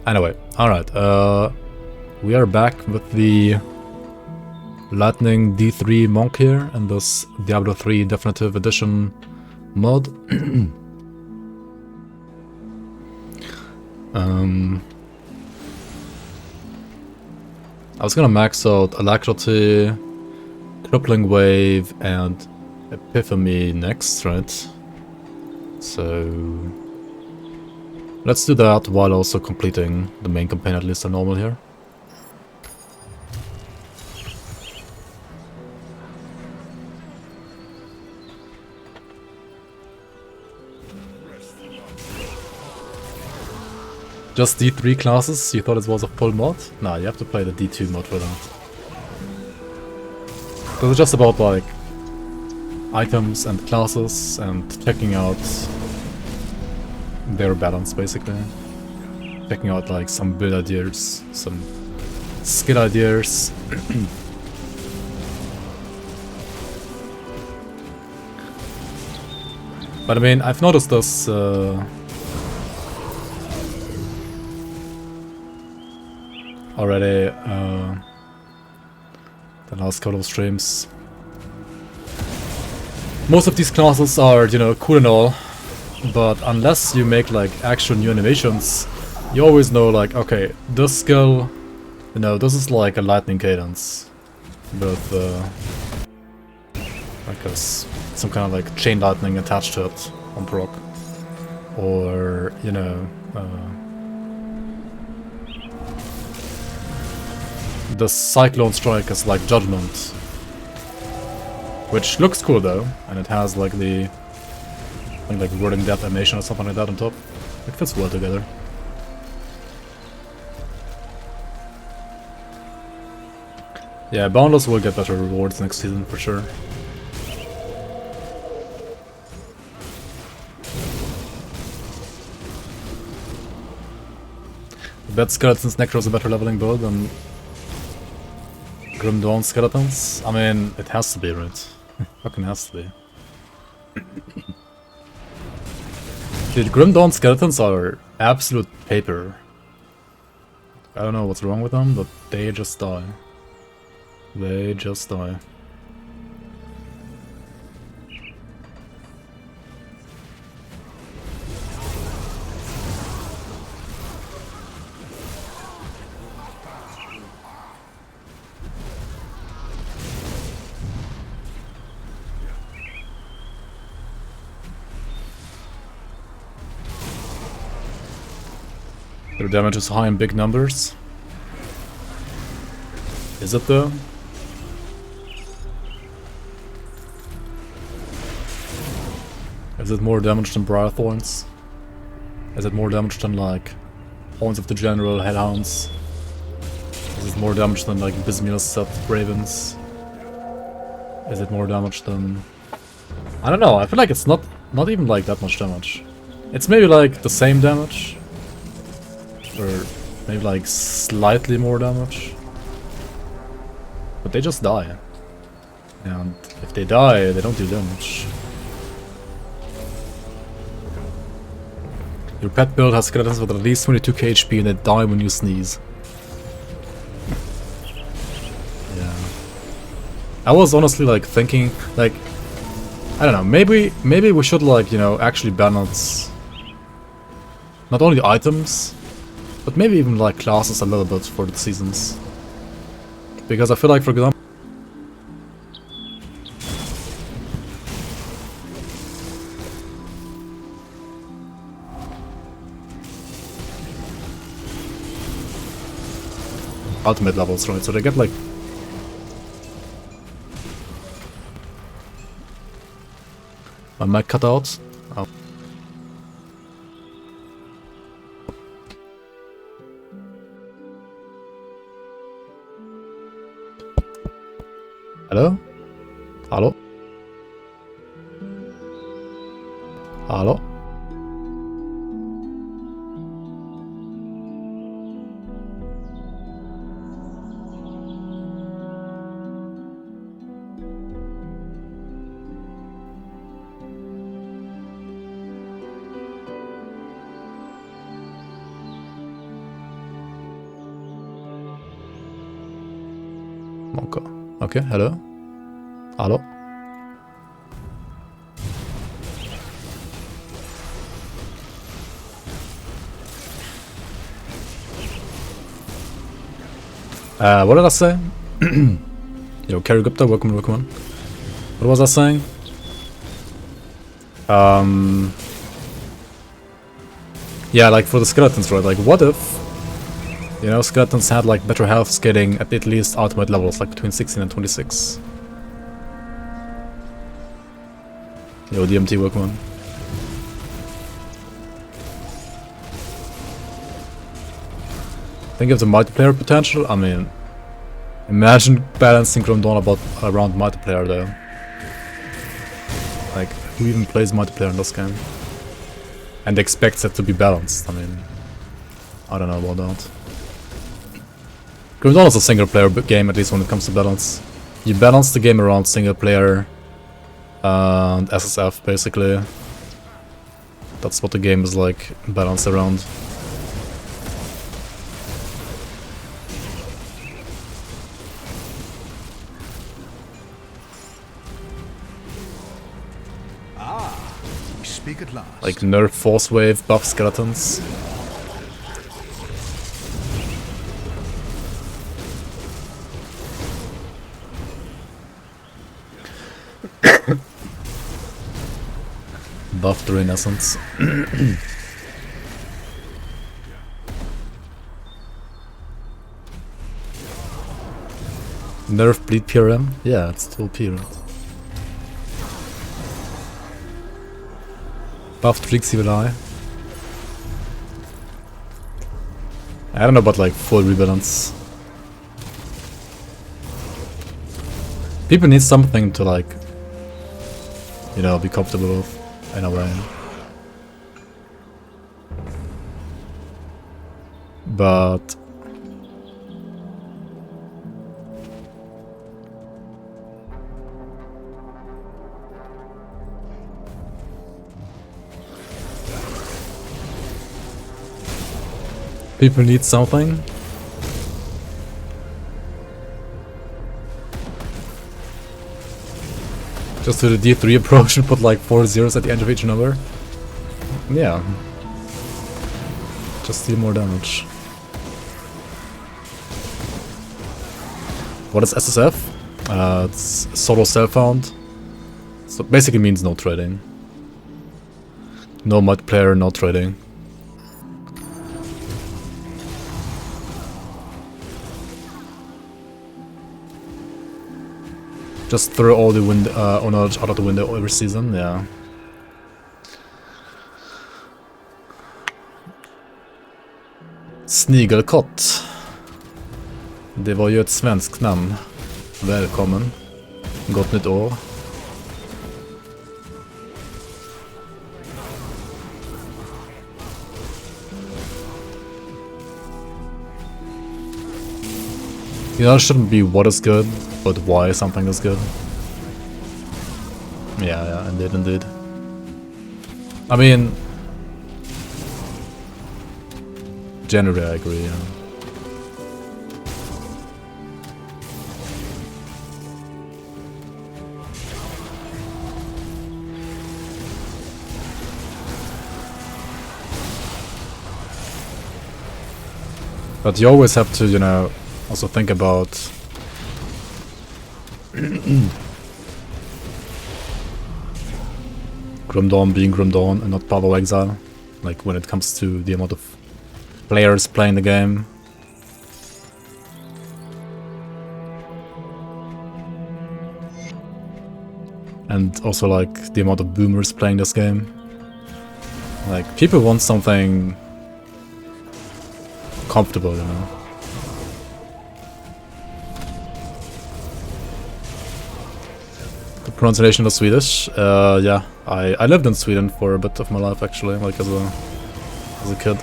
Anyway, alright, we are back with the Lightning D3 Monk here in this Diablo 3 Definitive Edition mod. I was gonna max out Alacrity, Crippling Wave, and Epiphany next, right? So let's do that while also completing the main campaign, at least a normal here. Just D3 classes? You thought it was a full mod? Nah, you have to play the D2 mod for that. Because it's just about like items and classes and checking out their balance basically. Checking out like some build ideas, some skill ideas. But I mean, I've noticed this already the last couple of streams. Most of these classes are, you know, cool and all, but unless you make like actual new animations, you always know like, okay, this skill, you know, this is like a lightning cadence with like some kind of like chain lightning attached to it on proc, or you know, the Cyclone Strike is like Judgment, which looks cool though, and it has like the I think like wording death animation or something like that on top. It fits well together. Yeah, Boundless will get better rewards next season for sure. I bet Skeleton's Necro is a better leveling build than Grim Dawn Skeletons? I mean, it has to be, right? Fucking has to be. Dude, Grim Dawn Skeletons are absolute paper. I don't know what's wrong with them, but they just die. They just die. Their damage is high in big numbers. Is it though? Is it more damage than Briar Thorns? Is it more damage than like Horns of the General, Hellhounds? Is it more damage than like Bismil's set Ravens? Is it more damage than... I don't know, I feel like it's not even like that much damage. It's maybe like the same damage. Or maybe like slightly more damage. But they just die. And if they die, they don't do damage. Your pet build has skeletons with at least 22k HP and they die when you sneeze. Yeah. I was honestly like thinking, like, I don't know, maybe we should like, you know, actually balance not only items, but maybe even like classes a little bit for the seasons. Because I feel like, for example, ultimate levels, right? So they get like my mic cut out. Oh. Hello? Hello? Hello? Monka. Okay, hello. Hello. What did I say? Yo, Kerry Gupta, welcome. What was I saying? Yeah, like for the skeletons, right? Like, what if, you know, skeletons had like better health scaling at least ultimate levels, like between 16 and 26? Yo, DMT, welcome. Think of the multiplayer potential. I mean, imagine balancing Grim Dawn around multiplayer though. Like, who even plays multiplayer in this game? And expects it to be balanced. I mean, I don't know about that. Grim Dawn is a single player game, at least when it comes to balance. You balance the game around single player and SSF basically. That's what the game is like, balanced around. At last. Like nerf force wave, buff skeletons. Buff the Renaissance. Nerf bleed PRM? Yeah, it's still period. Buff Trixie will I don't know about like full rebalance. People need something to like, you know, be comfortable with in a way. But people need something. Just do the D3 approach and put like 4 zeros at the end of each number. Yeah. Just deal more damage. What is SSF? It's solo self-found. So it basically means no trading. No multiplayer, no trading. Just throw all the knowledge out of the window every season, yeah. Snigelkott. Det var ju ett svenskt namn. Välkommen. Gott nytt år. You know, it shouldn't be what is good, but why something is good. Yeah, indeed. I mean, generally I agree, yeah. But you always have to, you know, also think about Grim Dawn being Grim Dawn and not Path of Exile, like when it comes to the amount of players playing the game. And also like the amount of boomers playing this game. Like, people want something comfortable, you know. Good pronunciation of Swedish. Yeah, I lived in Sweden for a bit of my life actually, like as a kid.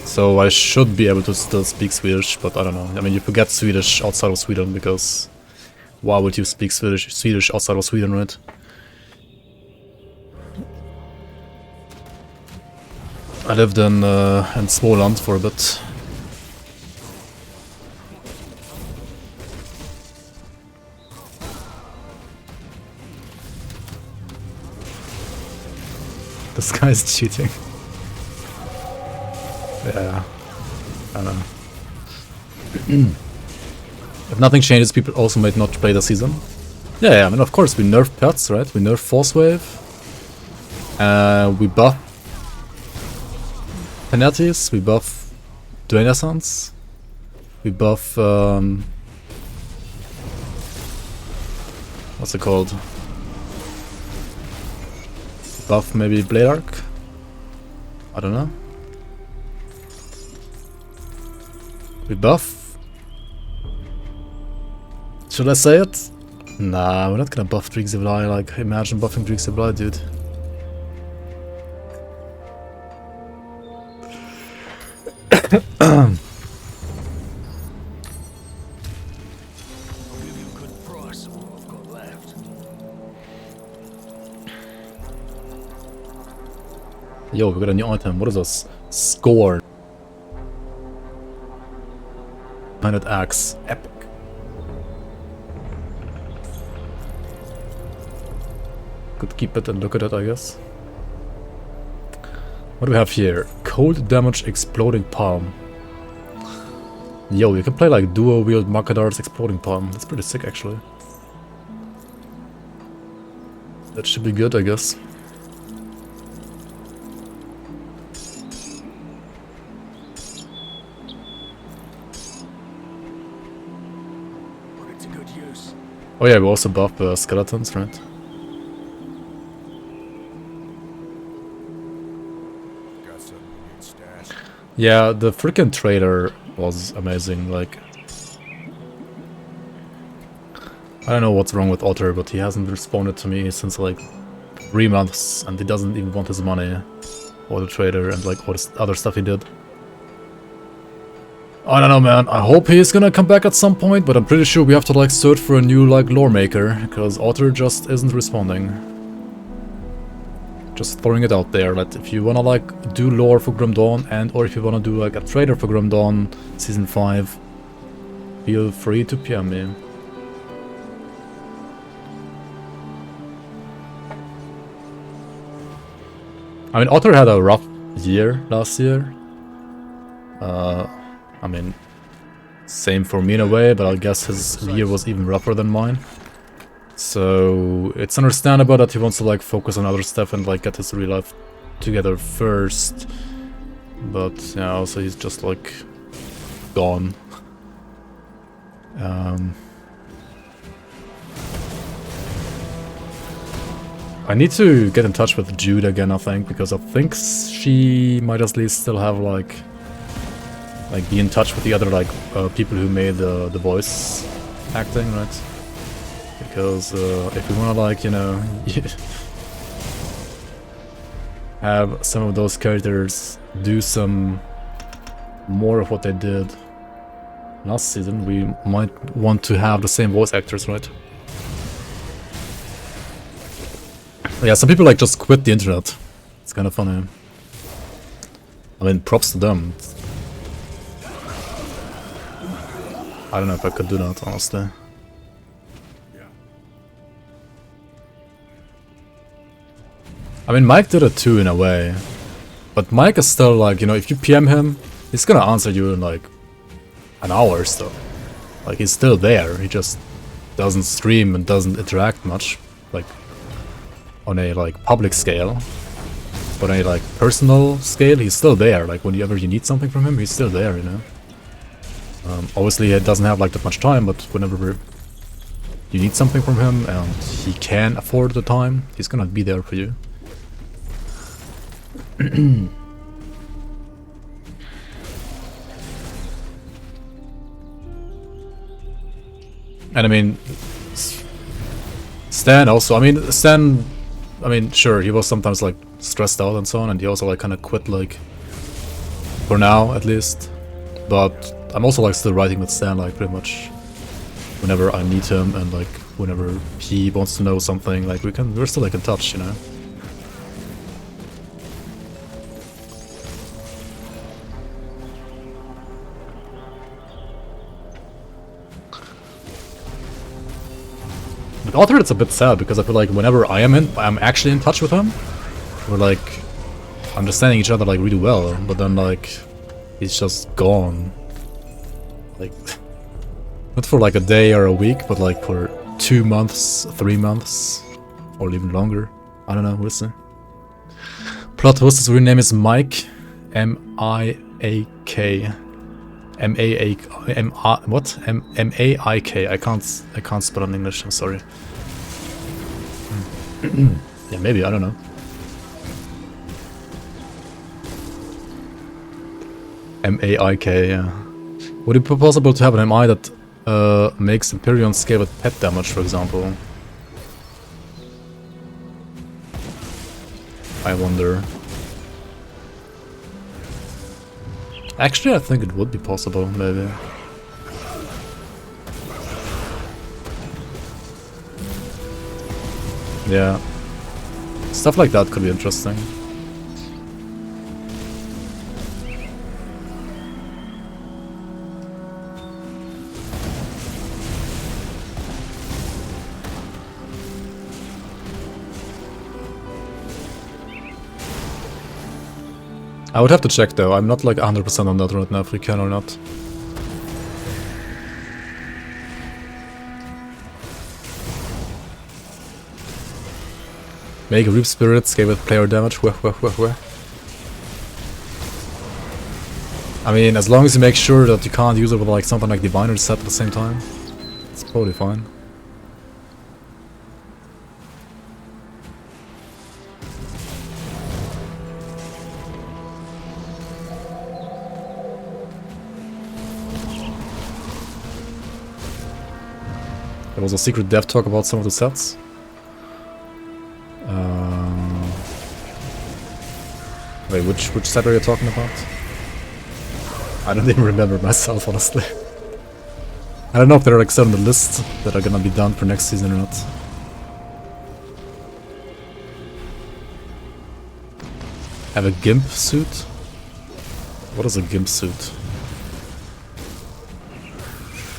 So I should be able to still speak Swedish, but I don't know. I mean, you forget Swedish outside of Sweden because why would you speak Swedish outside of Sweden, right? I lived in Småland for a bit. This guy's cheating. Yeah. I don't know. If nothing changes, people also might not play the season. Yeah, I mean, of course, we nerf pets, right? We nerf Force Wave. We buff Penalties, we buff Drain Essence. We buff, what's it called? Buff maybe Blade Arc? I don't know. We buff? Should I say it? Nah, we're not gonna buff Drixibly. Like, imagine buffing Drixibly, dude. Yo, we got a new item. What is this? Scorn. 100 axe. Epic. Could keep it and look at it, I guess. What do we have here? Cold damage exploding palm. Yo, you can play like duo wield Makadar's exploding palm. That's pretty sick, actually. That should be good, I guess. Oh yeah, we also buff skeletons, right? Yeah, the freaking trader was amazing, like... I don't know what's wrong with Otter, but he hasn't responded to me since like 3 months, and he doesn't even want his money, or the trader, and like all this other stuff he did. I don't know, man. I hope he's gonna come back at some point, but I'm pretty sure we have to like search for a new like lore maker, because Otter just isn't responding. Just throwing it out there, that if you wanna like do lore for Grim Dawn, and or if you wanna do like a trader for Grim Dawn Season 5, feel free to PM me. I mean, Otter had a rough year last year. I mean, same for me in a way, but I guess his year was even rougher than mine. So it's understandable that he wants to like focus on other stuff and like get his real life together first. But yeah, also he's just like gone. I need to get in touch with Jude again, I think, because I think she might at least still have like be in touch with the other like people who made the voice acting, right? Because if we wanna like, you know, have some of those characters do some more of what they did last season, we might want to have the same voice actors, right? Yeah, some people like just quit the internet. It's kind of funny. I mean, props to them. I don't know if I could do that, honestly. I mean, Mike did it too, in a way. But Mike is still like, you know, if you PM him, he's gonna answer you in like an hour or so. Like, he's still there, he just doesn't stream and doesn't interact much, like, on a like public scale. But on a like personal scale, he's still there. Like, whenever you need something from him, he's still there, you know? Obviously, he doesn't have like that much time, but whenever you need something from him and he can afford the time, he's gonna be there for you. And I mean, Stan also, I mean, Stan, I mean, sure, he was sometimes like stressed out and so on, and he also like kind of quit, like, for now at least. But I'm also like still writing with Stan like pretty much whenever I need him, and like whenever he wants to know something, like we're still like in touch, you know. With Arthur, it's a bit sad because I feel like whenever I'm actually in touch with him, we're like understanding each other like really well, but then like he's just gone. Like not for like a day or a week, but like for 2 months, 3 months, or even longer. I don't know, we'll see. Plot twist, his real name is Mike. M-I-A-K. What? M-A-I-K. I can't spell in English, I'm sorry. Yeah, maybe, I don't know. M-A-I-K, yeah. Would it be possible to have an MI that makes Empyrean scale with pet damage, for example? I wonder. Actually, I think it would be possible, maybe. Yeah. Stuff like that could be interesting. I would have to check though, I'm not like 100% on that right now if we can or not. Make Reap Spirits, scale with player damage, weh. I mean, as long as you make sure that you can't use it with like something like Diviner set at the same time, it's totally fine. There was a secret dev talk about some of the sets. Wait, which set are you talking about? I don't even remember myself, honestly. I don't know if there are like some on the list that are gonna be done for next season or not. Have a GIMP suit? What is a GIMP suit?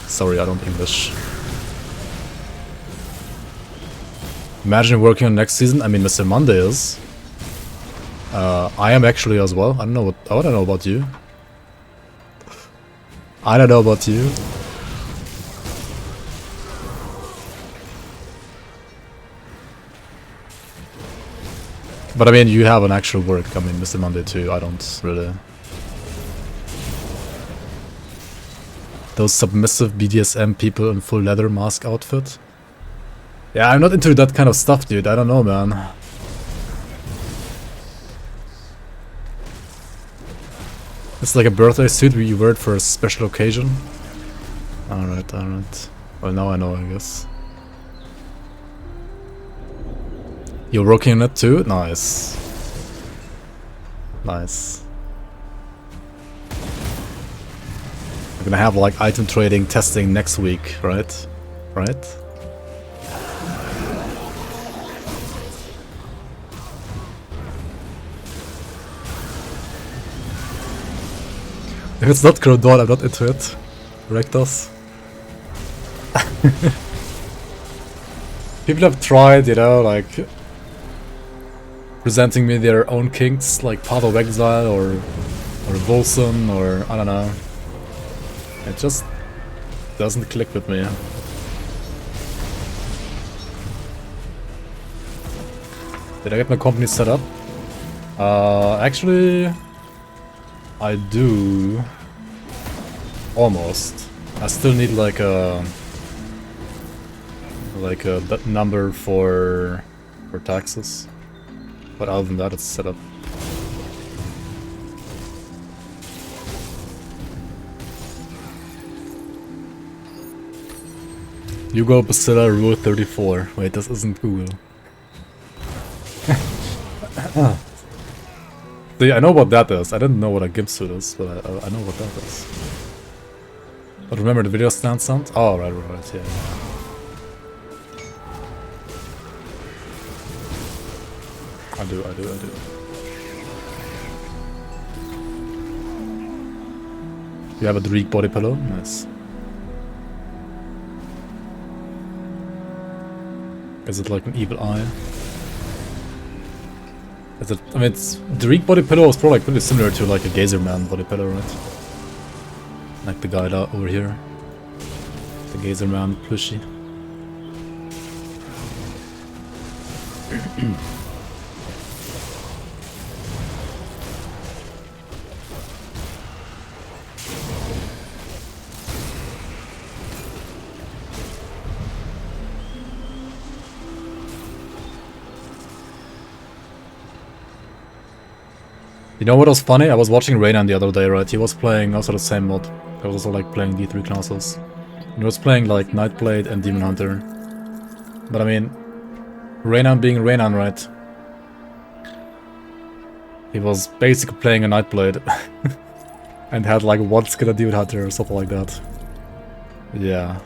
Sorry, I don't English. Imagine working on next season. I mean, Mr. Monday is. I am actually as well. I don't know about you. I don't know about you. But I mean, you have an actual work. I mean, Mr. Monday too. I don't really. Those submissive BDSM people in full leather mask outfit. Yeah, I'm not into that kind of stuff, dude. I don't know, man. It's like a birthday suit where you wear it for a special occasion. Alright. Well, now I know, I guess. You're working on it too? Nice. Nice. We're gonna have like item trading testing next week, right? Right? If it's not Crodon, I'm not into it. Rectus. People have tried, you know, like presenting me their own kinks, like Path of Exile or Volson or I don't know. It just doesn't click with me. Did I get my company set up? Actually, I do. Almost. I still need like a number for taxes. But other than that, it's set up. Hugo Basilla Rule 34. Wait, this isn't Google. See, I know what that is. I didn't know what a GIMP suit is, but I know what that is. But remember the video stand sound? Oh, right, yeah. I do. You have a Dreek body pillow? Nice. Is it like an evil eye? Is it, I mean, the Reek body pillow is probably like pretty similar to like a Gazer Man body pillow, right? Like the guy over here. The Gazer Man plushie. You know what was funny? I was watching Reynan the other day, right? He was playing also the same mod. He was also like playing D3 classes. He was playing like Nightblade and Demon Hunter. But I mean, Reynan being Reynan, right? He was basically playing a Nightblade. And had like one skill a Demon Hunter or something like that. Yeah.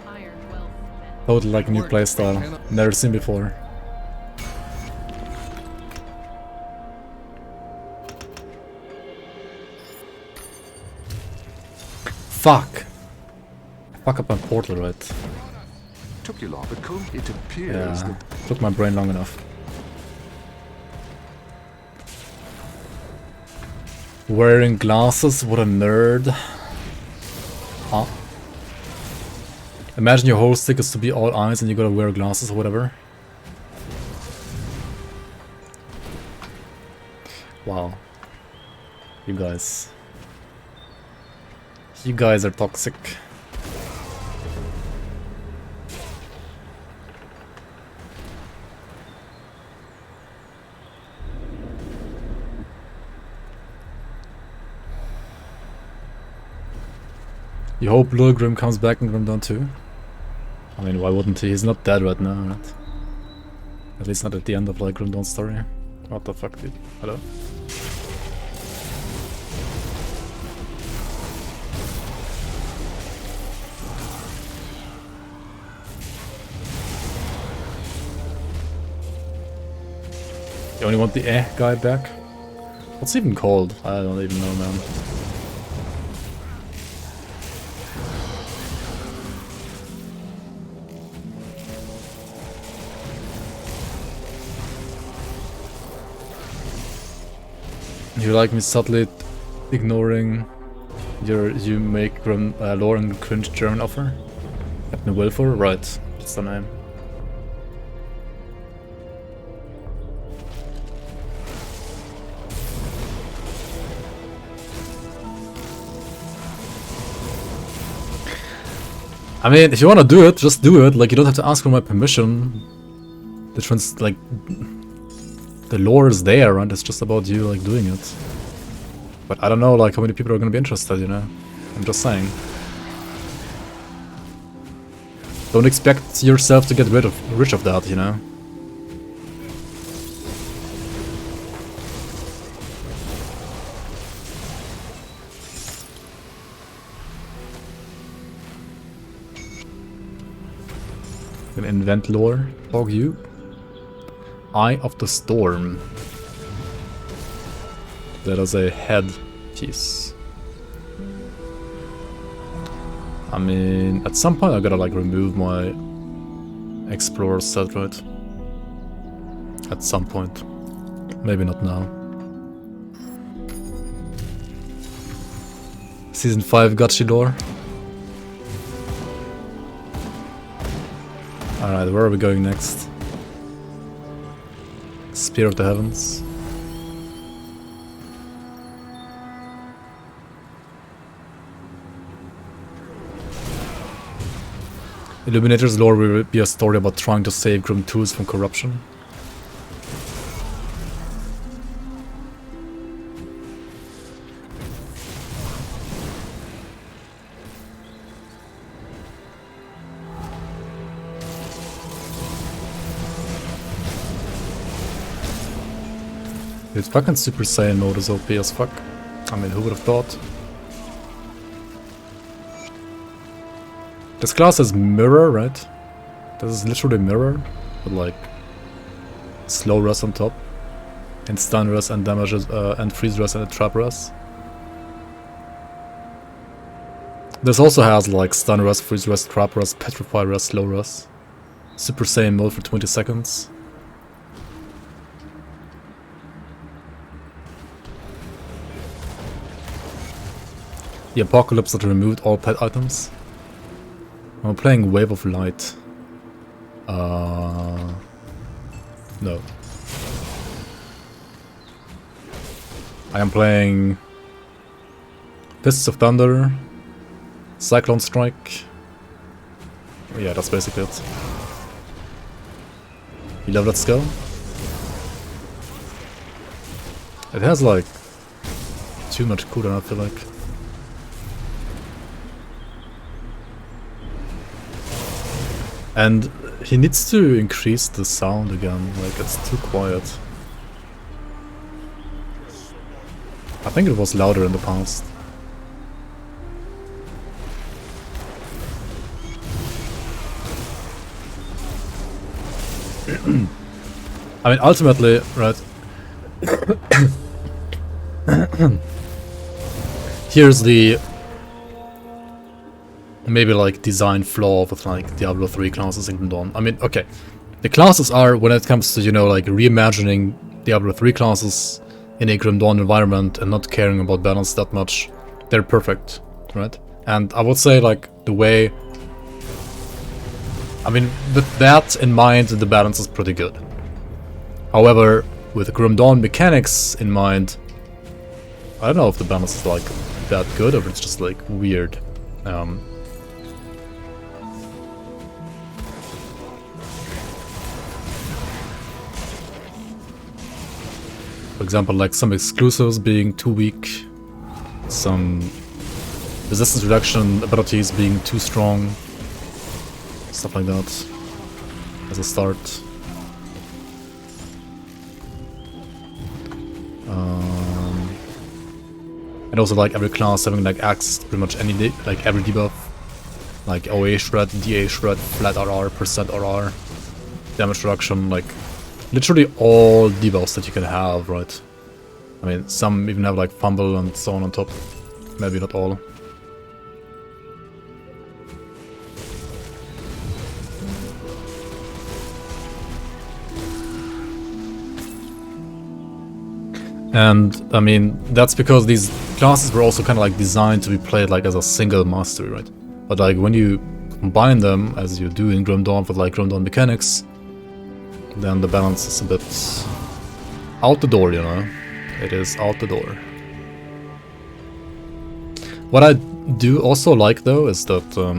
Totally like a new playstyle. Never seen before. Fuck! Fuck up my portal, right? Took you long, but it appears Yeah, that took my brain long enough. Wearing glasses, what a nerd. Huh? Imagine your whole stick is to be all eyes and you gotta wear glasses or whatever. Wow. You guys. You guys are toxic. You hope Lil Grim comes back in Grim Dawn 2? I mean, why wouldn't he? He's not dead right now, right? At least not at the end of like Grim Dawn's story. What the fuck, dude? Hello? You only want the guy back? What's even called? I don't even know, man. You like me subtly ignoring you make lore and cringe German offer? Captain Wilfor? Right, that's the name. I mean, if you wanna do it, just do it. Like, you don't have to ask for my permission. The the lore is there, and it's just about you, like, doing it. But I don't know, like, how many people are gonna be interested, you know? I'm just saying. Don't expect yourself to get rich of that, you know? Gonna invent lore. Bog you. Eye of the Storm. That is a head piece. I mean, at some point I gotta like remove my Explorer set, right? At some point. Maybe not now. Season 5 Gachi lore. Alright, where are we going next? Spear of the Heavens. Illuminator's lore will be a story about trying to save grimtools from corruption. Dude, fucking Super Saiyan mode is OP as fuck. I mean, who would have thought? This class is mirror, right? This is literally mirror, with like slow rest on top, and stun rest and damages, and freeze rest and a trap rest. This also has like stun rest, freeze rest, trap rest, petrify rest, slow rest. Super Saiyan mode for 20 seconds. The Apocalypse that removed all pet items. I'm playing Wave of Light. No. I am playing Fists of Thunder, Cyclone Strike. Oh, yeah, that's basically it. You love that skill? It has like too much cooldown, I feel like. And he needs to increase the sound again, like it's too quiet. I think it was louder in the past. I mean, ultimately, right? Here's the maybe like design flaw with like Diablo 3 classes in Grim Dawn. I mean, okay, the classes are, when it comes to, you know, like reimagining Diablo 3 classes in a Grim Dawn environment and not caring about balance that much, they're perfect, right? And I would say like the way, I mean, with that in mind, the balance is pretty good. However, with Grim Dawn mechanics in mind, I don't know if the balance is like that good or if it's just like weird. For example, like some exclusives being too weak, some resistance reduction abilities being too strong, stuff like that as a start. And also like every class having like access to pretty much any like every debuff, like OA shred, DA shred, flat RR, percent RR, damage reduction, like literally all debuffs that you can have, right? I mean, some even have like fumble and so on top, maybe not all. And I mean, that's because these classes were also kind of like designed to be played like as a single mastery, right? But like when you combine them, as you do in Grim Dawn with like Grim Dawn mechanics, then the balance is a bit out the door, you know? It is out the door. What I do also like though is that, I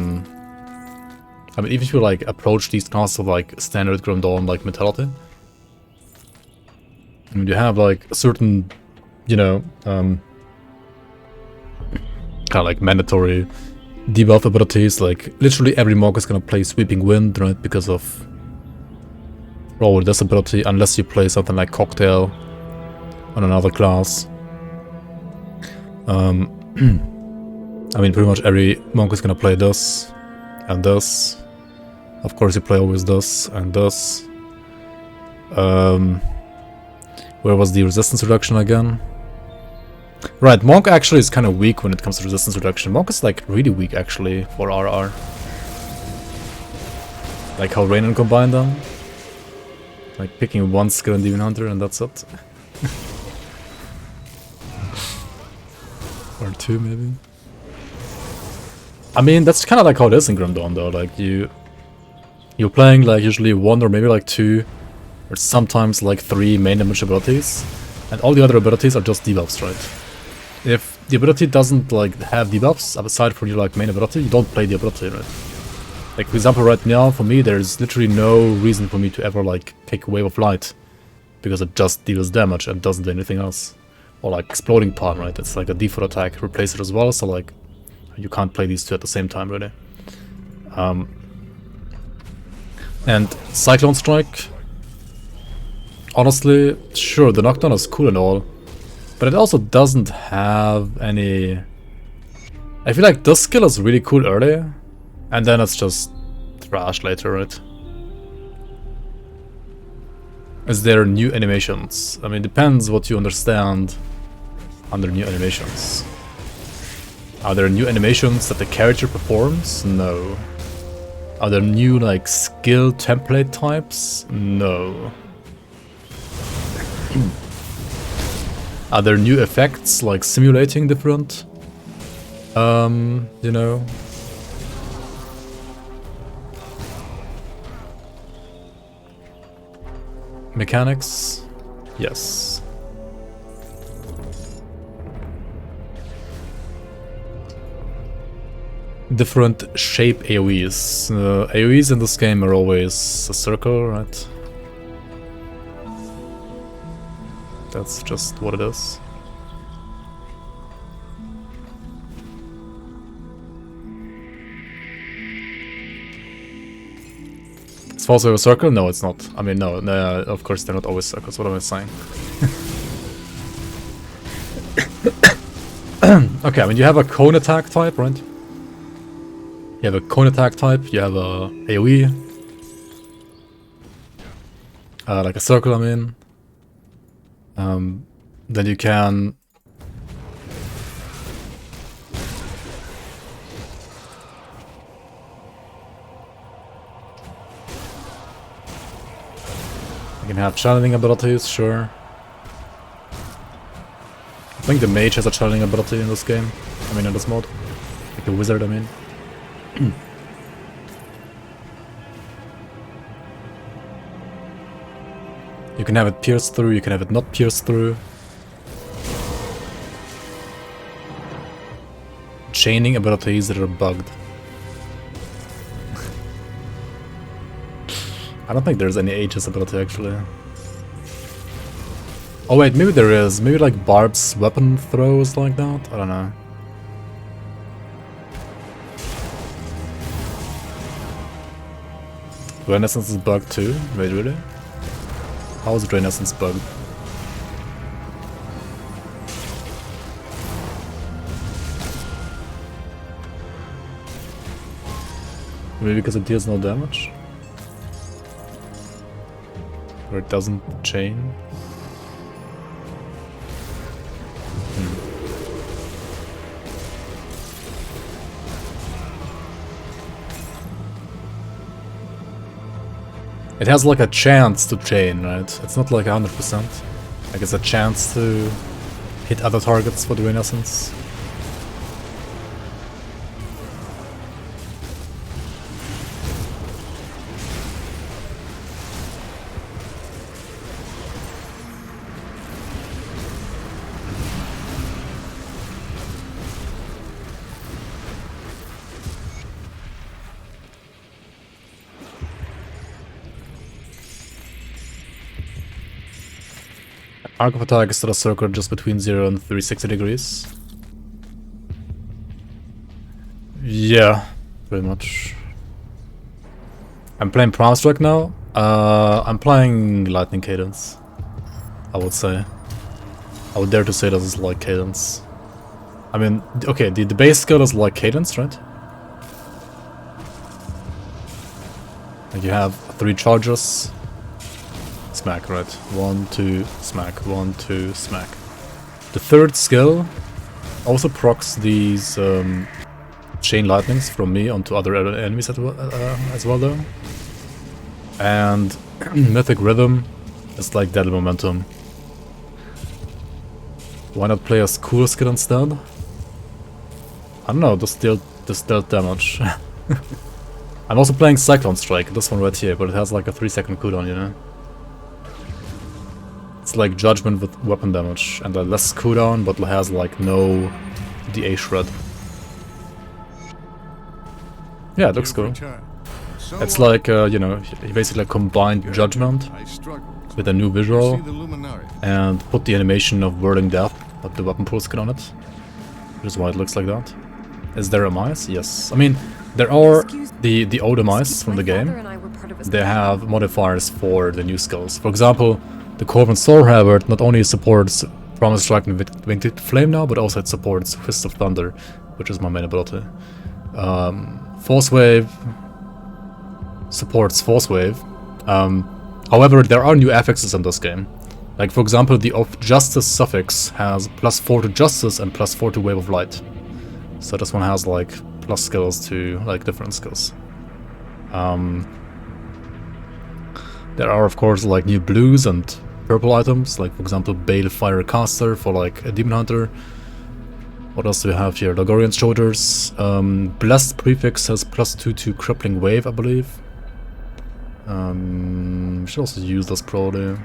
mean, even if you like approach these classes with like standard Grim Dawn like mentality, I mean, you have like a certain, you know, kind of like mandatory debuff abilities. Like literally every monk is gonna play Sweeping Wind, right? Because of roll this ability, unless you play something like Cocktail on another class. I mean, pretty much every monk is gonna play this and this. Of course, you play always this and this. Where was the resistance reduction again? Right, Monk actually is kind of weak when it comes to resistance reduction. Monk is like really weak actually for RR. Like how Rainan combined them. Like picking one skill in Demon Hunter and that's it. Or two maybe. I mean, that's kind of like how it is in Grim Dawn though. Like you're playing like usually one or maybe like two, or sometimes like 3 main damage abilities, and all the other abilities are just debuffs, right? If the ability doesn't like have debuffs aside from your like main ability, you don't play the ability, right? Like for example, right now for me, there's literally no reason for me to ever like pick Wave of Light, because it just deals damage and doesn't do anything else. Or like Exploding Palm, right? It's like a default attack, replace it as well, so like you can't play these two at the same time, really. And Cyclone Strike. Honestly, sure, the knockdown is cool and all, but it also doesn't have any... I feel like this skill is really cool early, and then it's just trash later, right? Is there new animations? I mean, depends what you understand under new animations. Are there new animations that the character performs? No. Are there new, like, skill template types? No. Are there new effects, like simulating different You know. Mechanics? Yes. Different shape AoEs. AoEs in this game are always a circle, right? That's just what it is. It's also a circle? No, it's not. I mean, no, of course they're not always circles. What am I saying? Okay, I mean, you have a cone attack type, right? You have a cone attack type, you have a AoE. Like a circle, I mean. Then you can... You can have channeling abilities, sure. I think the mage has a channeling ability in this game. I mean, in this mode. Like the wizard, I mean. You can have it pierce through, you can have it not pierce through. Chaining abilities that are bugged. I don't think there's any Aegis ability actually. Oh wait, maybe there is. Maybe like Barb's weapon throws like that? I don't know. Renaissance is bugged too? Wait, really? How is Renaissance bugged? Maybe because it deals no damage? Or it doesn't chain? It has like a chance to chain, right? It's not like 100%. Like it's a chance to hit other targets for the Renaissance. Arc of attack is still a circle just between 0 and 360 degrees. Yeah, pretty much. I'm playing Prime Strike now. I'm playing Lightning Cadence, I would say. I would dare to say that it's like Cadence. I mean, okay, the base skill is like Cadence, right? Like you have 3 charges. Smack, right? 1, 2, smack. 1, 2, smack. The third skill also procs these chain lightnings from me onto other enemies as well though. And Mythic Rhythm is like Deadly Momentum. Why not play a cool skill instead? I don't know, just deal damage. I'm also playing Cyclone Strike, this one right here, but it has like a 3-second cooldown, you know? It's like Judgment with weapon damage, and a less cooldown, but has like no DA shred. Yeah, it looks cool. It's like, you know, he basically combined Judgment with a new visual and put the animation of Whirling Death, but the weapon pool skin on it. Which is why it looks like that. Is there a mice? Yes. I mean, there are the older mice from the game. They have modifiers for the new skills. For example, the Corvin Soul Halberd not only supports Promise Strike and Winged Flame now, but also it supports Fist of Thunder, which is my main ability. Force Wave supports Force Wave. However, there are new affixes in this game. Like, for example, the Of Justice suffix has +4 to Justice and +4 to Wave of Light. So this one has, like, plus skills to, like, different skills. There are, of course, like, new blues and purple items, like, for example, Balefire Caster for, like, a Demon Hunter. What else do we have here? Logorian shoulders. Blessed prefix has +2 to crippling wave, I believe. We should also use this probably.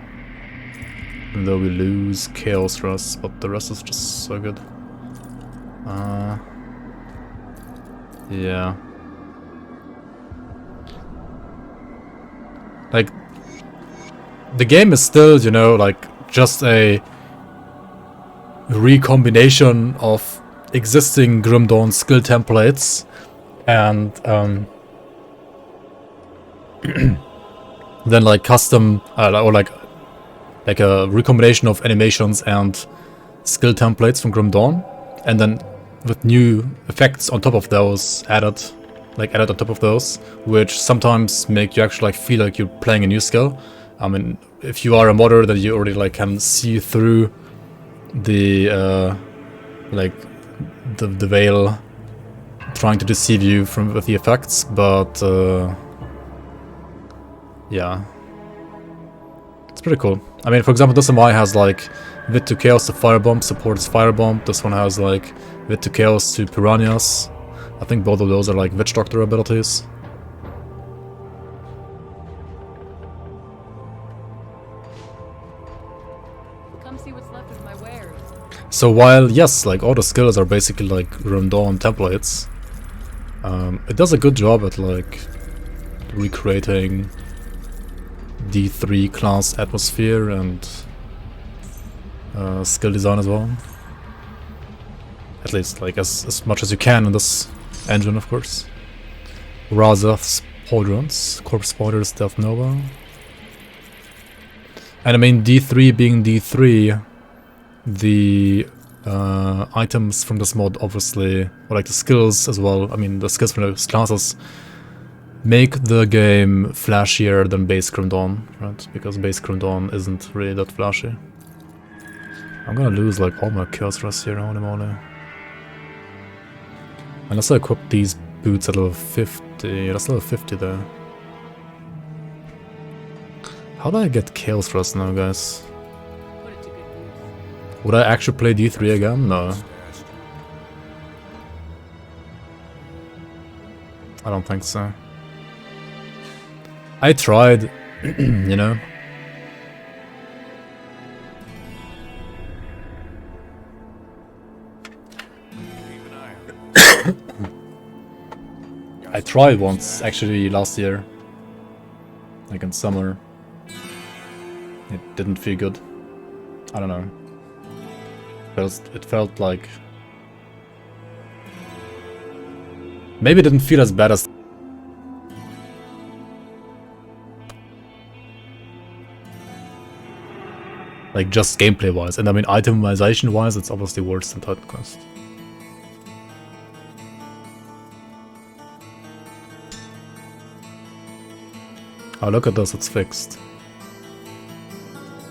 Even though we lose chaos rust, but the rest is just so good. Yeah. Like, the game is still, you know, like, just a recombination of existing Grim Dawn skill templates and then like custom or like a recombination of animations and skill templates from Grim Dawn, and then with new effects on top of those added on top of those, which sometimes make you actually like feel like you're playing a new skill. I mean, if you are a modder, then you already like can see through the like the veil trying to deceive you with the effects, but yeah, it's pretty cool. I mean, for example, this MI has like Wit to Chaos to Firebomb, supports Firebomb. This one has like Wit to Chaos to Piranhas. I think both of those are like Witch Doctor abilities. Come see what's left of my wares. So while, yes, like all the skills are basically like Grim Dawn templates, it does a good job at like recreating D3 class atmosphere and skill design as well. At least like as much as you can in this engine, of course. Razeth's Pauldrons, Corpse Spiders, Death Nova. And I mean, D3 being D3, the items from this mod obviously, or like the skills as well, I mean the skills from those classes, make the game flashier than base Grim Dawn, right? Because base Grim Dawn isn't really that flashy. I'm gonna lose like all my Chaos Rust here, holy moly. Unless I equip these boots at level 50, that's level 50 there. How do I get Chaos Rust now, guys? Put it to good use. Would I actually play D3 again? No. I don't think so. I tried, you know. I tried once, actually, last year. Like in summer. It didn't feel good. I don't know. It felt like... Maybe it didn't feel as bad as... Like, just gameplay-wise. And I mean, itemization-wise, it's obviously worse than Titan Quest. Oh, look at this, it's fixed.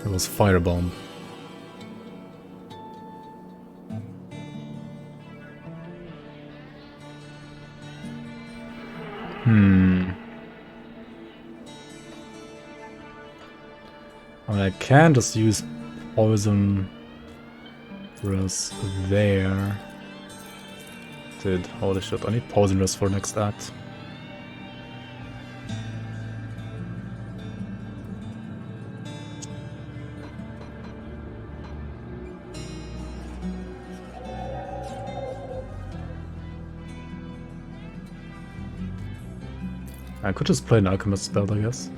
It was Firebomb. I mean, I can just use Poison Rest there. Dude, holy shit, I need Poison Rest for next act. I could just play an Alchemist spell, I guess.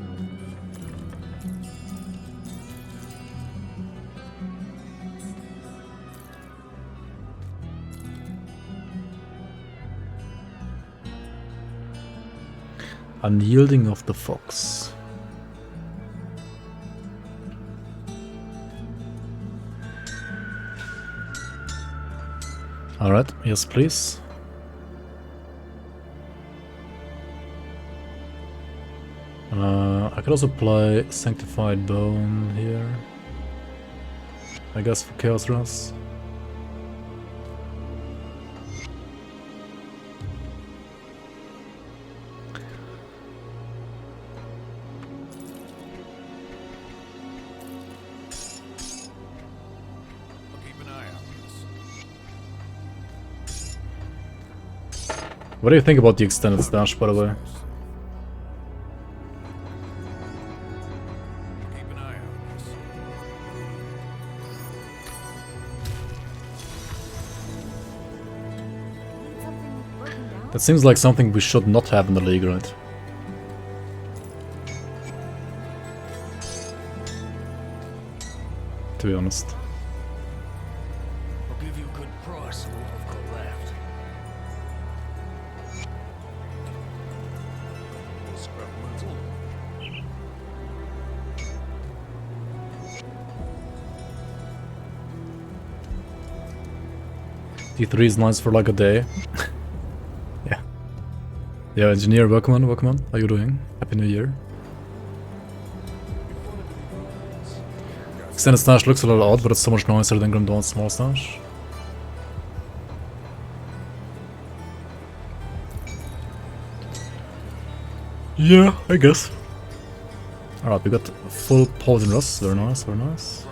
Unyielding of the Fox. Alright, yes please. I could also play Sanctified Bone here. I guess for Chaos Rust. What do you think about the extended stash, by the way? Keep an eye on this. Something broken down? That seems like something we should not have in the league, right? To be honest. I'll give you a good price for what I've got left. Scrap metal. D3 is nice for like a day. Yeah. Yeah, engineer, welcome on, welcome on. How you doing? Happy New Year. Extended stash looks a little odd, but it's so much nicer than Grim Dawn's small stash. Yeah, I guess. Alright, we got full poison rust. Very nice, very nice.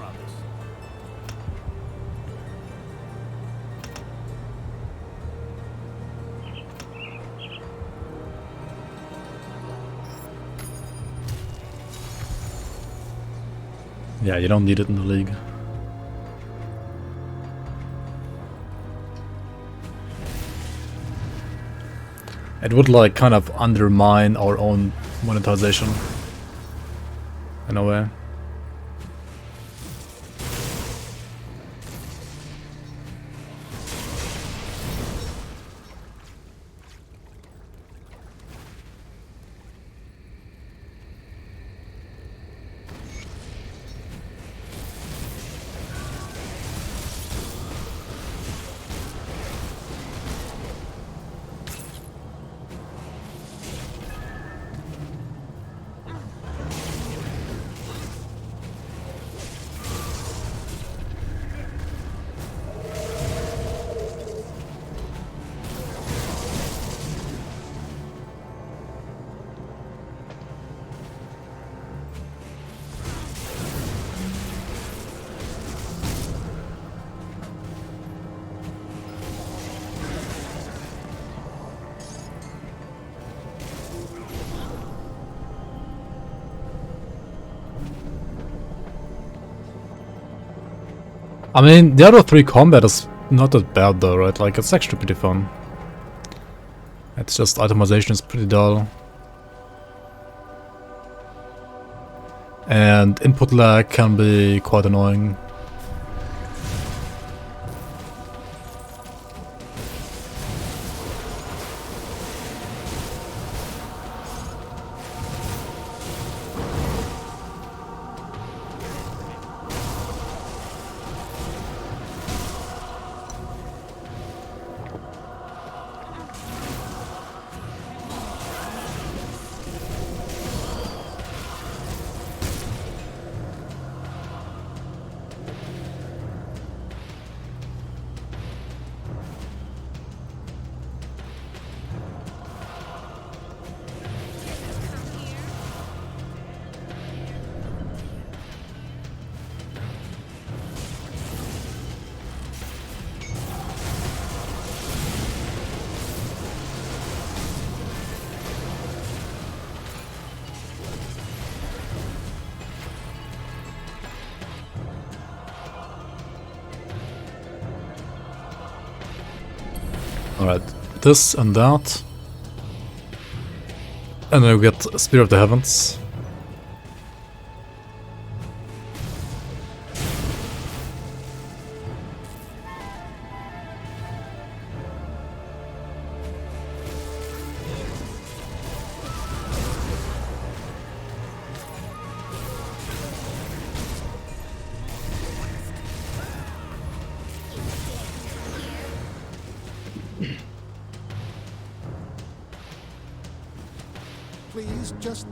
Yeah, you don't need it in the league. It would like kind of undermine our own monetization in a way. I mean, Diablo 3 combat is not that bad though, right? Like, it's actually pretty fun. It's just itemization is pretty dull. And input lag can be quite annoying. Alright, this and that. And then we get Spear of the Heavens. Please just...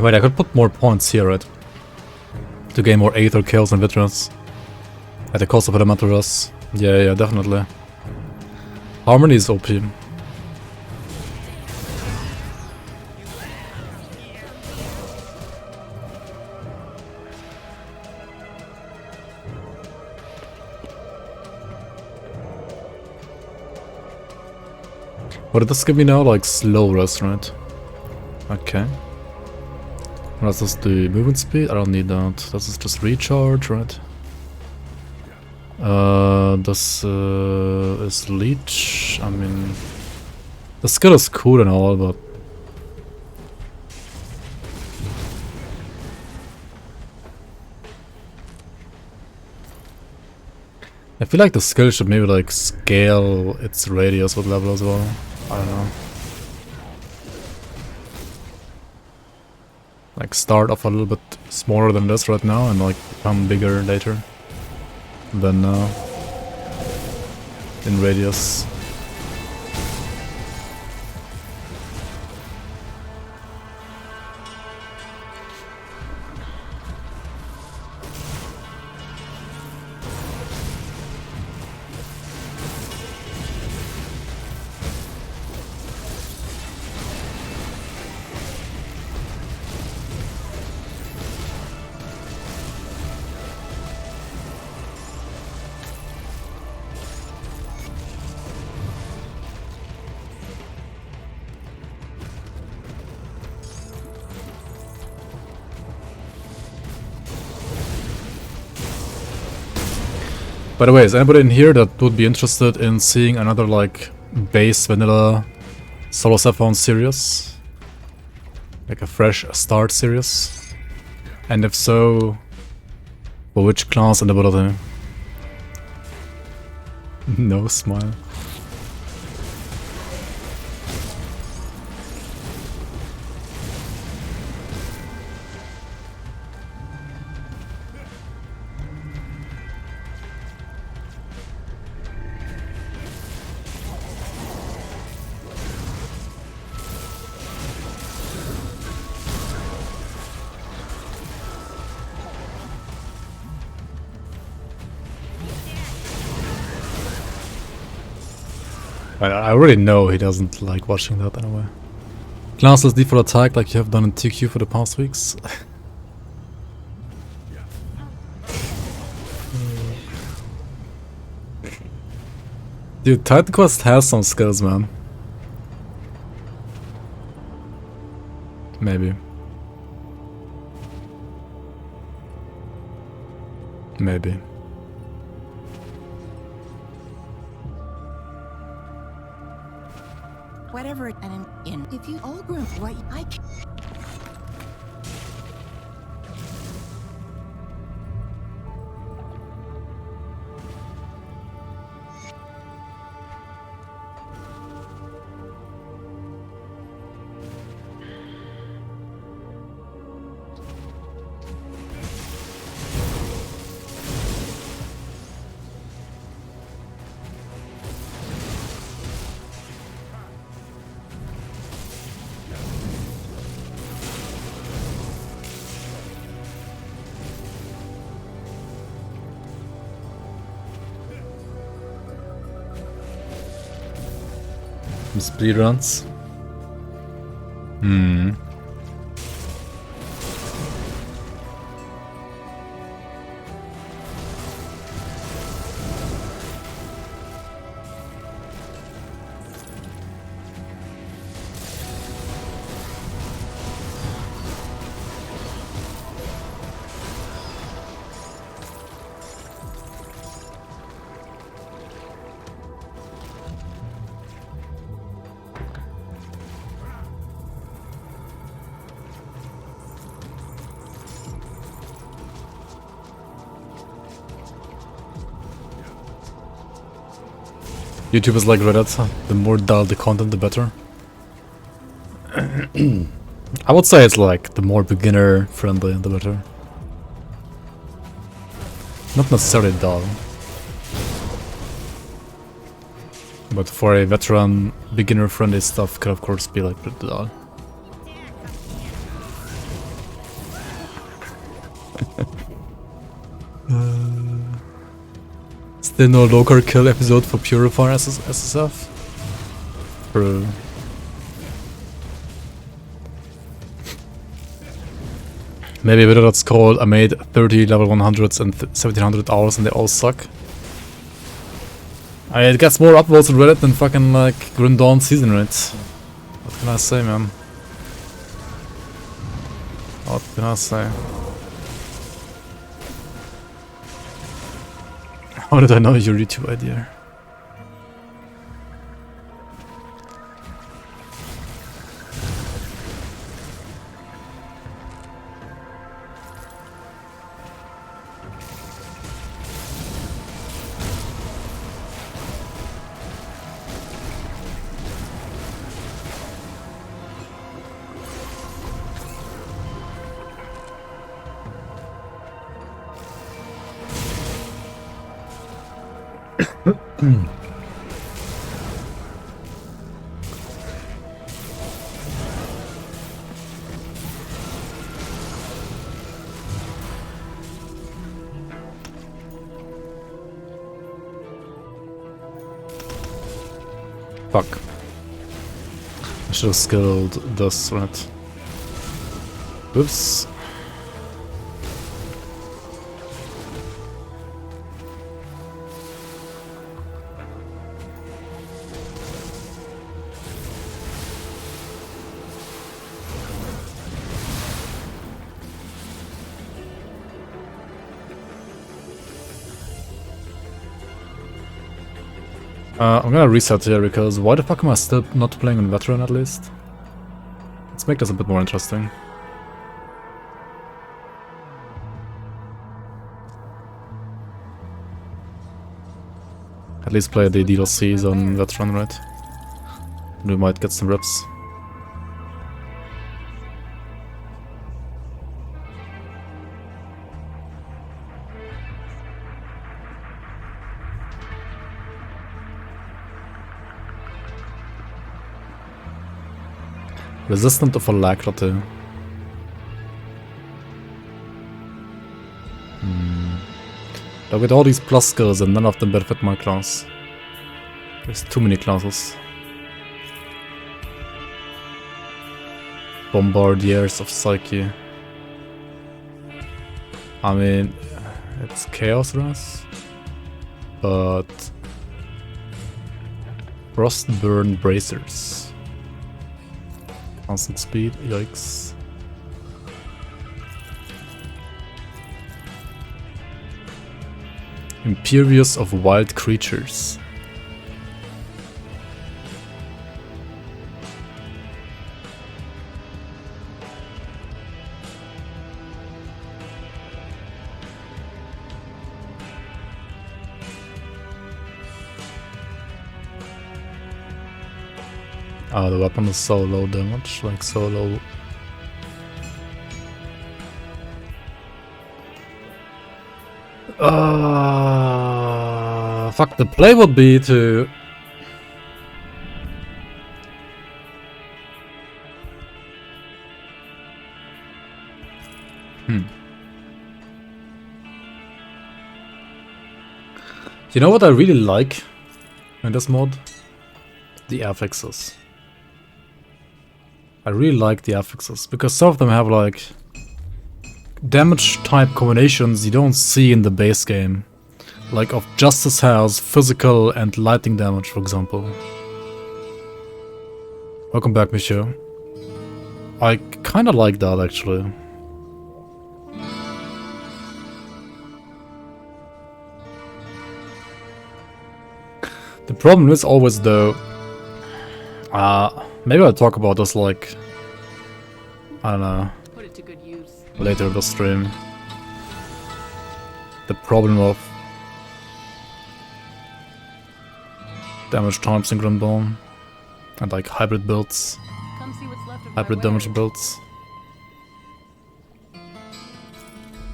Wait, I could put more points here, right? To gain more Aether kills and veterans. At the cost of elemental rust. Yeah, definitely. Harmony is OP. What did this give me now? Like slow rest, right? Okay. What is the movement speed? I don't need that. This is just recharge, right? This is leech. I mean, the skill is cool and all, but I feel like the skill should maybe like scale its radius with level as well. I don't know. Like start off a little bit smaller than this right now and like become bigger later than now in radius. By the way, is anybody in here that would be interested in seeing another like base vanilla Solo Sapphire series? Like a fresh start series? And if so, for which class and ability? No smile. I already know he doesn't like watching that anyway. Classless default attack like you have done in TQ for the past weeks. Dude, Titan Quest has some skills, man. Maybe. Maybe. Whatever, and in if you all group what I can. Speed runs. Hmm. YouTube is like Reddit, the more dull the content, the better. I would say it's like, the more beginner friendly, the better. Not necessarily dull. But for a veteran, beginner friendly stuff could of course be like pretty dull. Still no local kill episode for Purifier SSF? Bro. Maybe a video that's called I made 30 level 100s and 1700 hours and they all suck. It gets more upvotes on Reddit than fucking like Grim Dawn season rates. What can I say, man? What can I say? How did I know your YouTube idea? Fuck. I should have skilled this, right? Oops. I'm gonna reset here because why the fuck am I still not playing on veteran at least? Let's make this a bit more interesting. At least play the DLCs on veteran, right? We might get some reps. Resistant of a alacrity. Look at all these plus skills and none of them benefit my class. There's too many classes. Bombardiers of Psyche. I mean, it's Chaos Race, but Frostburn Bracers. Constant speed, yikes. Imperious of Wild Creatures. Oh, the weapon is so low damage, like so low. Fuck, the play would be to... You know what I really like in this mod? The affixes. I really like the affixes, because some of them have like damage type combinations you don't see in the base game. Like of Justice has physical and lightning damage, for example. Welcome back, Michio. I kinda like that actually. The problem is always though, maybe I'll talk about this like, I don't know, Put it to good use. later in the stream. The problem of damage times in Grim Dawn and like hybrid builds, Come see what's left of hybrid my damage wares. builds.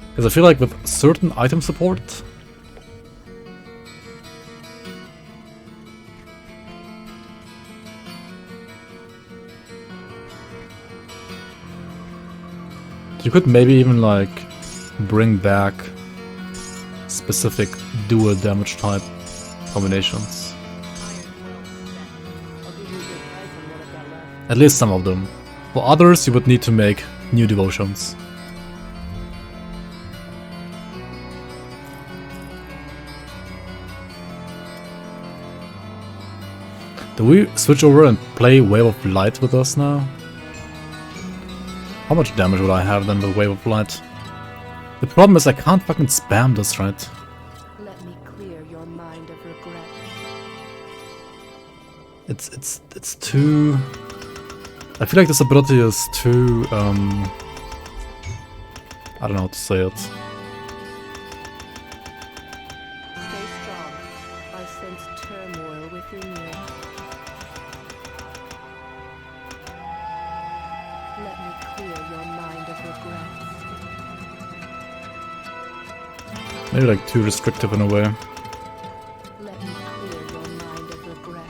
Because I feel like with certain item support, you could maybe even like bring back specific dual damage type combinations. I'll give you a good price on what I've got left. At least some of them. For others you would need to make new devotions. Do we switch over and play Wave of Light with us now? How much damage would I have then with Wave of Light? The problem is I can't fucking spam this, right? Let me clear your mind of regret. It's too... I feel like this ability is too, I don't know how to say it. Stay strong. I sense turmoil within you. Let me clear your mind of regrets. Maybe like too restrictive in a way. Let me clear your mind of regrets.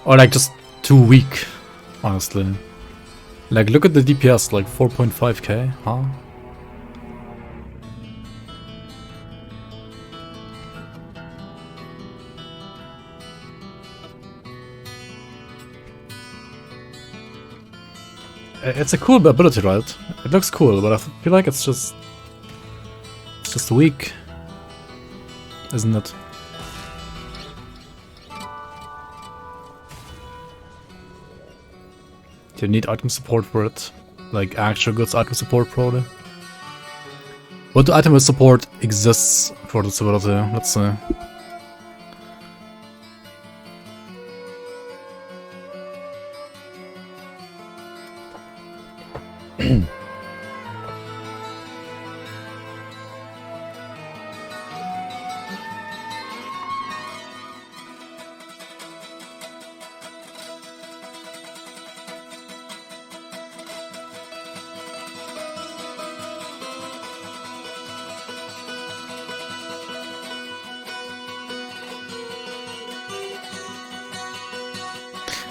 Or like just too weak, honestly. Like look at the DPS, like 4.5k, huh? It's a cool ability, right? It looks cool, but I feel like it's just weak, isn't it? You need item support for it. Like actual good item support probably. What item support exists for this ability? Let's see.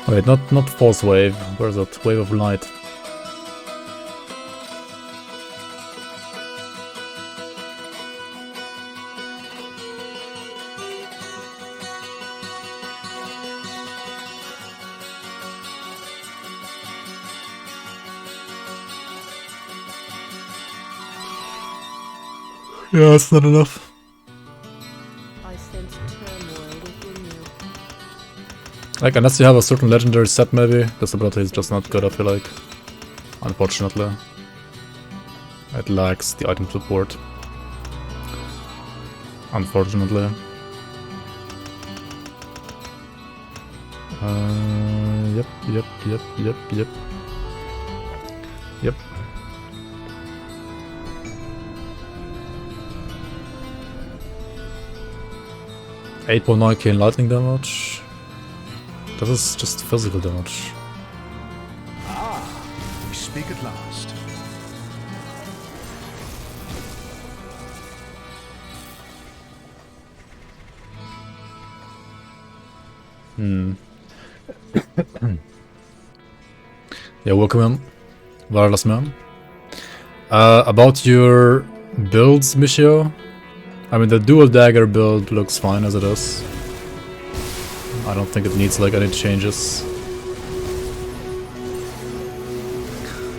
Wait, not Force Wave. Where's that? Wave of Light. Yeah, it's not enough. I sense turmoil within you. Like, unless you have a certain legendary set, maybe, this ability is just not good, I feel like. Unfortunately. It lacks the item support. Unfortunately. Yep. Yep. 8.9k in lightning damage. That is just physical damage. We speak at last. Yeah, welcome in, wireless man. About your builds, Michio. I mean, the dual dagger build looks fine as it is. I don't think it needs like any changes.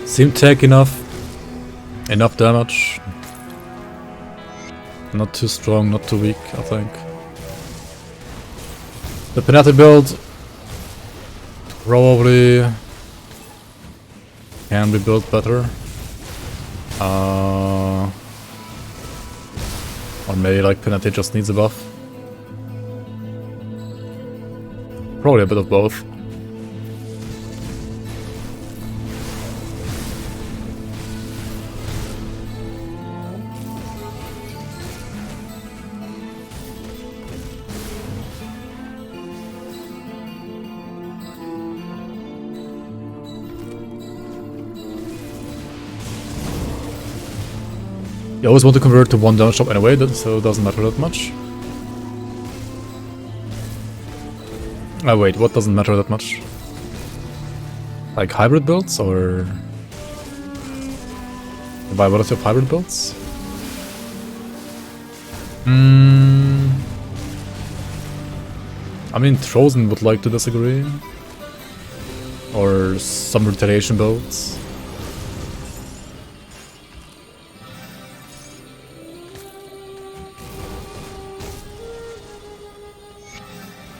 Seem take enough damage. Not too strong, not too weak, I think. The Penati build probably can be built better. Or maybe like Penati just needs a buff. Probably a bit of both. You always want to convert to one damage shop anyway, so it doesn't matter that much. Oh wait, what doesn't matter that much? Like hybrid builds, or the viability of hybrid builds? I mean, Trozen would like to disagree. or some retaliation builds.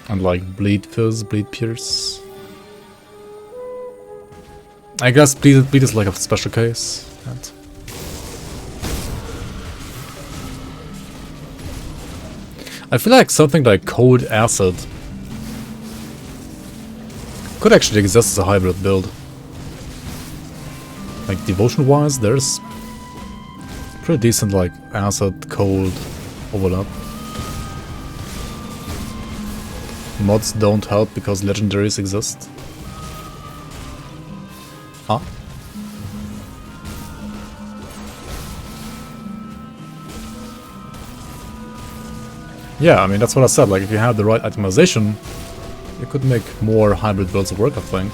And like bleed fizz, bleed pierce. I guess bleed is like a special case. And I feel like something like cold acid could actually exist as a hybrid build. Like devotion wise, there's pretty decent like acid cold overlap. Mods don't help because legendaries exist. Huh? Yeah, I mean that's what I said, like if you have the right itemization, you could make more hybrid builds work, I think.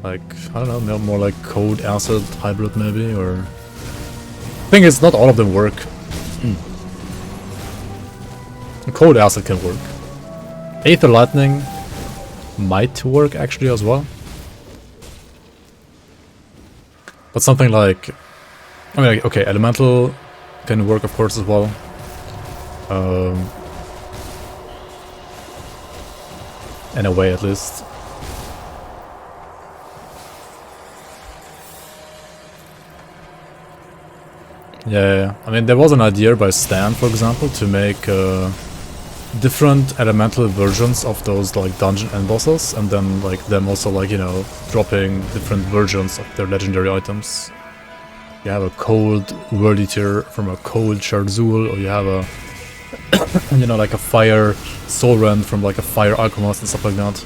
Like, I don't know, more like code acid hybrid maybe, or... Thing is, not all of them work. Code acid can work. Aether lightning might work actually as well. But something like... I mean, like, okay, elemental can work of course as well. In a way at least. Yeah, I mean there was an idea by Stan, for example, to make different elemental versions of those like dungeon end bosses, and then like them also like, you know, dropping different versions of their legendary items. You have a cold World Eater from a cold Charzul, or you have a you know, like a fire Soul Rend from like a fire Alchemist and stuff like that.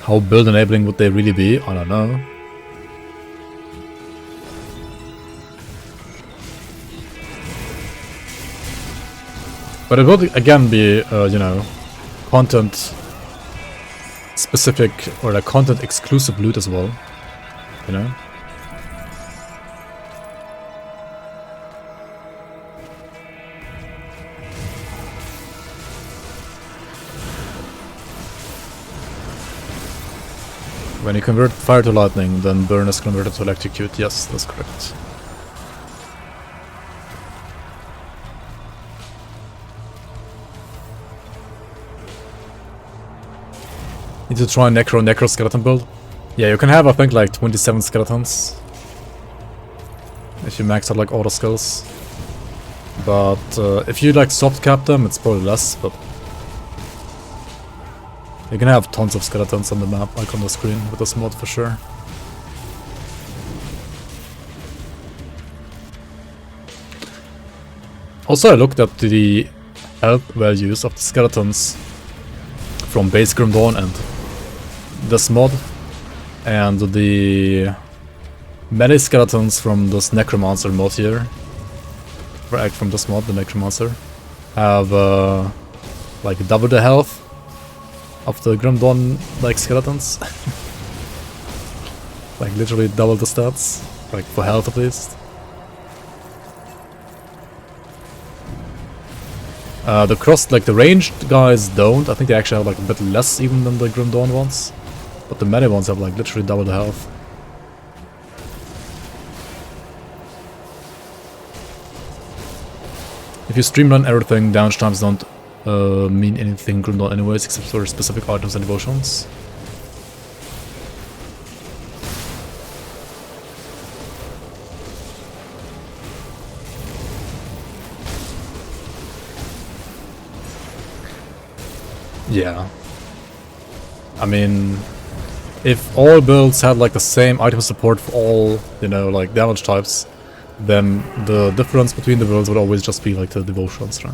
How build enabling would they really be? I don't know. But it would again be, you know, content specific or like content exclusive loot as well, you know? When you convert fire to lightning, then burn is converted to electrocute. Yes, that's correct. Need to try Necro skeleton build. Yeah, you can have I think like 27 skeletons if you max out like auto skills. But if you like soft cap them, it's probably less. But you can have tons of skeletons on the map, like on the screen, with this mod for sure. Also, I looked at the health values of the skeletons from base Grim Dawn and this mod, and the melee skeletons from this Necromancer mod here, from this mod, the Necromancer, have like double the health of the Grim Dawn like skeletons. Like literally double the stats, like for health at least. The crossed, like the ranged guys don't. I think they actually have like a bit less even than the Grim Dawn ones. But the melee ones have like literally double the health. If you streamline everything, damage times don't mean anything Grim Dawn anyways, except for specific items and devotions. Yeah. I mean, if all builds had like the same item support for all, you know, like damage types, then the difference between the builds would always just be like the devotions, right?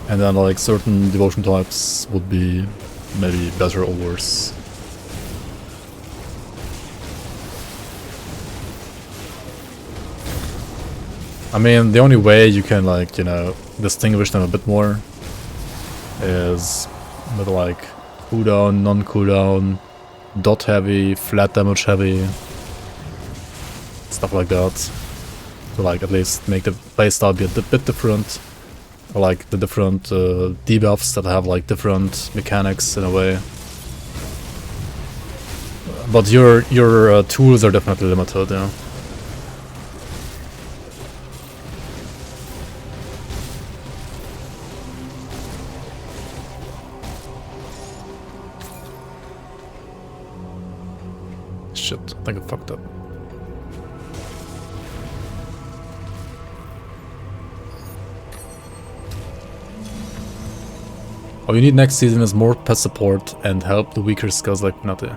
And then like certain devotion types would be maybe better or worse. I mean, the only way you can like, you know, distinguish them a bit more is with like cooldown, non-cooldown, dot heavy, flat damage heavy, stuff like that. To like at least make the playstyle be a bit different. Or like the different debuffs that have like different mechanics in a way. But your tools are definitely limited, yeah. Shit, I think I fucked up. All you need next season is more pet support and help the weaker skills like Nate.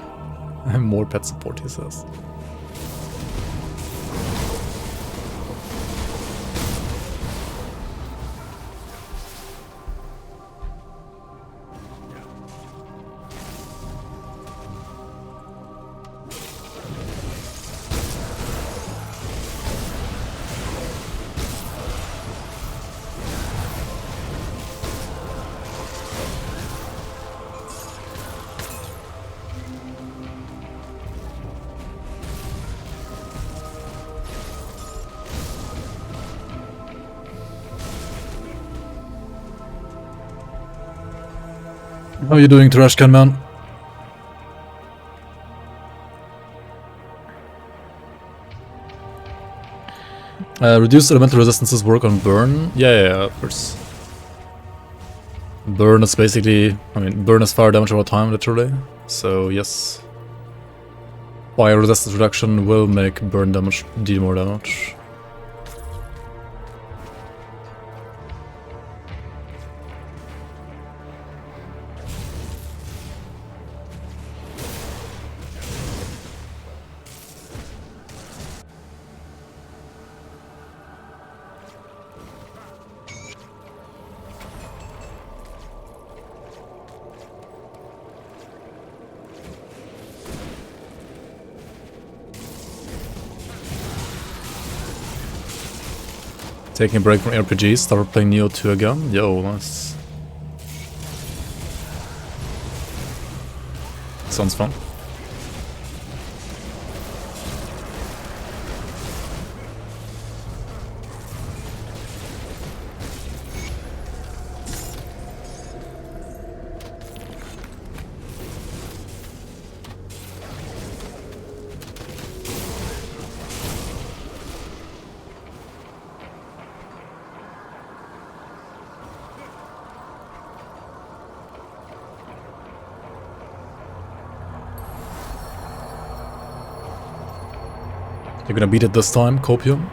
More pet support, he says. How are you doing, Trashcan man? Reduced elemental resistances work on burn? Yeah, of course. Burn is basically, burn is fire damage over time, literally. So, yes. Fire resistance reduction will make burn damage deal more damage. Taking a break from RPGs, start playing Neo 2 again. Yo, nice. Sounds fun. You're gonna beat it this time, Copium?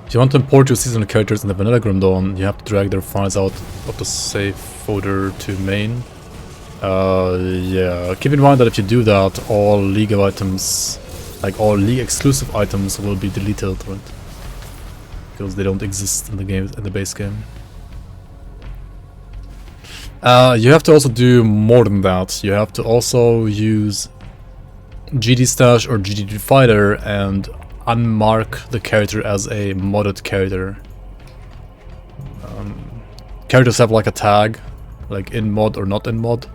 If you want to import your seasonal characters in the vanilla Grim Dawn, you have to drag their files out of the save folder to main. Yeah, keep in mind that if you do that, all League of items, like all League exclusive items, will be deleted, right? Because they don't exist in the game, in the base game. You have to also do more than that. You have to also use GD Stash or GD Fighter and unmark the character as a modded character. Characters have like a tag, like in mod or not in mod.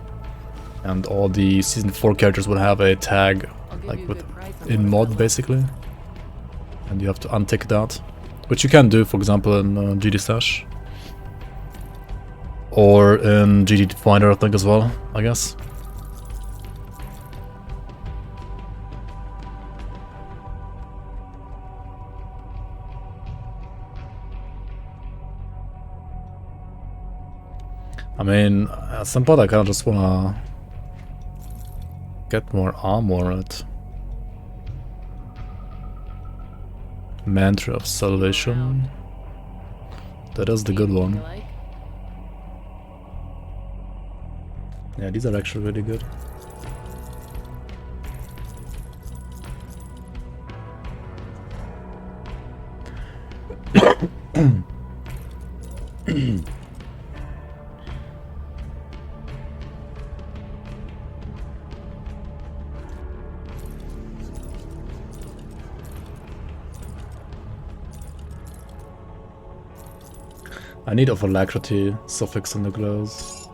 And all the Season 4 characters will have a tag, like with in mod basically. And you have to untick that. Which you can do, for example, in GD Stash. Or in GD Finder, I think, as well, I guess. I mean, at some point I kinda just wanna get more armor, right? Mantra of Salvation. That is the good one. Yeah, these are actually really good. I need of alacrity suffix in the glows.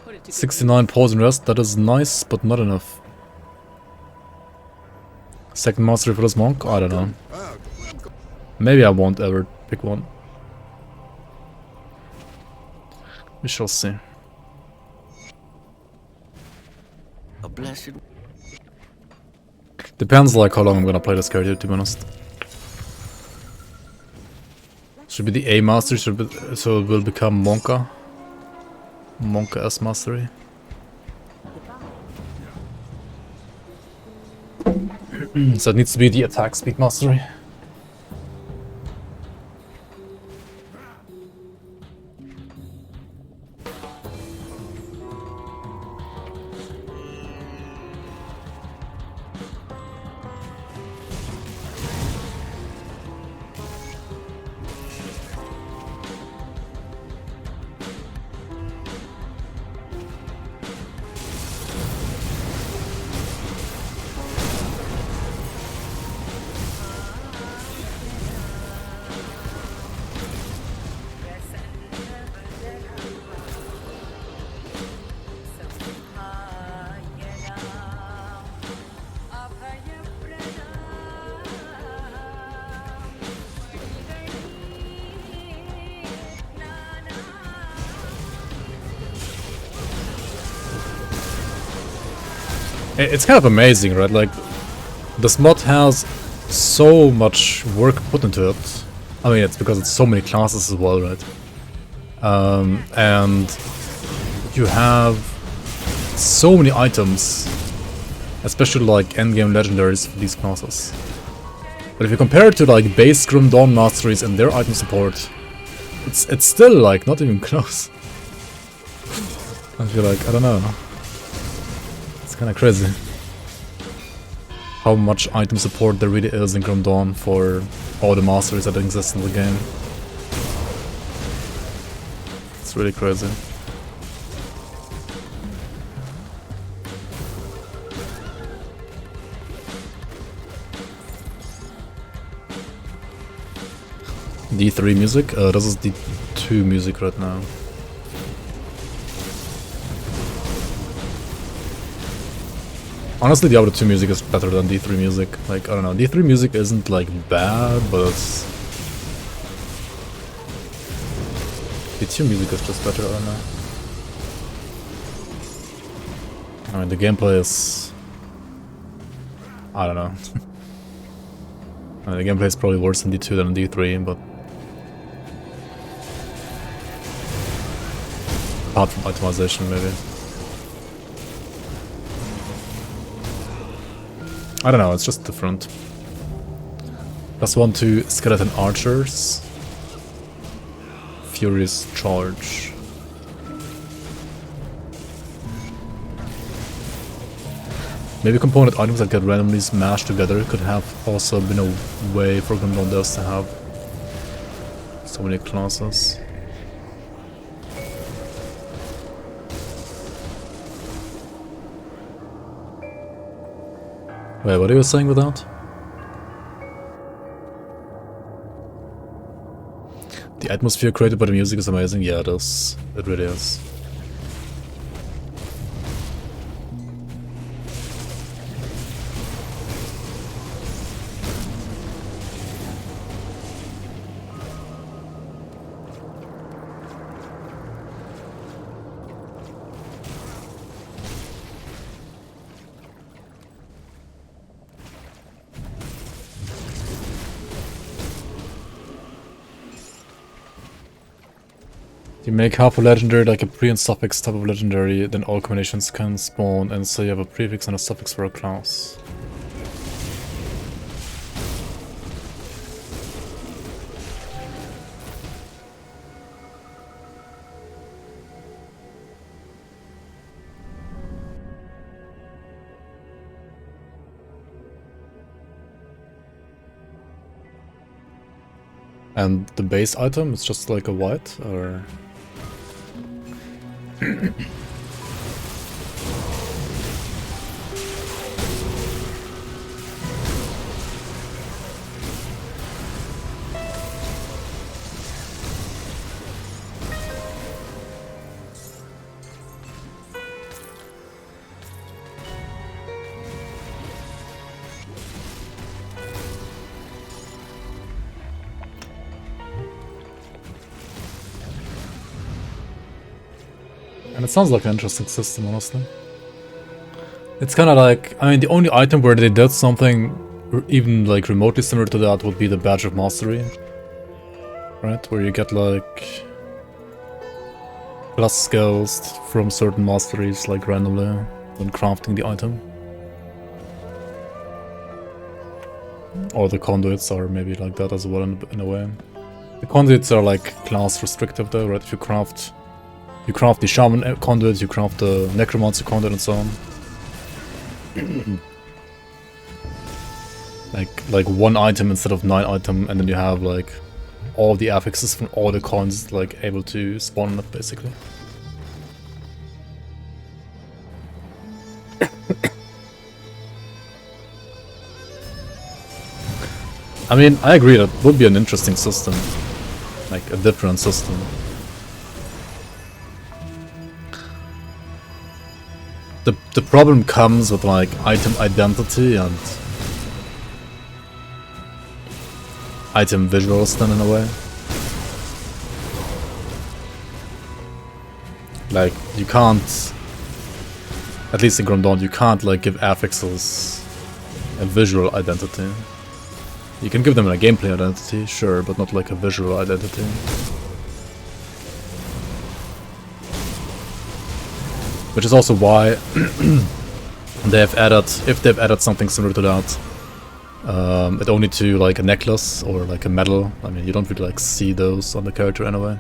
Put it to good 69 poison rest, that is nice, but not enough. Second mastery for this monk? I don't know. Maybe I won't ever pick one. We shall see. A blessed. Depends like how long I'm gonna play this character, to be honest. Should be the A mastery, so it will become Monka. Monka S mastery. So it needs to be the attack speed mastery. It's kind of amazing, right? Like, this mod has so much work put into it. I mean, it's because it's so many classes as well, right? And you have so many items, especially like endgame legendaries for these classes. But if you compare it to like base Grim Dawn masteries and their item support, it's still like not even close. I feel like, I don't know. It's kinda crazy how much item support there really is in Grim Dawn for all the masteries that exist in the game. It's really crazy. D3 music? This is D2 music right now. Honestly, Diablo 2 music is better than D3 music. Like, I don't know, D3 music isn't like bad, but it's... D2 music is just better, I don't know. I mean, the gameplay is... I don't know. I mean, the gameplay is probably worse in D2 than in D3, but... apart from optimization, maybe. I don't know, it's just different. +1 to Skeleton Archers. Furious Charge. Maybe component items that get randomly smashed together could have also been a way for Grim Dawn devs to have so many classes. Wait, what are you saying with that? The atmosphere created by the music is amazing. Yeah, it is. It really is. You make half a legendary like a pre and suffix type of legendary, then all combinations can spawn, and so you have a prefix and a suffix for a class. And the base item is just like a white, or... And it sounds like an interesting system, honestly. It's kind of like, I mean, the only item where they did something even like remotely similar to that would be the Badge of Mastery. Right? Where you get like plus skills from certain masteries like randomly when crafting the item. Or the conduits are maybe like that as well in a way. The conduits are like class restrictive though, right? If you craft the Shaman conduit, you craft the Necromancer conduit and so on. like one item instead of 9 items, and then you have like all the affixes from all the coins like able to spawn up basically. I mean, I agree that would be an interesting system, like a different system. The problem comes with like item identity and item visuals then in a way. Like you can't, at least in Grim Dawn, you can't like give affixes a visual identity. You can give them a gameplay identity, sure, but not like a visual identity. Which is also why they've added, if they've added something similar to that, it only to like a necklace or like a medal. I mean, you don't really like see those on the character anyway.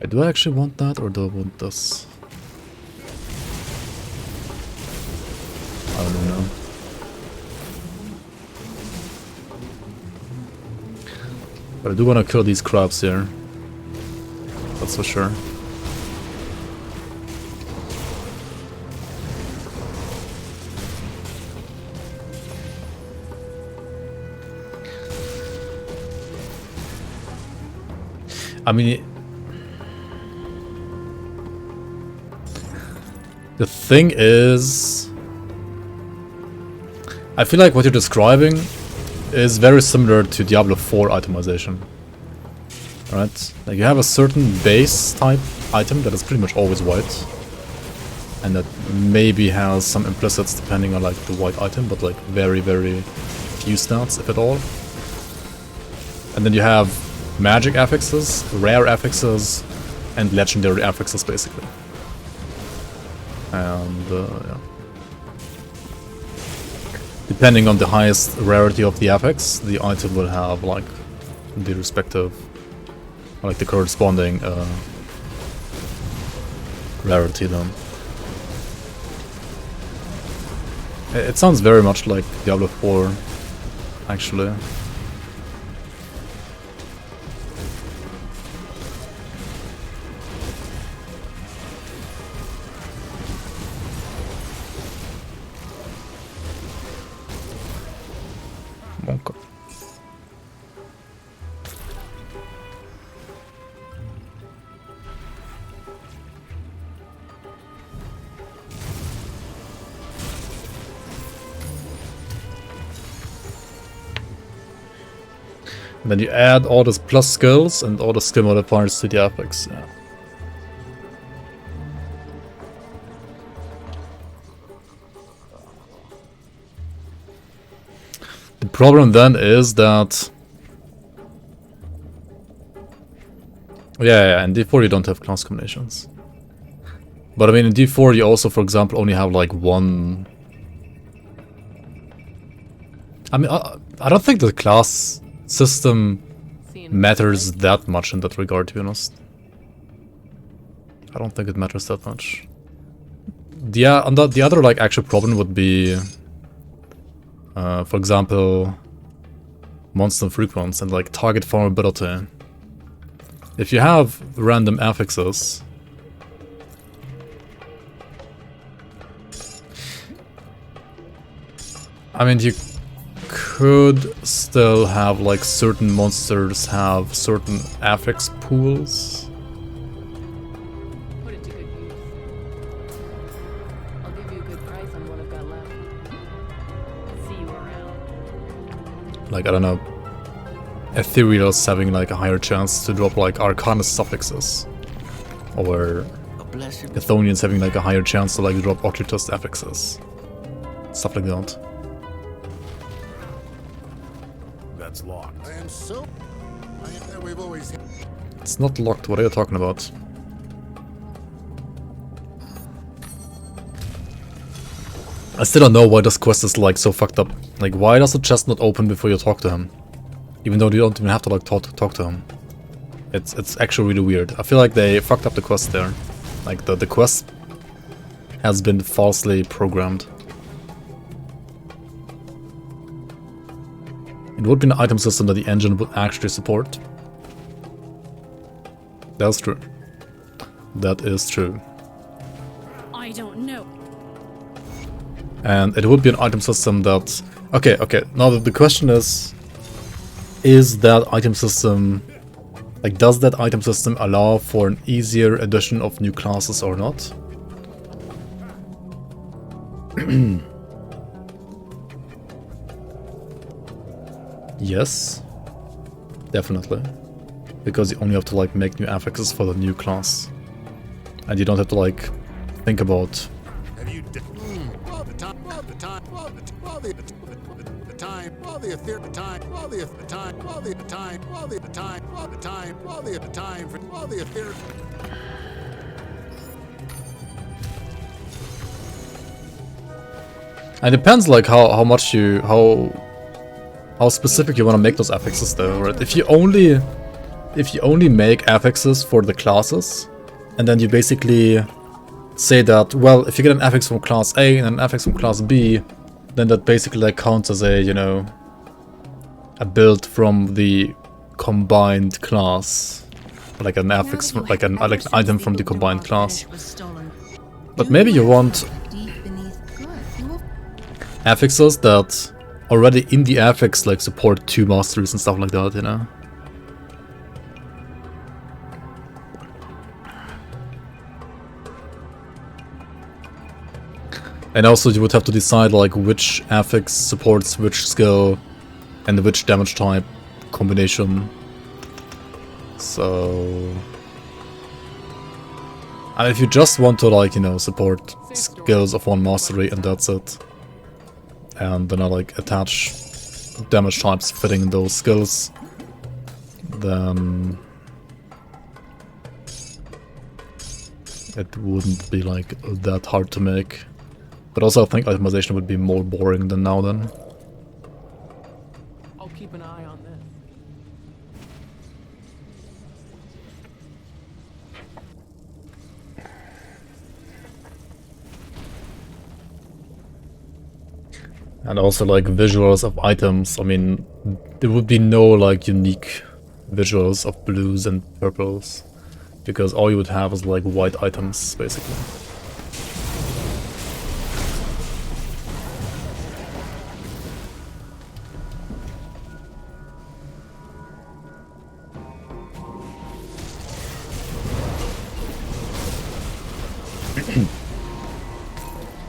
Do I actually want that, or do I want this? I don't know. But I do want to kill these crabs here. That's for sure. I mean, the thing is, I feel like what you're describing is very similar to Diablo 4 itemization. Right? Like you have a certain base type item that is pretty much always white. And that maybe has some implicits depending on like the white item, but like very, very few stats, if at all. And then you have magic affixes, rare affixes, and legendary affixes basically. And yeah. Depending on the highest rarity of the affix, the item will have like the respective, like the corresponding rarity then. It sounds very much like Diablo 4, actually. Okay. Then you add all those plus skills and all the skill modifiers to the affix. Yeah. The problem then is that... Yeah, in D4 you don't have class combinations. But I mean in D4 you also, for example, only have like one... I mean, I don't think the class system matters that much in that regard, to be honest. I don't think it matters that much. The other like actual problem would be... for example, monster frequency and like target vulnerability. If you have random affixes, I mean you could still have like certain monsters have certain affix pools. Put it to good use. I'll give you a good price on what I've got left. See you around. Like, I don't know, Ethereals having like a higher chance to drop like Arcanist suffixes. Or A blessing. Chthonians having like a higher chance to like drop Occultist affixes. Stuff like that. That's locked. I am so. We've always. It's not locked, what are you talking about? I still don't know why this quest is like so fucked up. Like, why does the chest not open before you talk to him? Even though you don't even have to like talk to him. It's actually really weird. I feel like they fucked up the quest there. Like the quest has been falsely programmed. It would be an item system that the engine would actually support. That's true. That is true. I don't know. And it would be an item system that... Okay, now the question is that item system... Like, does that item system allow for an easier addition of new classes or not? Yes. Definitely. Because you only have to, like, make new affixes for the new class. And you don't have to, like, think about... Have you? All the time. All the time. All the time. All the time. All the time. All the time. All the time. All the time. All the time. All the time. All the time. It depends, like, how much you... How specific you want to make those affixes though, right? If you only make affixes for the classes, and then you basically say that, well, if you get an affix from class A and an affix from class B, then that basically like counts as a, you know, a build from the combined class, like an affix, like an item from the combined class. But maybe you want affixes that already in the affix like support 2 masteries and stuff like that, you know? And also you would have to decide like which affix supports which skill and which damage type combination. So... And if you just want to like, you know, support skills of 1 mastery and that's it. And then I like attach damage types fitting those skills, then it wouldn't be like that hard to make. But also I think itemization would be more boring than now then. I'll keep an eye on this. And also like visuals of items, I mean, there would be no like unique visuals of blues and purples, because all you would have is like white items, basically.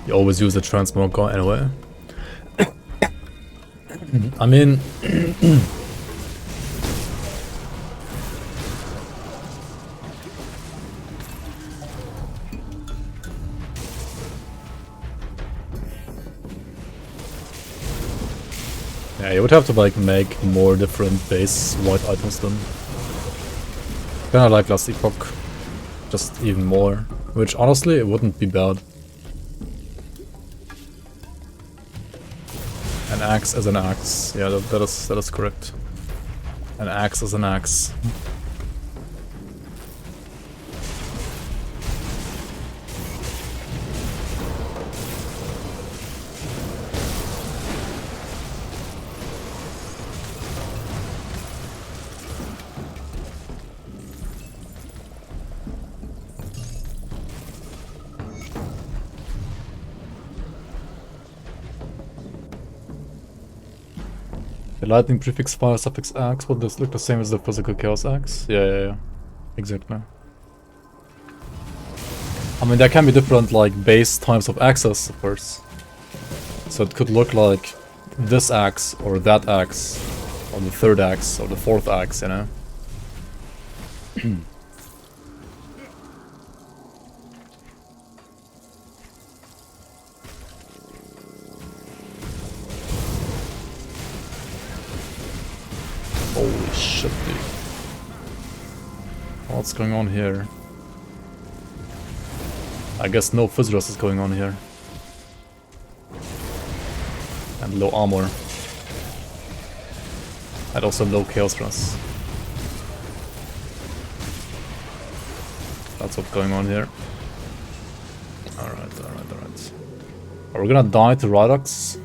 You always use the transmog gun anyway. I mean... yeah, you would have to like make more different base white items then. Kinda like last epoch, just even more. Which honestly, it wouldn't be bad. An axe as an axe. Yeah, that is correct. An axe as an axe. The lightning prefix file suffix axe, will this look the same as the physical chaos axe? Yeah. Exactly. I mean, there can be different, like, base types of axes, of course. So it could look like this axe, or that axe, or the third axe, or the fourth axe, you know? Holy shit, dude. What's going on here? I guess no Fizz is going on here. And low armor. And also low Chaos Rush. That's what's going on here. Alright. Are we gonna die to Rydox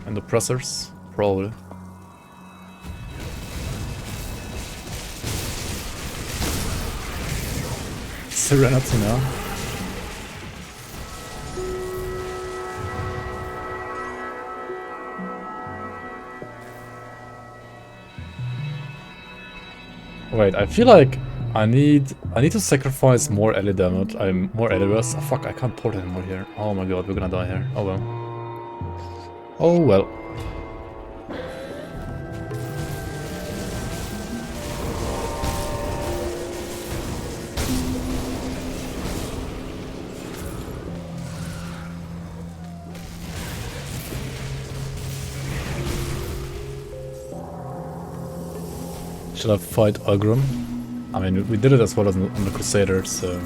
and the pressers? Probably. Serenity now. Wait, I feel like I need to sacrifice more ally damage. I'm more ally burst. Oh, fuck, I can't port anymore here. Oh my god, we're gonna die here. Oh well. Oh well. Should I fight Agrum? I mean, we did it as well as on the Crusaders, so...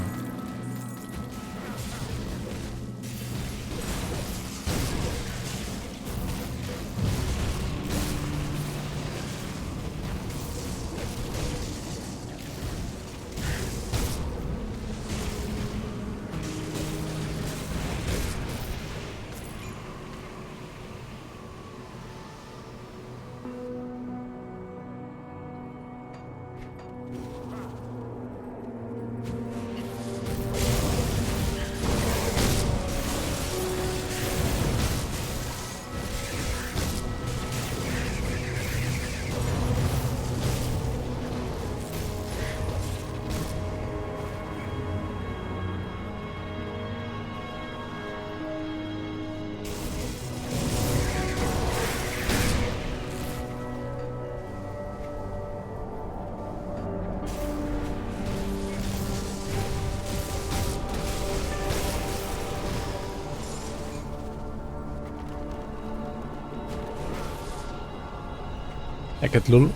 Eket lul.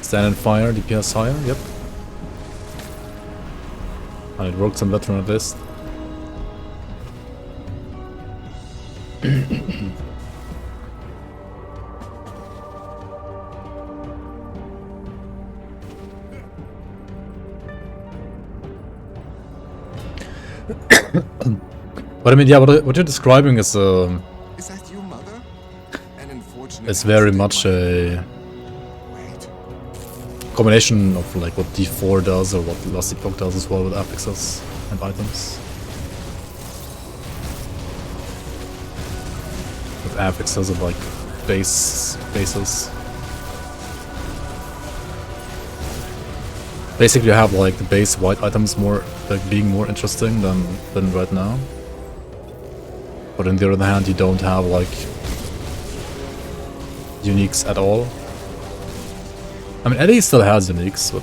Stand and fire, DPS higher, yep. And it works on veteran at least. But I mean, yeah, what you're describing is Is that you, Mother? An unfortunate it's very much a Wait. combination of like what D4 does or what Last Epoch does as well with affixes and items. With affixes of like bases. Basically you have like the base white items more like being more interesting than right now. But on the other hand, you don't have like uniques at all. I mean, Eddie still has uniques, but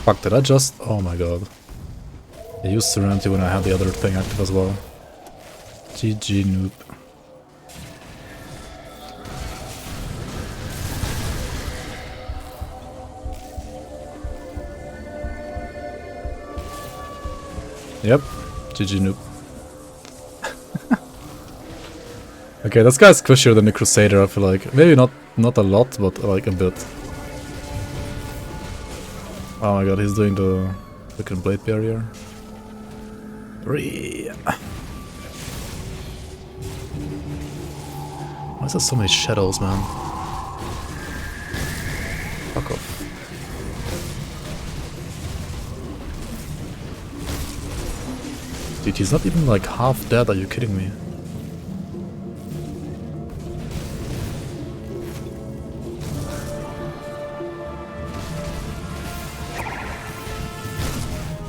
fuck, did I just... Oh my god. I used Serenity when I had the other thing active as well. GG noob. Yep. GG noob. Okay, this guy's squishier than the Crusader, I feel like. Maybe not a lot, but like a bit. Oh my god, he's doing the freaking blade barrier. 3. Why is there so many shadows, man? Fuck off. Dude, he's not even like half dead, are you kidding me?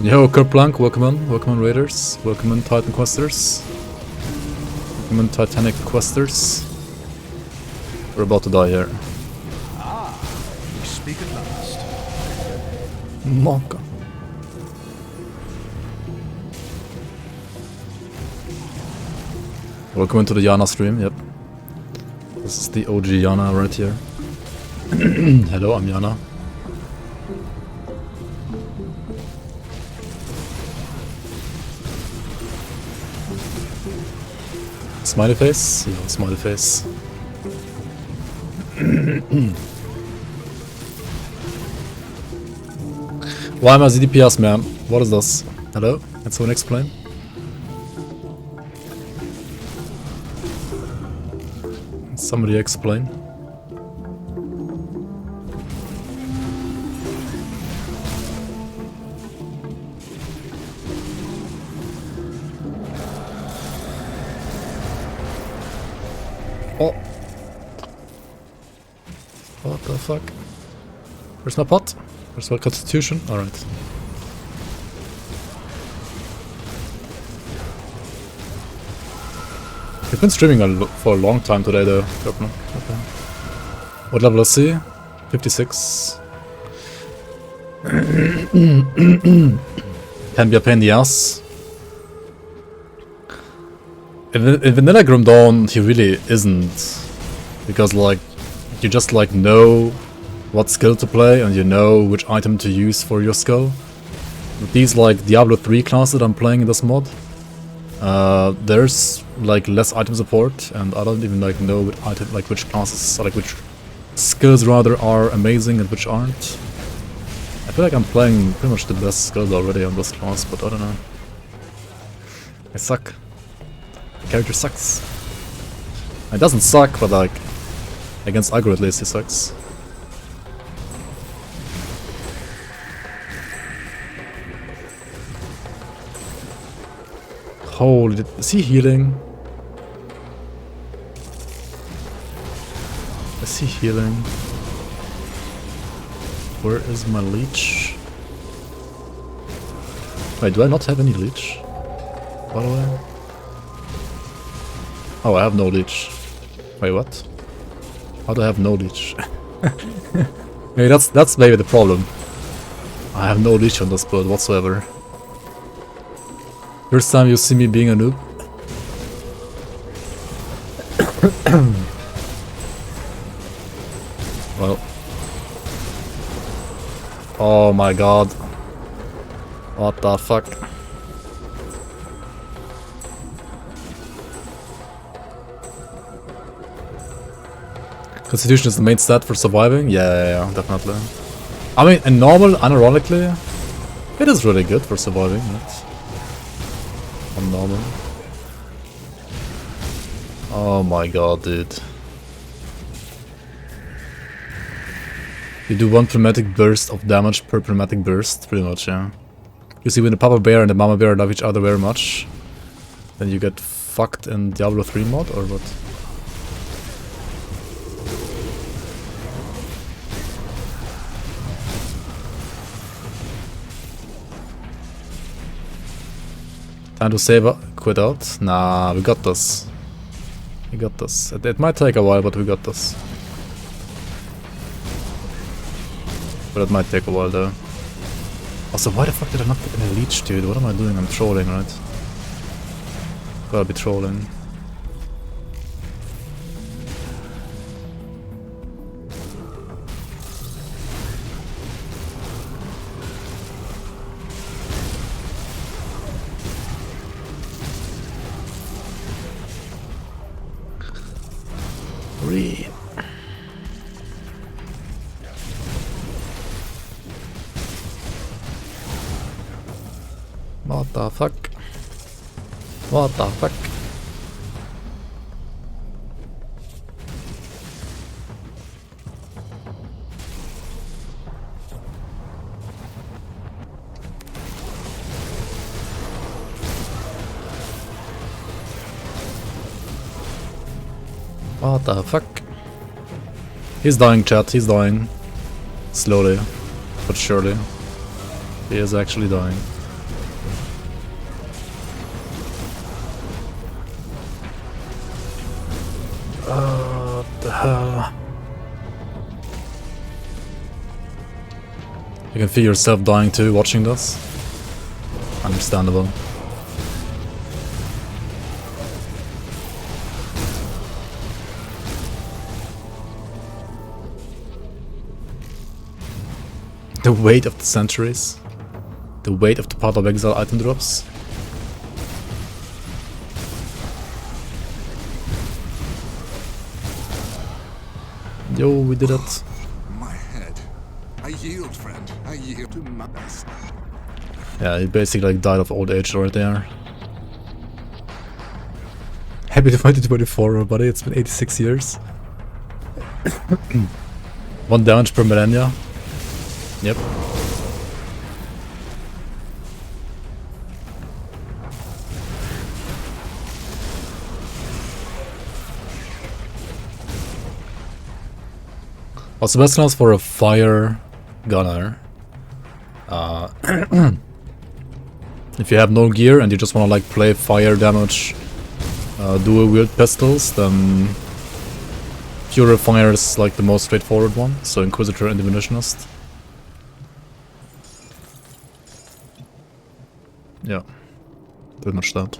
Yo, Kerplunk, welcome on Raiders, welcome on Titan Questers, welcome on Titanic Questers. We're about to die here. We speak at last. Monka. Welcome into the Yana stream, yep. This is the OG Yana right here. Hello, I'm Yana. Smiley face? Yeah, smiley face. Why am I ZDPS, man? What is this? Hello? Can someone explain? Somebody explain. Oh. What the fuck? Where's my pot? Where's my constitution? Alright. You've been streaming for a long time today though. Okay. What level is he? 56. Can be a pain in the ass. In Vanilla Grim Dawn, he really isn't. Because like, you just like know what skill to play and you know which item to use for your skill. With these like Diablo 3 classes that I'm playing in this mod, there's like less item support and I don't even like know which item, like which classes, or like which skills rather are amazing and which aren't. I feel like I'm playing pretty much the best skills already on this class, but I don't know. I suck. The character sucks. It doesn't suck, but like, against aggro at least he sucks. Holy, is he healing? Is he healing? Where is my leech? Wait, do I not have any leech? By the way? Oh, I have no leech. Wait, what? How do I have no leech? Maybe that's maybe the problem. I have no leech on this build whatsoever. First time you see me being a noob. Well. Oh my god. What the fuck? Constitution is the main stat for surviving? Yeah, definitely. I mean, in normal, unironically, it is really good for surviving, right? On normal. Oh my god, dude. You do one prismatic burst of damage per prismatic burst, pretty much, yeah. You see, when the Papa Bear and the Mama Bear love each other very much, then you get fucked in Diablo 3 mod, or what? Time to save up, quit out? Nah, we got this. We got this. It might take a while, but we got this. But it might take a while though. Also, why the fuck did I not get any leech, dude? What am I doing? I'm trolling, right? Gotta be trolling. agree. What the fuck? What the fuck? What the fuck? He's dying, chat, he's dying. Slowly, but surely. He is actually dying. What the hell? You can feel yourself dying too, watching this. Understandable. The weight of the centuries. The weight of the Path of Exile item drops. Yo, we did it. My head. I yield, friend. I yield to my best. Yeah, he basically like died of old age right there. Happy 2024, buddy. It's been 86 years. 1 damage per millennia. Yep. What's the best class for a fire gunner? If you have no gear and you just want to like play fire damage, dual wield pistols, then Purifier is like the most straightforward one. So Inquisitor and Diminutionist. Yeah, pretty much that.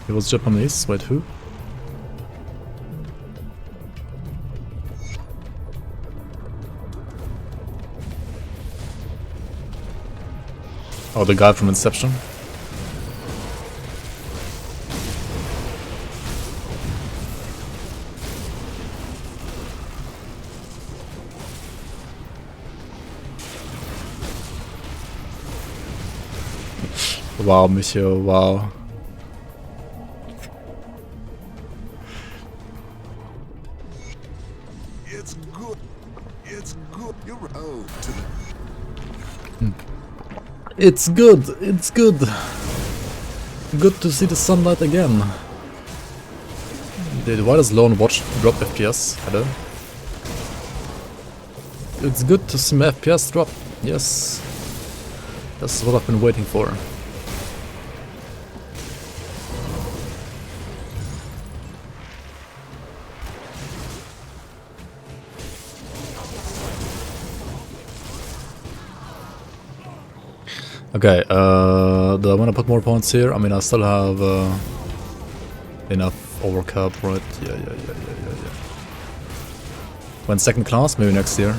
He was Japanese, wait, who? Oh, the guy from Inception? Wow, Michio, wow. It's good. It's good. You're oh to the It's good, it's good. Good to see the sunlight again. Dude, why does Lone Watch drop FPS? Hello? It's good to see my FPS drop. Yes. That's what I've been waiting for. Okay, do I want to put more points here? I mean, I still have enough overcap, right? Yeah. When second class, maybe next year.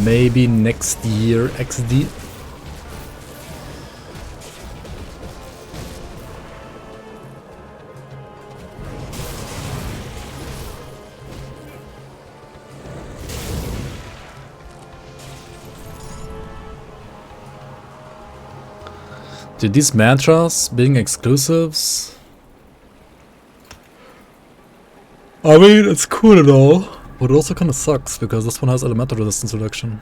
Maybe next year, XD. Dude, these mantras being exclusives. I mean, it's cool and all, but it also kinda sucks because this one has elemental resistance reduction.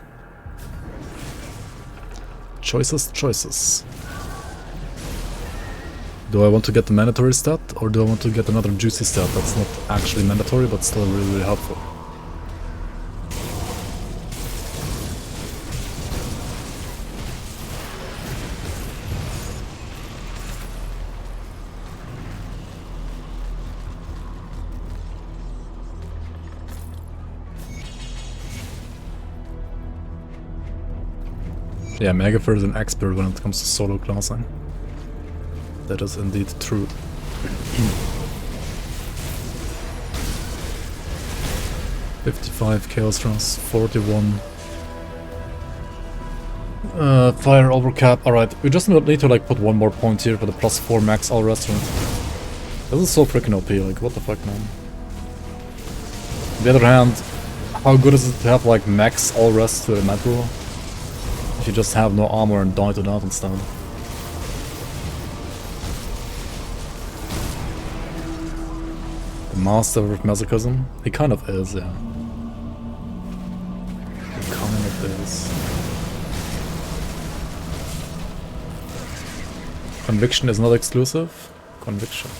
Choices. Do I want to get the mandatory stat, or do I want to get another juicy stat that's not actually mandatory but still really helpful? Yeah, Megafer is an expert when it comes to solo classing. That is indeed true. $55 Chaos Trans, 41. Fire overcap. Alright, we just need to like put one more point here for the +4 max all restaurant. This is so freaking OP, like what the fuck, man. On the other hand, how good is it to have like max all rest to a macro if you just have no armor and die to that instead? The master of masochism? He kind of is, yeah. He kind of is. Conviction is not exclusive? Conviction.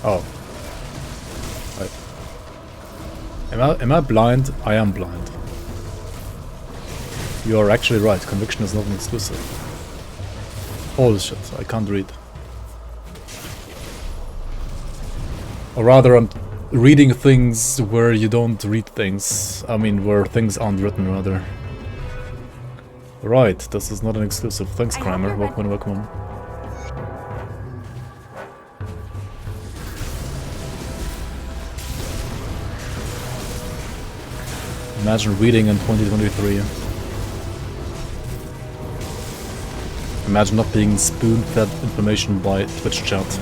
Oh. Right. Am I blind? I am blind. You are actually right, conviction is not an exclusive. Holy shit, I can't read. Or rather, I'm reading things where you don't read things. I mean, where things aren't written, rather. Right, this is not an exclusive. Thanks, Kramer. Welcome, welcome. Imagine reading in 2023. Imagine not being spoon-fed information by Twitch chat.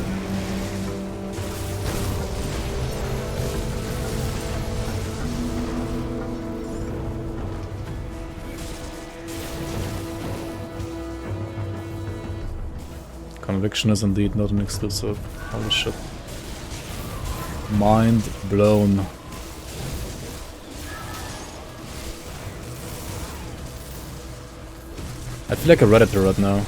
Conviction is indeed not an exclusive. Holy shit. Mind blown. I feel like a redditor right now.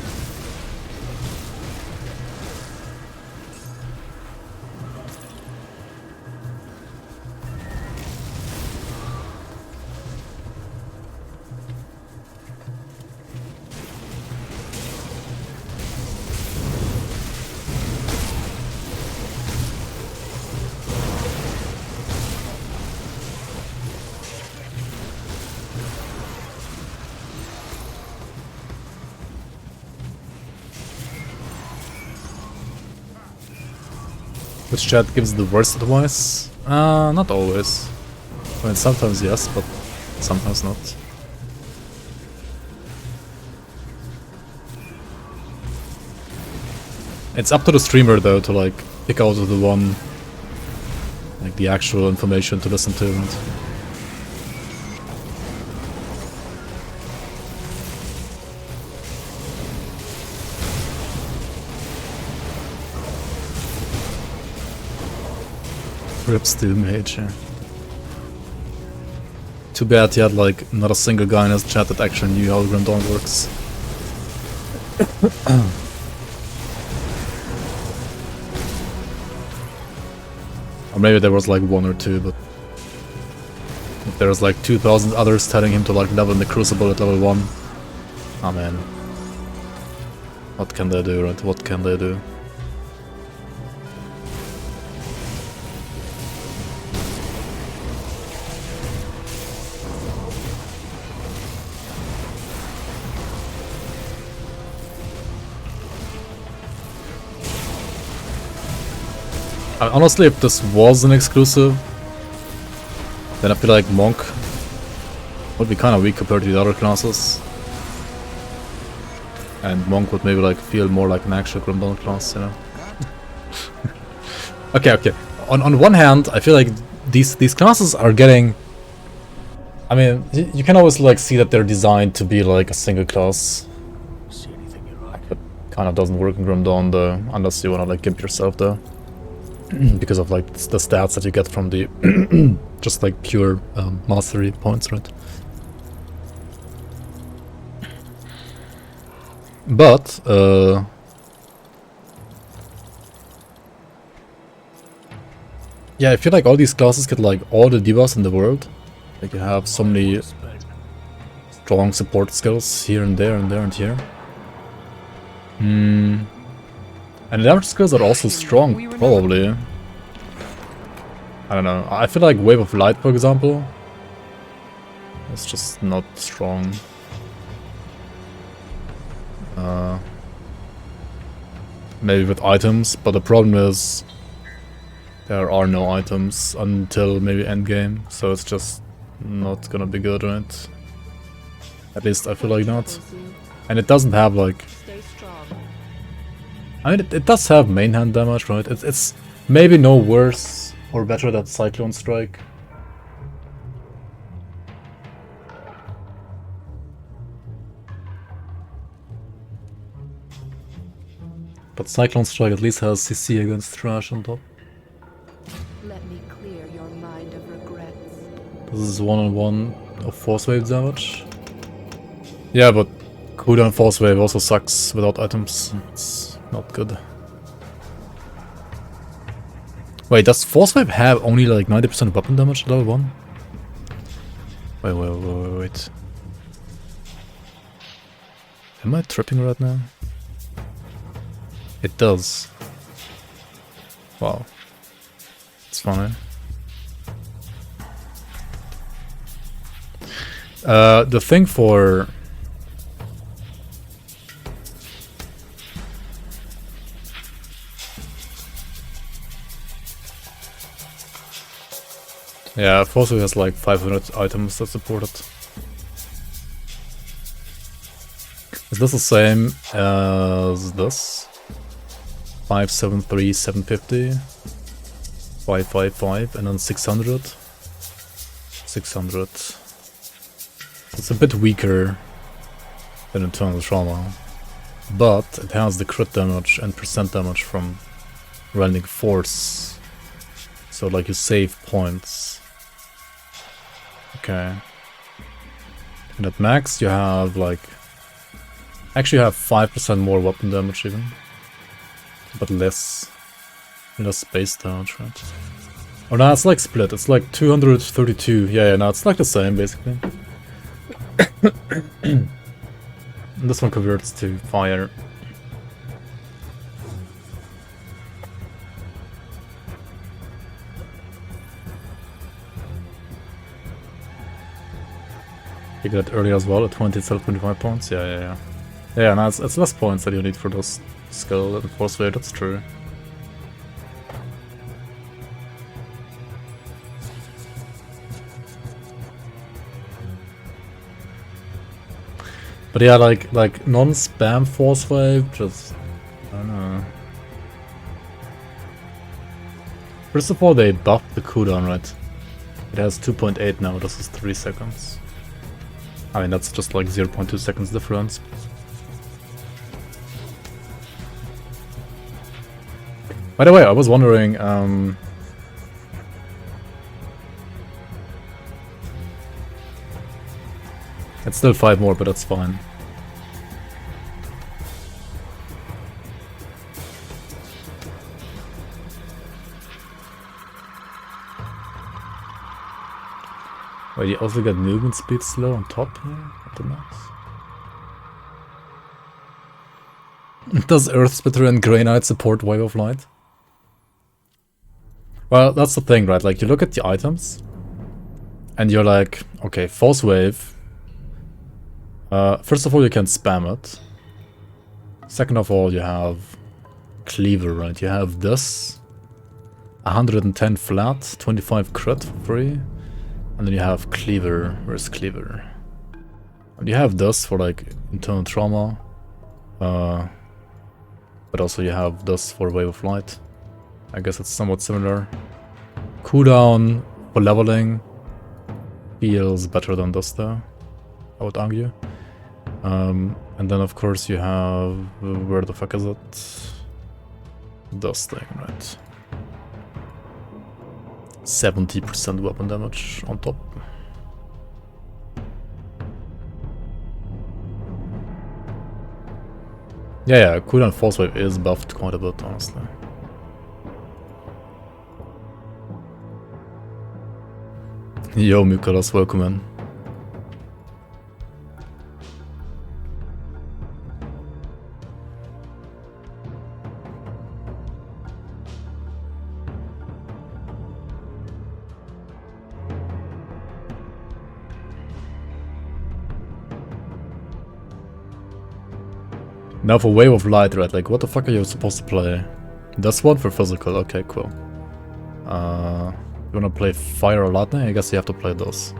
Which chat gives the worst advice? Not always. I mean, sometimes yes, but sometimes not. It's up to the streamer though to like pick out the one, like the actual information to listen to. And Rip Steel Mage, yeah. Too bad he had like not a single guy in his chat that actually knew how Grim Dawn works. Or maybe there was like one or two, but if there's like 2,000 others telling him to like level in the Crucible at level 1, oh man. What can they do, right? What can they do? Honestly, if this was an exclusive, then I feel like Monk would be kind of weak compared to the other classes. And Monk would maybe like feel more like an actual Grim Dawn class, you know? Okay. On one hand, I feel like these classes are getting... I mean, you can always like see that they're designed to be like a single class. But kind of doesn't work in Grim Dawn though, unless you want to like gimp yourself though. Because of like the stats that you get from the just like pure mastery points, right? But yeah, I feel like all these classes get like all the debuffs in the world. Like you have so many strong support skills here and there and there and here. And the damage skills are also strong, probably. I don't know. I feel like Wave of Light, for example, it's just not strong. maybe with items, but the problem is there are no items until maybe endgame, so it's just not gonna be good, right? At least I feel like not. And it doesn't have like... Stay strong. I mean, it does have main hand damage, right? It's maybe no worse or better than Cyclone Strike. But Cyclone Strike at least has CC against Trash on top. Let me clear your mind of regrets. This is 1-on-1 of Force Wave damage. Yeah, but cooldown Force Wave also sucks without items. It's not good. Wait, does Force Wave have only like 90% weapon damage at level 1? Wait. Am I tripping right now? It does. Wow. It's funny. The thing for... Yeah, Force Wave has like 500 items that support it. Is this the same as this? 573, 750, 555, and then 600. 600. It's a bit weaker than Eternal Trauma, but it has the crit damage and percent damage from Rending Force. So like you save points. Okay. And at max you have like... Actually you have 5% more weapon damage even. But less base damage, right? Oh no, it's like split, it's like 232. Yeah, no, it's like the same basically. And this one converts to fire. You got it earlier as well at 20 instead of 25 points? Yeah. Yeah, no, it's less points that you need for those skill and Force Wave, that's true. But yeah, like non-spam Force Wave, just... I don't know. First of all, they buffed the cooldown, right? It has 2.8 now, this is 3 seconds. I mean, that's just like 0.2 seconds difference. By the way, I was wondering, it's still 5 more, but that's fine. Wait, you also got movement speed slow on top here at the max? Does Earth Splitter and Grey Knight support Wave of Light? Well, that's the thing, right? Like, you look at the items, and you're like, okay, Force Wave. First of all, you can spam it. Second of all, you have Cleaver, right? You have this, 110 flat, 25 crit for free, and then you have Cleaver. Where's Cleaver? And you have this for like internal trauma, but also you have this for Wave of Light. I guess it's somewhat similar. Cooldown for leveling feels better than this though, I would argue. And then of course you have... where the fuck is it? This thing, right? 70% weapon damage on top. Yeah, cooldown Force Wave is buffed quite a bit, honestly. Yo, Mukalas, welcome in. Now for Wave of Light, right? Like, what the fuck are you supposed to play? That's one for physical. Okay, cool. You wanna play Fire or Lightning? I guess you have to play those.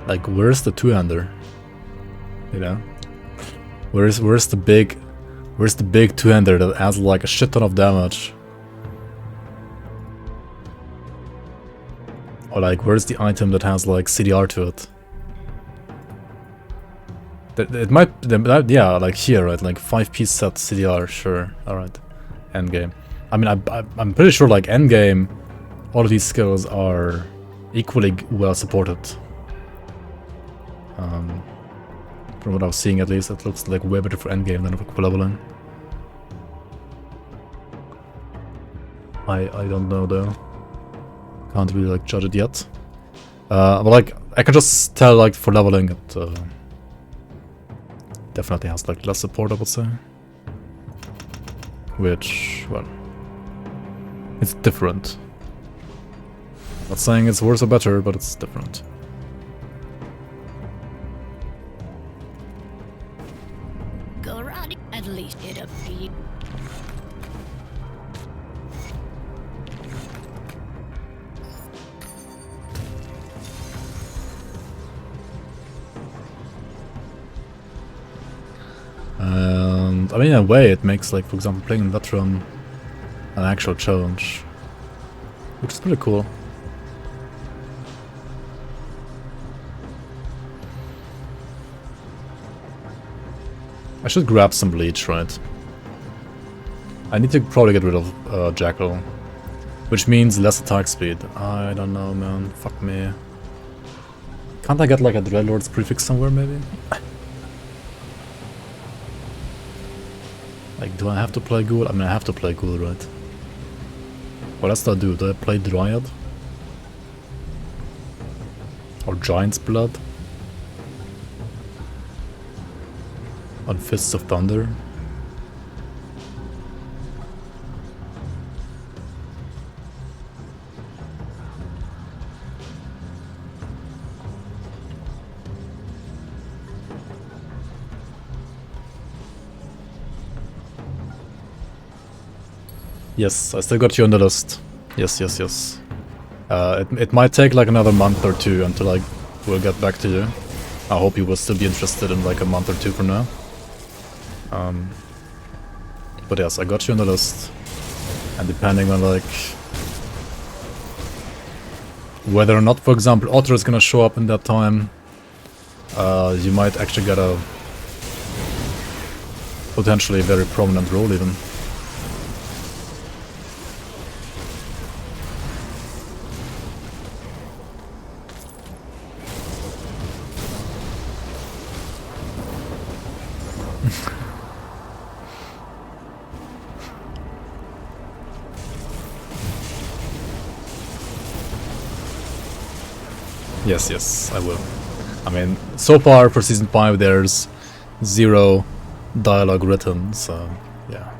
Like, where's the two-hander? You know? Where's the big two-hander that has like a shit ton of damage? Or like, where's the item that has like CDR to it? It might, yeah, like here, right? Like 5-piece set CDR, sure, alright. Endgame. I mean, I'm pretty sure like endgame, all of these skills are equally well supported. From what I was seeing at least, it looks like way better for endgame than for leveling. I don't know though. Can't really like judge it yet. But like I can just tell like for leveling it definitely has like less support, I would say. Which, well, it's different. Not saying it's worse or better, but it's different. Karate, at least it'll be. And I mean, in a way, it makes like, for example, playing veteran an actual challenge, which is pretty cool. I should grab some bleach, right? I need to probably get rid of Jackal, which means less attack speed. I don't know, man. Fuck me. Can't I get like a Dreadlord's prefix somewhere, maybe? Like, do I have to play Ghoul? I mean, I have to play Ghoul, right? What else do I do? Do I play Dryad? Or Giant's Blood? On Fists of Thunder? Yes, I still got you on the list. Yes, yes, yes. It might take like another month or two until I will get back to you. I hope you will still be interested in like a month or two from now. But yes, I got you on the list. And depending on like whether or not, for example, Otter is gonna show up in that time, you might actually get a potentially very prominent role even. Yes, yes, I will. I mean, so far for Season 5 there's 0 dialogue written, so yeah.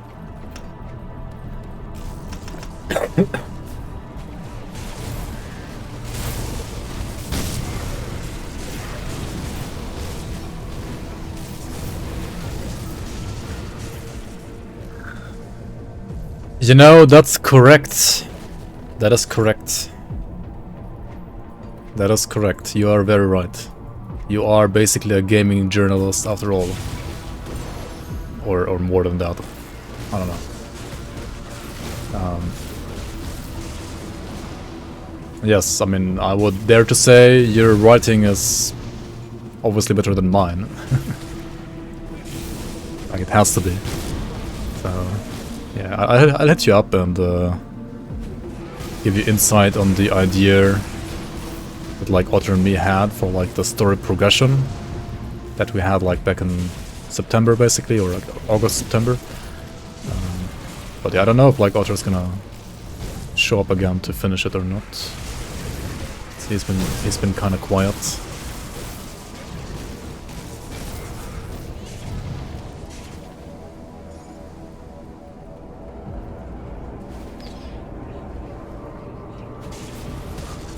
You know, that's correct. That is correct. That is correct. You are very right. You are basically a gaming journalist after all. Or more than that. I don't know. Yes, I mean, I would dare to say your writing is obviously better than mine. Like, it has to be. So, yeah, I'll hit you up and give you insight on the idea that like Otter and me had for like the story progression that we had like back in September basically, or like August, September. But yeah, I don't know if like Otter's gonna show up again to finish it or not. He's been kind of quiet.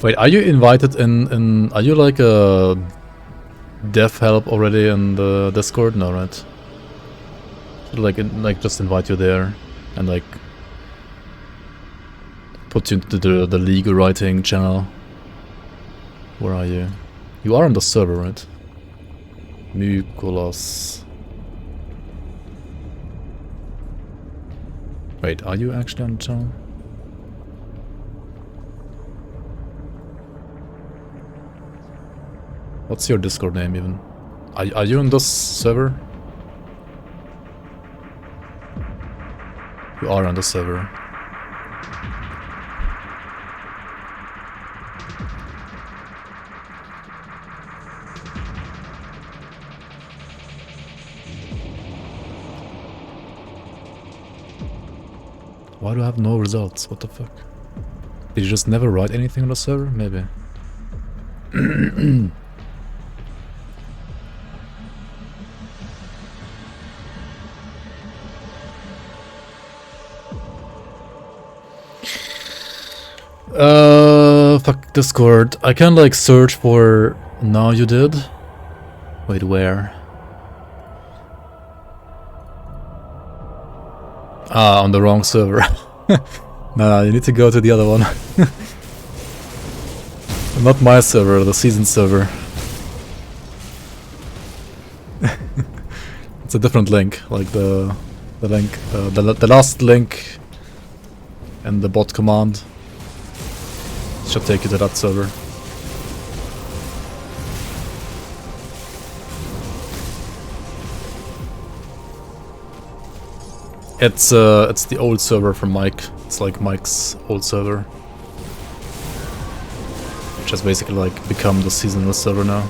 Wait, are you invited in are you like a dev help already in the Discord? No, right? Should like just invite you there and like put you into the legal writing channel. Where are you? You are on the server, right? Mykolas. Wait, are you actually on the channel? What's your Discord name even? Are you on this server? You are on the server. Why do I have no results? What the fuck? Did you just never write anything on the server? Maybe. Fuck Discord. I can like search for... No, you did? Wait, where? Ah, on the wrong server. No, you need to go to the other one. Not my server, the season server. It's a different link, like the link, the last link in the bot command should take you to that server. It's the old server from Mike. It's like Mike's old server, which has basically like become the seasonal server now.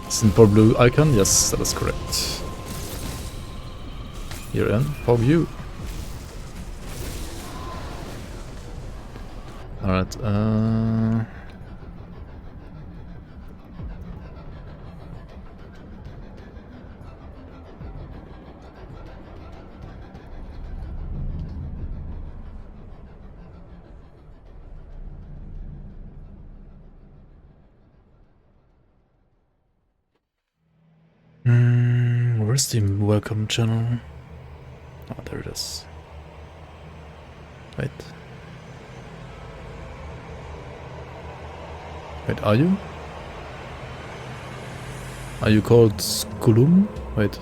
Simple blue icon? Yes, that is correct. You're in for view. Alright, where's the welcome channel? Oh, there it is. Wait. Wait, are you? Are you called Skulum? Wait.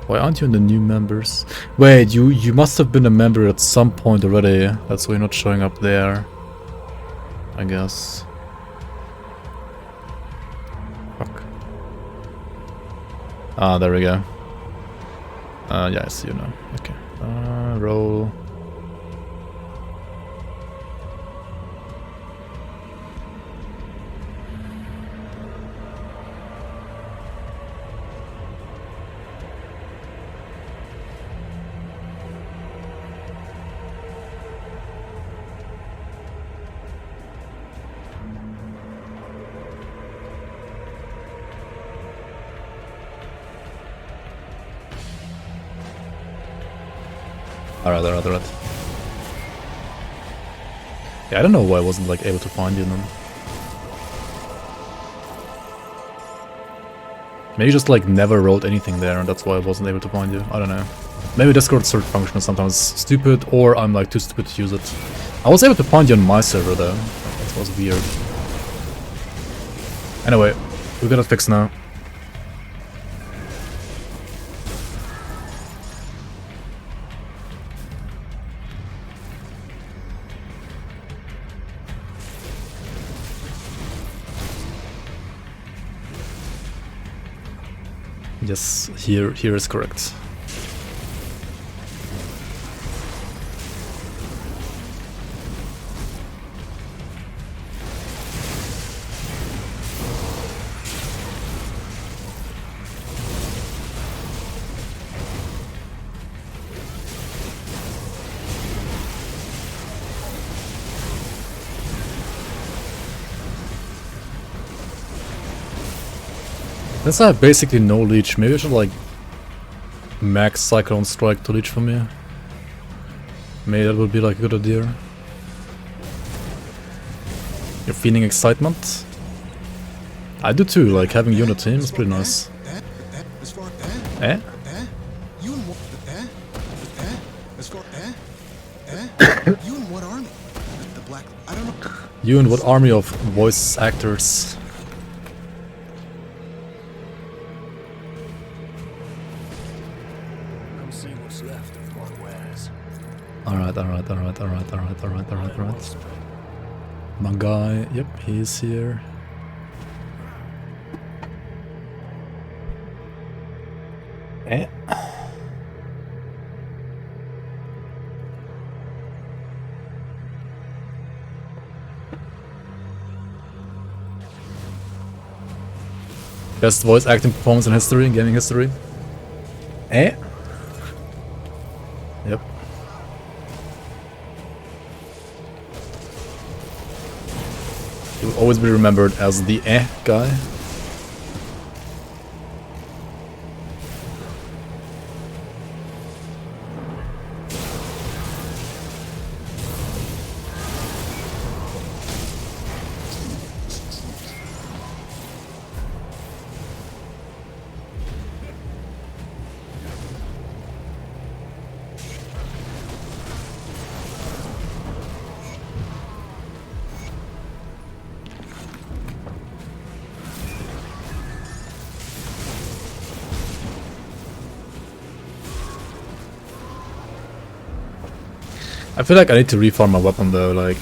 Why aren't you in the new members? Wait, you must have been a member at some point already. That's why you're not showing up there, I guess. Fuck. Ah, there we go. Yeah, I see you now. Okay. Roll. Alright. Yeah, I don't know why I wasn't like able to find you then. Maybe just like never wrote anything there and that's why I wasn't able to find you. I don't know. Maybe Discord's search function is sometimes stupid or I'm like too stupid to use it. I was able to find you on my server though. That was weird. Anyway, we got it fixed now. Yes, here is correct. Since I have basically no leech, maybe I should like max Cyclone Strike to leech for me. Maybe that would be like a good idea. You're feeling excitement? I do too, like having unit team is pretty nice. As far Eh? you and what as far you and what army? The black I don't know. You and what army of voice actors? Come see what's left of my wares. Alright. My guy, yep, he's here. Eh? Best voice acting performance in history, in gaming history. Eh? Yep. He will always be remembered as the guy. I feel like I need to reform my weapon though, like...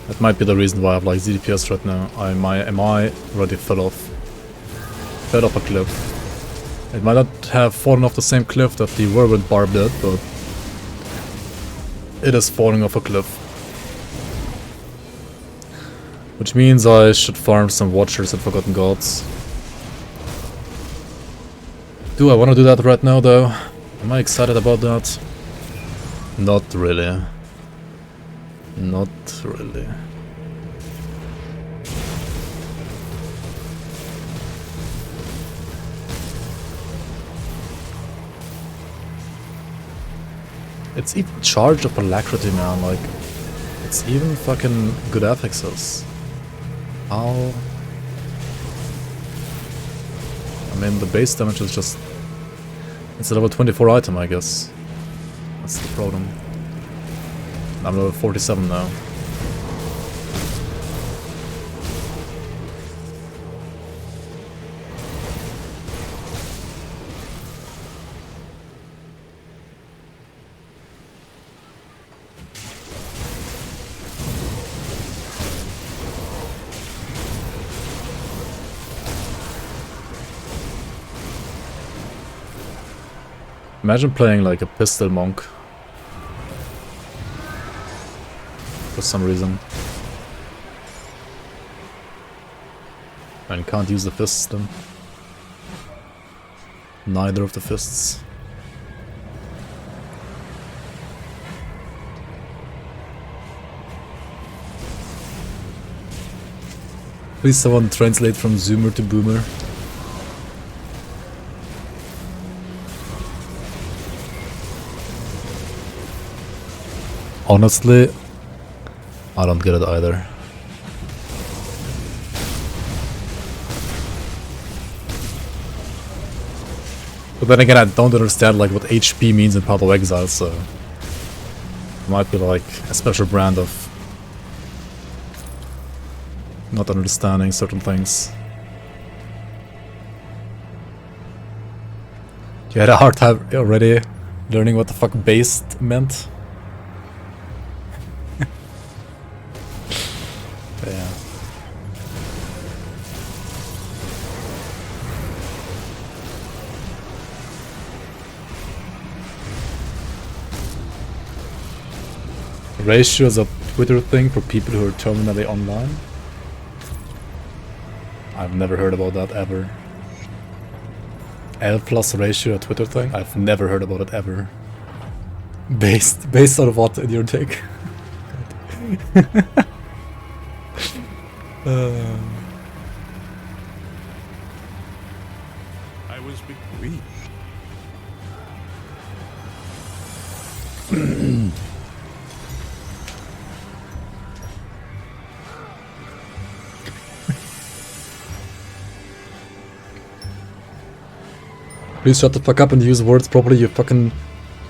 That might be the reason why I have like ZDPS right now. Am I already fell off a cliff. It might not have fallen off the same cliff that the Whirlwind Barb did, but... It is falling off a cliff. Which means I should farm some Watchers and Forgotten Gods. Do I want to do that right now though? Am I excited about that? Not really. Not really. It's even charged up alacrity, man, like... It's even fucking good affixes. How... I mean, the base damage is just... It's a level 24 item, I guess. That's the problem. I'm level 47 now. Imagine playing like a pistol monk. For some reason. And can't use the fists then. Neither of the fists. Please someone translate from Zoomer to Boomer. Honestly, I don't get it either. But then again, I don't understand like what HP means in Path of Exile, so it might be like a special brand of not understanding certain things. You had a hard time already learning what the fuck based meant? Yeah. Ratio is a Twitter thing for people who are terminally online. I've never heard about that ever. L plus ratio a Twitter thing? I've never heard about it ever. Based on what in your take? I was we. Please shut the fuck up and use words properly, you fucking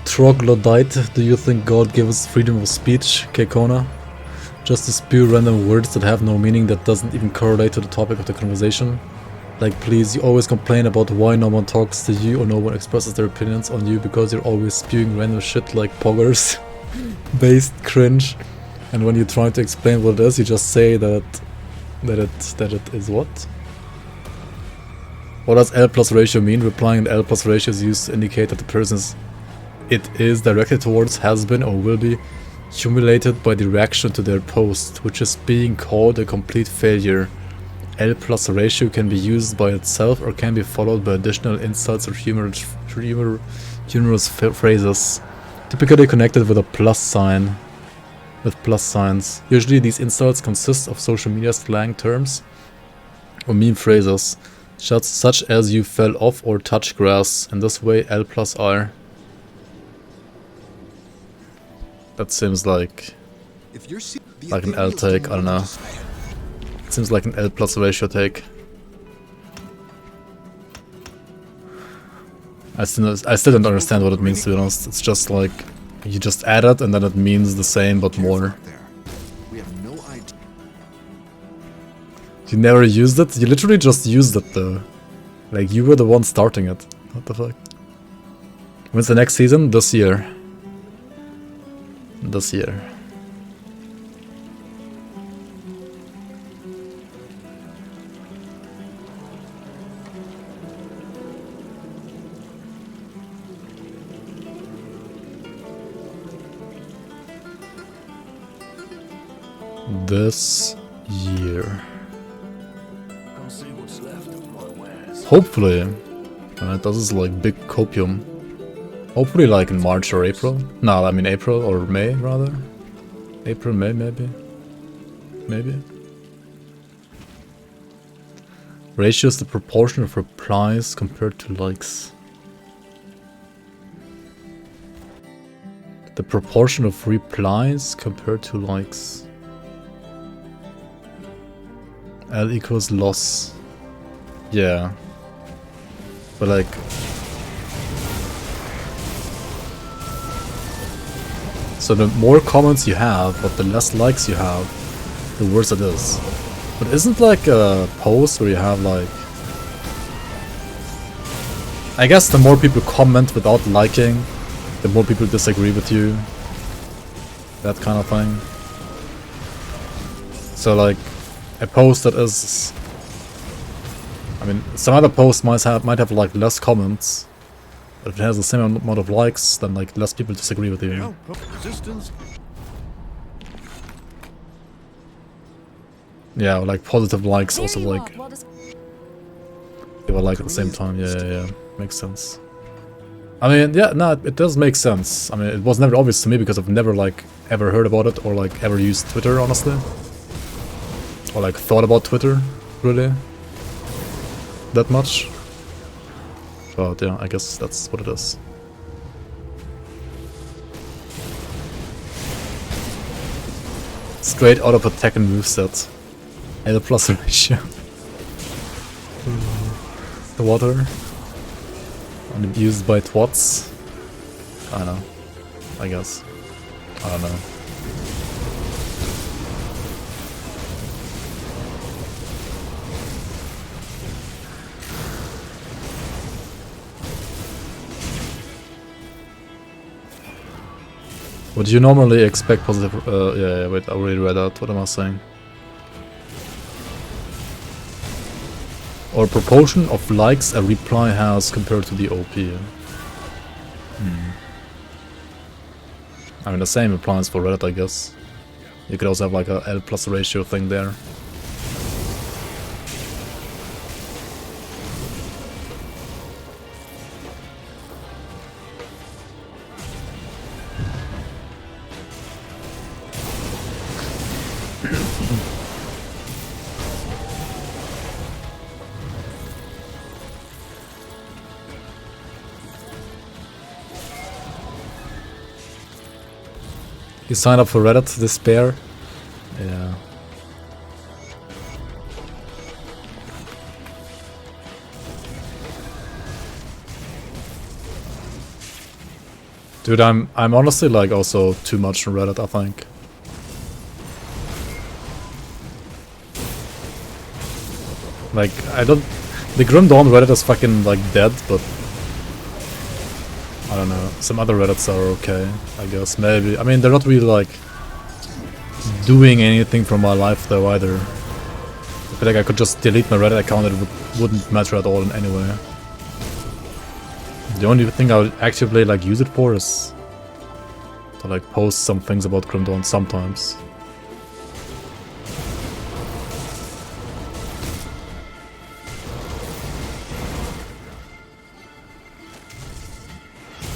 troglodyte. Do you think God gave us freedom of speech, Kekona? Just to spew random words that have no meaning, that doesn't even correlate to the topic of the conversation? Like, please, you always complain about why no one talks to you or no one expresses their opinions on you because you're always spewing random shit like poggers. Based cringe. And when you try to explain what it is, you just say that it is what? What does L plus ratio mean? Replying in L plus ratio is used to indicate that the person is directed towards has been or will be humiliated by the reaction to their post, which is being called a complete failure. L plus ratio can be used by itself or can be followed by additional insults or humorous phrases, typically connected with a plus sign. With plus signs. Usually these insults consist of social media slang terms or meme phrases, such as you fell off or touch grass. In this way, L plus R. That seems like an L take, I don't know. It seems like an L plus ratio take. I still don't understand what it means, to be honest. It's just like, you just add it and then it means the same but more. You never used it? You literally just used it though. Like, you were the one starting it. What the fuck? When's the next season? This year. This year. This year. Hopefully. This is like big copium. Hopefully like in March or April. No, I mean April or May rather. April, May maybe. Maybe. Ratio is the proportion of replies compared to likes. The proportion of replies compared to likes. L equals loss. Yeah. But like... So the more comments you have, but the less likes you have, the worse it is. But isn't like a post where you have like... I guess the more people comment without liking, the more people disagree with you. That kind of thing. So like, a post that is... I mean, some other posts might have like less comments, but if it has the same amount of likes, then like less people disagree with you. Yeah, like positive likes also like they were like at the same time. Yeah. Makes sense. I mean, yeah, no, it does make sense. I mean, it was never obvious to me because I've never like ever heard about it or like ever used Twitter, honestly, or like thought about Twitter really that much. But yeah, I guess that's what it is. Straight out of a Tekken moveset. L plus ratio. The water. And abused by twats. I don't know. I guess. I don't know. Would you normally expect positive... yeah, wait, I already read out. What am I saying? Or proportion of likes a reply has compared to the OP. I mean, the same applies for Reddit, I guess. You could also have like a L plus ratio thing there. You signed up for Reddit, despair? Yeah. Dude, I'm honestly like also too much on Reddit, I think. Like, I don't... The Grim Dawn Reddit is fucking like dead, but... I don't know, some other Reddits are okay, I guess, maybe. I mean, they're not really like... doing anything from my life though either. I feel like I could just delete my Reddit account and it wouldn't matter at all in any way. The only thing I would actively like use it for is to like post some things about Grim Dawn sometimes.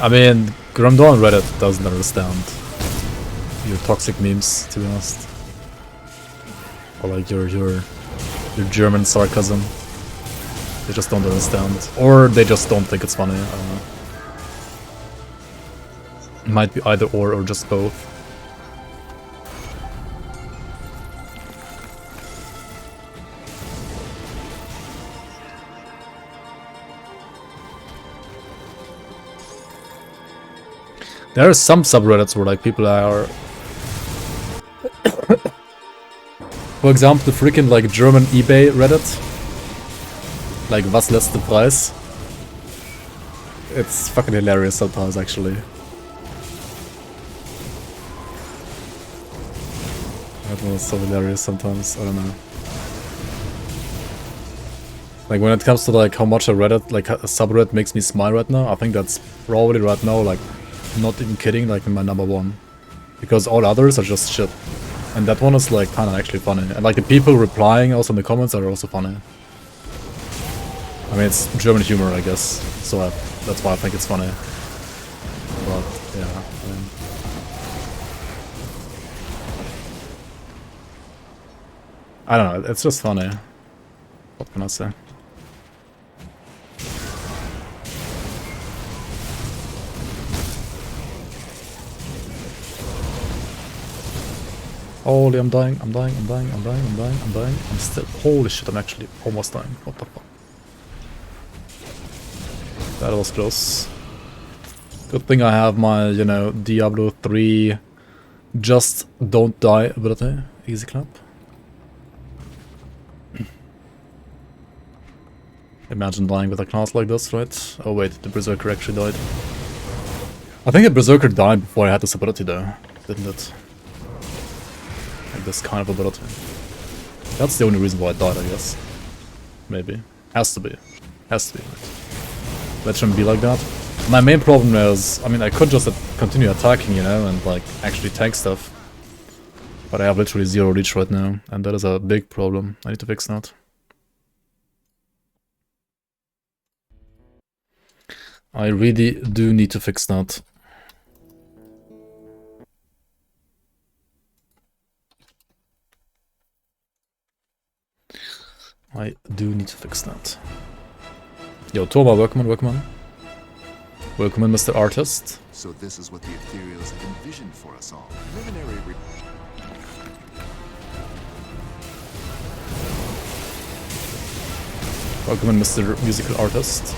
I mean, Grim Dawn Reddit doesn't understand your toxic memes, to be honest. Or like your German sarcasm. They just don't understand. Or they just don't think it's funny, I don't know. It might be either or just both. There are some subreddits where like people are... For example, the freaking like German eBay Reddit. Like, was letzte Preis? It's fucking hilarious sometimes, actually. That was so hilarious sometimes, I don't know. Like, when it comes to like how much a Reddit, like a subreddit makes me smile right now, I think that's probably right now, like, not even kidding, like my #1. Because all others are just shit. And that one is like kinda actually funny. And like the people replying also in the comments are also funny. I mean, it's German humor, I guess, so that's why I think it's funny. But, yeah, I mean... I don't know, it's just funny. What can I say? Holy, I'm dying, I'm dying, I'm dying, I'm dying, I'm dying, I'm dying. I'm still... Holy shit, I'm actually almost dying. What the fuck? That was close. Good thing I have my, you know, Diablo 3 just don't die ability. Easy clap. Imagine dying with a class like this, right? Oh wait, the Berserker actually died. I think the Berserker died before I had this ability though, didn't it? Like this kind of ability. That's the only reason why I died, I guess. Maybe. Has to be. Has to be, right? That shouldn't be like that. My main problem is, I mean, I could just continue attacking, you know, and like actually tank stuff. But I have literally 0 reach right now, and that is a big problem. I need to fix that. I really do need to fix that. I do need to fix that. Yo, Toma, welcome on, welcome on. Welcome in, Mr. Artist. So this is what the ethereals have envisioned for us all. Luminary Welcome in, Mr. Musical Artist.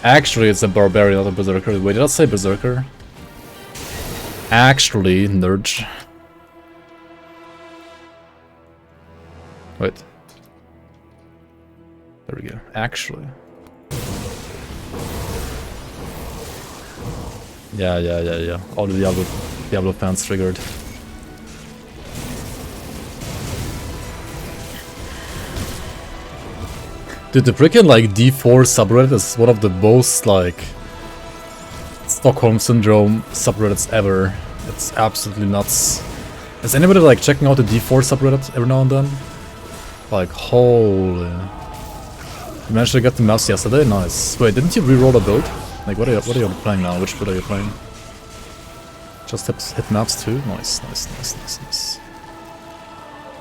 Actually, it's a barbarian, not a berserker. Wait, did I say berserker? Actually, nerd. Wait. There we go. Actually. Yeah. All the Diablo fans triggered. Dude, the freaking like D4 subreddit is one of the most like Stockholm Syndrome subreddits ever. It's absolutely nuts. Is anybody like checking out the D4 subreddit every now and then? Like, holy. You managed to get the mouse yesterday? Nice. Wait, didn't you reroll a build? Like, what are you playing now? Which build are you playing? Just hit maps too. Nice, nice, nice, nice, nice.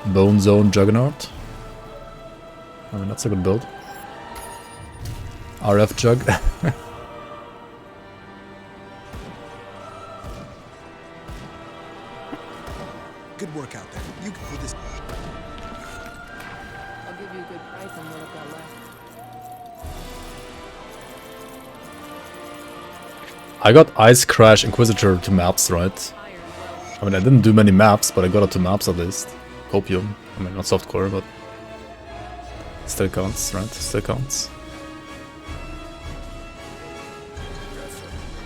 Bone Zone Juggernaut. I mean, that's a good build. RF Jug. Good work out there. You can put this. I'll give you a good price on what I've got left. I got Ice Crash Inquisitor to maps, right? I mean, I didn't do many maps, but I got it to maps at least. Copium. I mean, not softcore, but still counts, right? Still counts.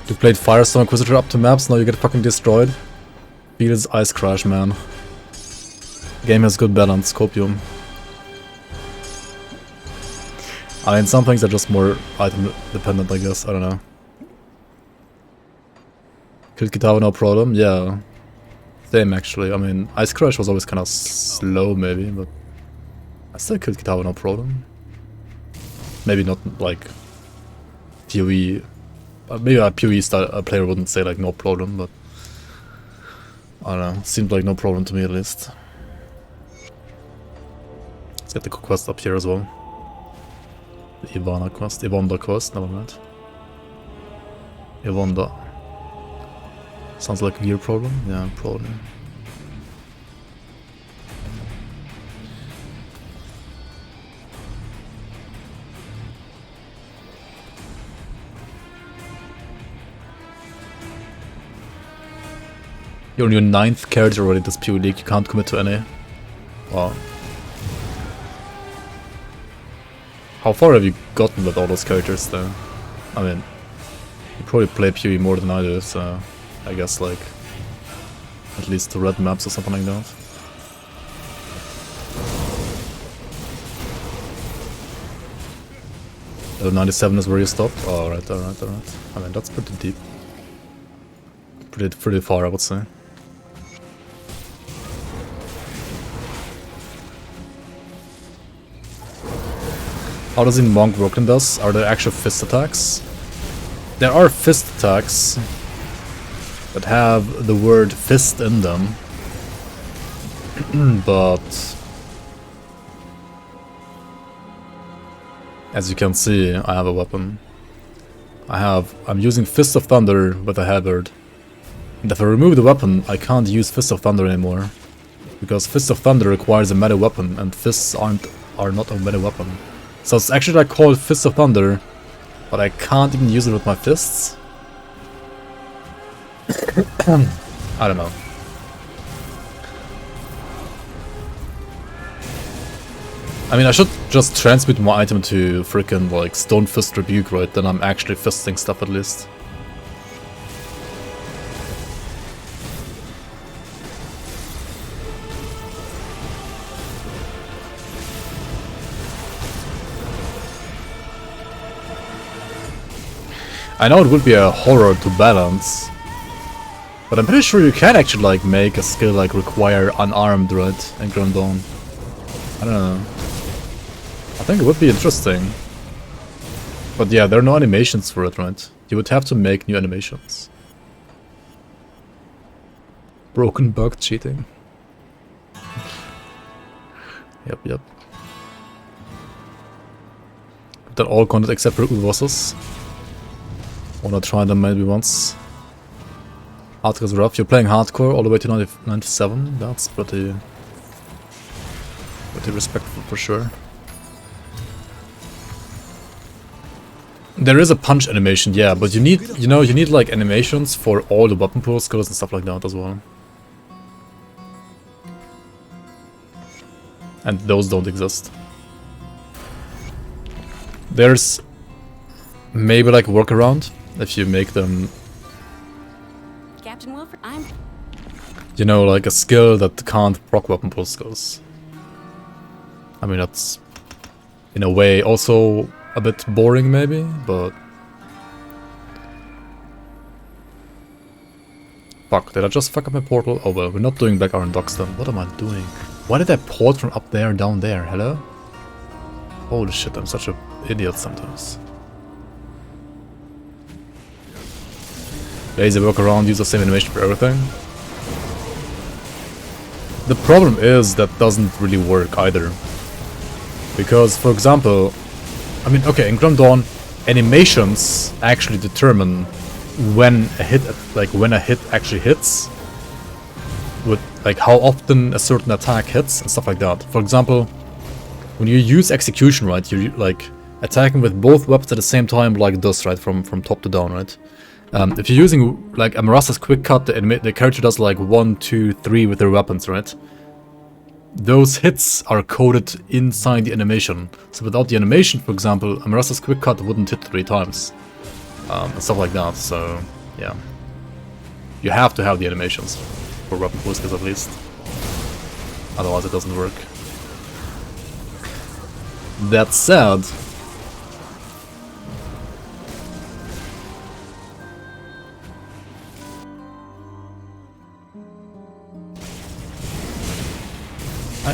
You played Firestone Inquisitor up to maps, now you get fucking destroyed. Feels Ice Crash, man. Game has good balance, Copium. I mean, some things are just more item dependent, I guess, I don't know. Killed Kitava, no problem, yeah. Same actually, I mean, Ice Crash was always kind of slow maybe, but I still killed Kitava, no problem. Maybe not like PoE, maybe a PoE style player wouldn't say like no problem, but I don't know, seemed like no problem to me at least. Let's get the quest up here as well. The Ivana quest, Ivonda quest, never mind. Ivonda. Sounds like a gear problem? Yeah, probably. You're on your 9th character already this PoE League, you can't commit to any. Wow. How far have you gotten with all those characters though? I mean, you probably play PoE more than I do, so I guess like at least the red maps or something like that. Level 97 is where you stopped? Oh, alright, alright, alright. I mean, that's pretty deep. Pretty far, I would say. How does in Monk work in this? Are there actual fist attacks? There are fist attacks that have the word fist in them, but as you can see, I have a weapon. I'm using Fist of Thunder with a halberd. And if I remove the weapon, I can't use Fist of Thunder anymore, because Fist of Thunder requires a melee weapon, and fists are not a melee weapon. So it's actually like called Fist of Thunder, but I can't even use it with my fists. I don't know. I mean, I should just transmute my item to frickin' like Stone Fist Rebuke, right? Then I'm actually fisting stuff at least. I know it would be a horror to balance, but I'm pretty sure you can actually like make a skill like require unarmed, right? And Ground Dawn. I don't know. I think it would be interesting. But yeah, there are no animations for it, right? You would have to make new animations. Broken bug cheating. Yep. Done all content except for bosses. Wanna try them maybe once. Hardcore's rough. You're playing hardcore all the way to 97? That's pretty respectful for sure. There is a punch animation, yeah, but you need, you need like animations for all the weapon pool skills and stuff like that as well. And those don't exist. There's maybe like a workaround if you make them, Captain Wilford, like a skill that can't proc weapon pool skills. I mean, that's in a way also a bit boring maybe, but fuck, did I just fuck up my portal? Oh well, we're not doing Black Iron Docks then. What am I doing? Why did I port from up there down there? Hello? Holy shit, I'm such an idiot sometimes. lazy workaround, use the same animation for everything. The problem is that doesn't really work either. Because, for example, I mean, okay, in Grim Dawn, animations actually determine when a hit, when a hit actually hits, with like how often a certain attack hits and stuff like that. For example, when you use execution, right, you're like attacking with both weapons at the same time, like this, right, from top to down, right. If you're using like a Marasa's quick cut, the character does like 1, 2, 3 with their weapons, right? Those hits are coded inside the animation. So without the animation, for example, a Marasa's quick cut wouldn't hit 3 times. And stuff like that, so yeah. You have to have the animations, for weapon pull skills at least. Otherwise it doesn't work. That said,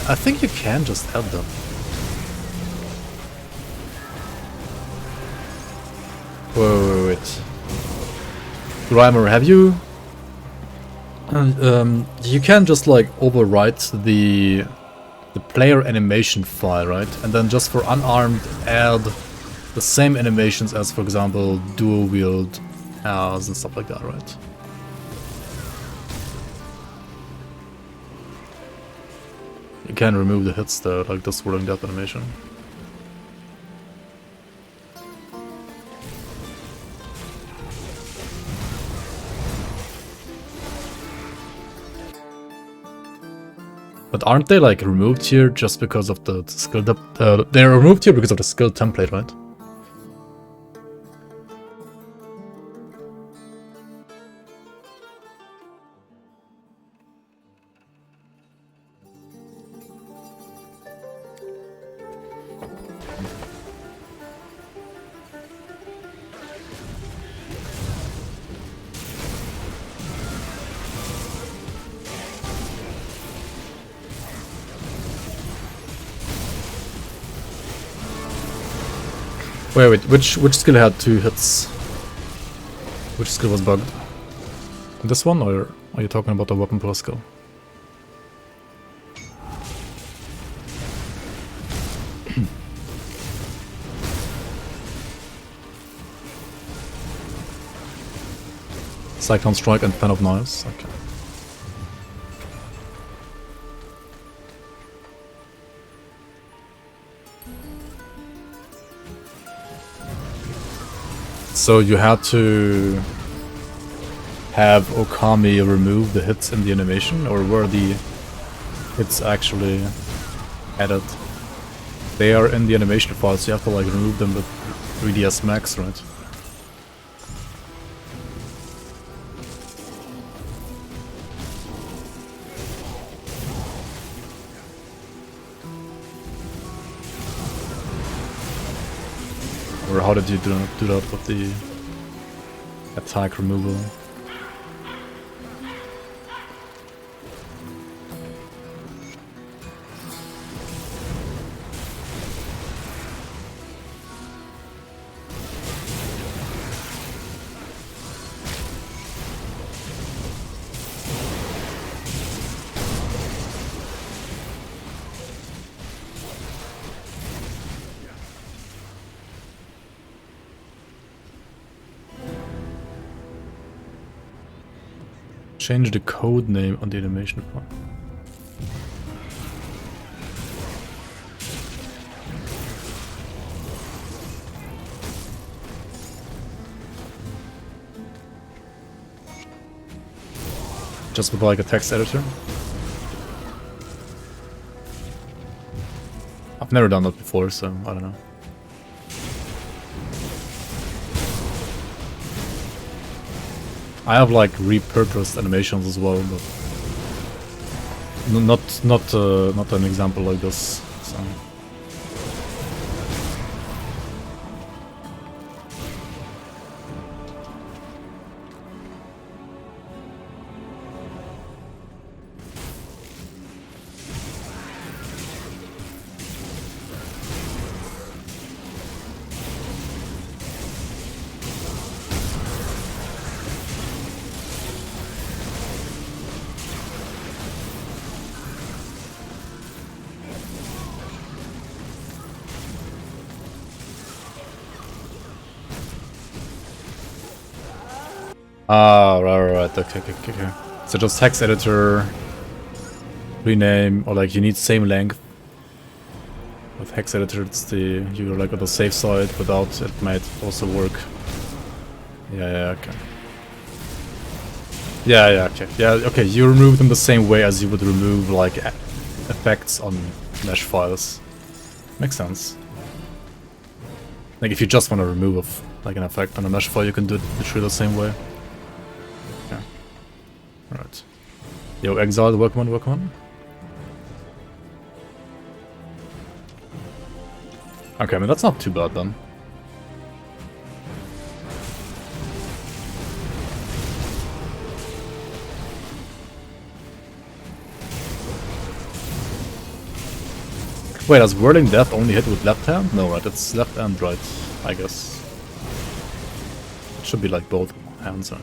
I think you can just add them. Wait. Grimer, have you... you can just like overwrite the player animation file, right? And then just for unarmed add the same animations as, for example, dual wield has and stuff like that, right? You can remove the hits though, like the swirling death animation. But aren't they like removed here just because of the skill? They're removed here because of the skill template, right? Wait, which skill had 2 hits? Which skill was bugged? This one, or are you talking about the weapon pull skill? Cyclone Strike and Fan of Knives, okay. So you had to have Okami remove the hits in the animation, or were the hits actually added? They are in the animation file, so you have to like remove them with 3ds Max, right? Or how did you do that with the attack removal? Change the code name on the animation file. Just with like a text editor. I've never done that before, so I don't know. I have like repurposed animations as well, but not an example like this. So. Ah, right. Okay. So just text editor, rename, or like you need same length. With hex editor, it's the you're like on the safe side. Without it might also work. Yeah, okay. Yeah, okay. Yeah, okay. You remove them the same way as you would remove like effects on mesh files. Makes sense. Like if you just want to remove like an effect on a mesh file, you can do it literally the same way. Okay. Alright. Yo, exile, welcome on. Okay, I mean that's not too bad then. Wait, does Whirling Death only hit with left hand? No, right, it's left and right, I guess. It should be like both hands, right?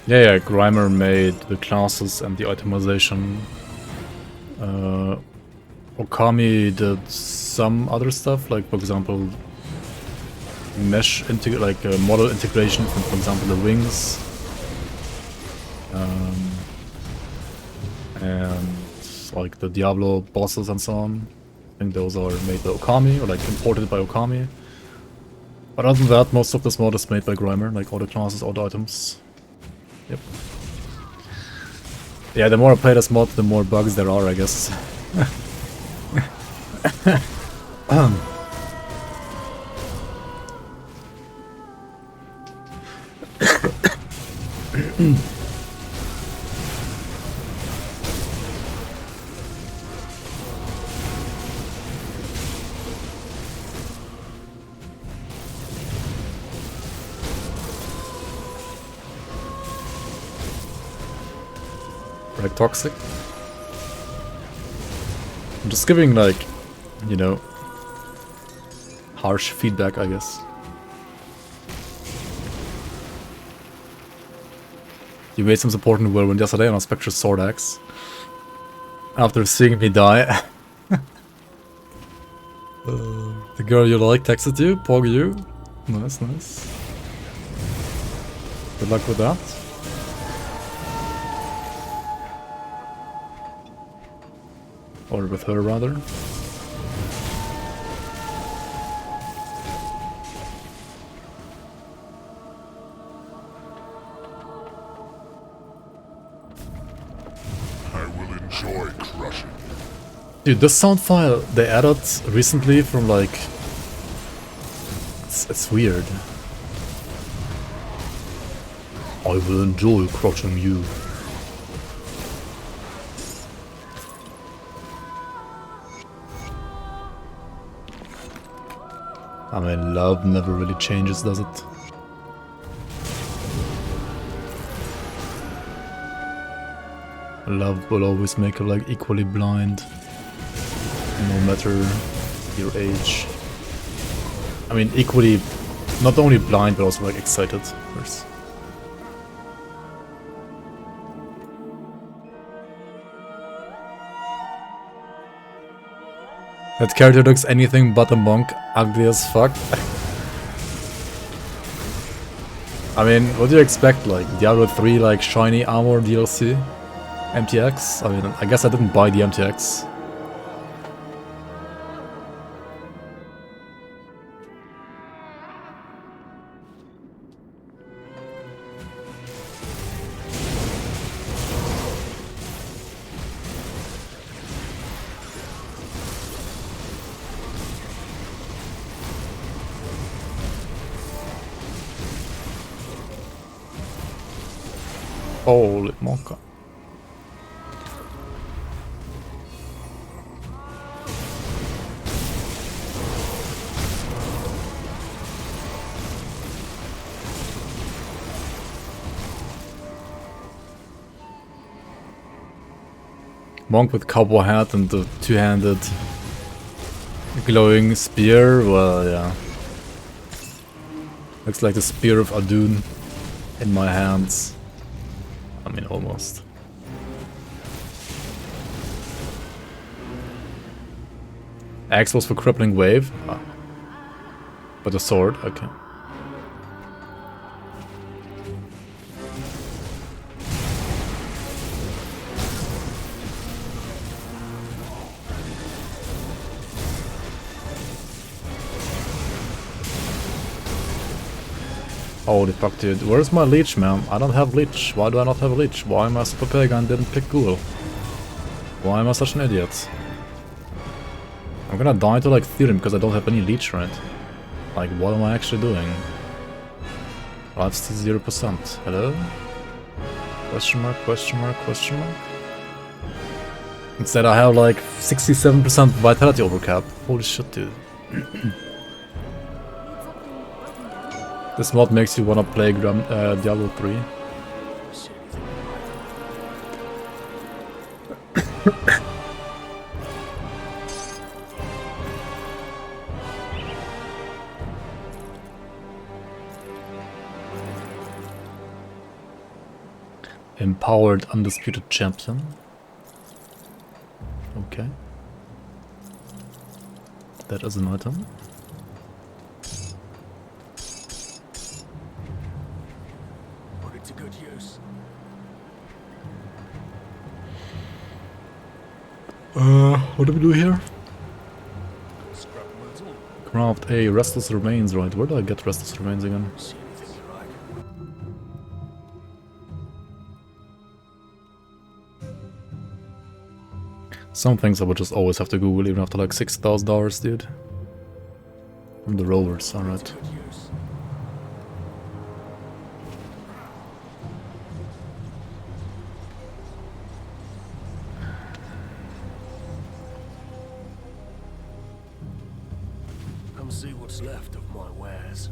Yeah, Grimer made the classes and the itemization. Okami did some other stuff, like for example, mesh model integration from, for example, the wings, and like the Diablo bosses and so on. I think those are made by Okami or like imported by Okami. But other than that, most of this mod is made by Grimer, like all the classes, all the items. Yep. Yeah, the more I play this mod, the more bugs there are, I guess. Like toxic. I'm just giving like, you know, harsh feedback, I guess. You made some support in the whirlwind yesterday on a Spectre's sword axe. After seeing me die. The girl you like texted you, pog you. Nice. Good luck with that. Or with her, rather. I will enjoy crushing. Dude, this sound file they added recently from like... It's weird. I will enjoy crushing you. I mean, love never really changes, does it? Love will always make you like equally blind, no matter your age. I mean, equally, not only blind, but also like excited, of course. That character looks anything but a monk, ugly as fuck. I mean, what do you expect, like, Diablo 3, like, shiny armor DLC? MTX? I mean, I guess I didn't buy the MTX. Holy mocha. Monk with cowboy hat and the two-handed glowing spear, well, yeah. Looks like the Spear of Adun in my hands. I mean, almost. Axe was for crippling wave. Ah. But the sword, okay. Holy fuck, dude. Where's my leech, man? I don't have leech. Why do I not have a leech? Why am I super pig and didn't pick ghoul? Why am I such an idiot? I'm gonna die to like Theorem because I don't have any leech, right? Like, what am I actually doing? Lifesteal 0%. Hello? Question mark, question mark, question mark? Instead I have like 67% vitality overcap. Holy shit, dude. This mod makes you wanna play Diablo 3. Empowered Undisputed Champion. Okay. That is an item. Put it to good use. What do we do here? Scrap metal. Craft a Restless Remains, right? Where do I get Restless Remains again? See anything you like. Some things I would just always have to Google even after like $6,000, dude. From the rovers, alright. Good use. Come see what's left of my wares.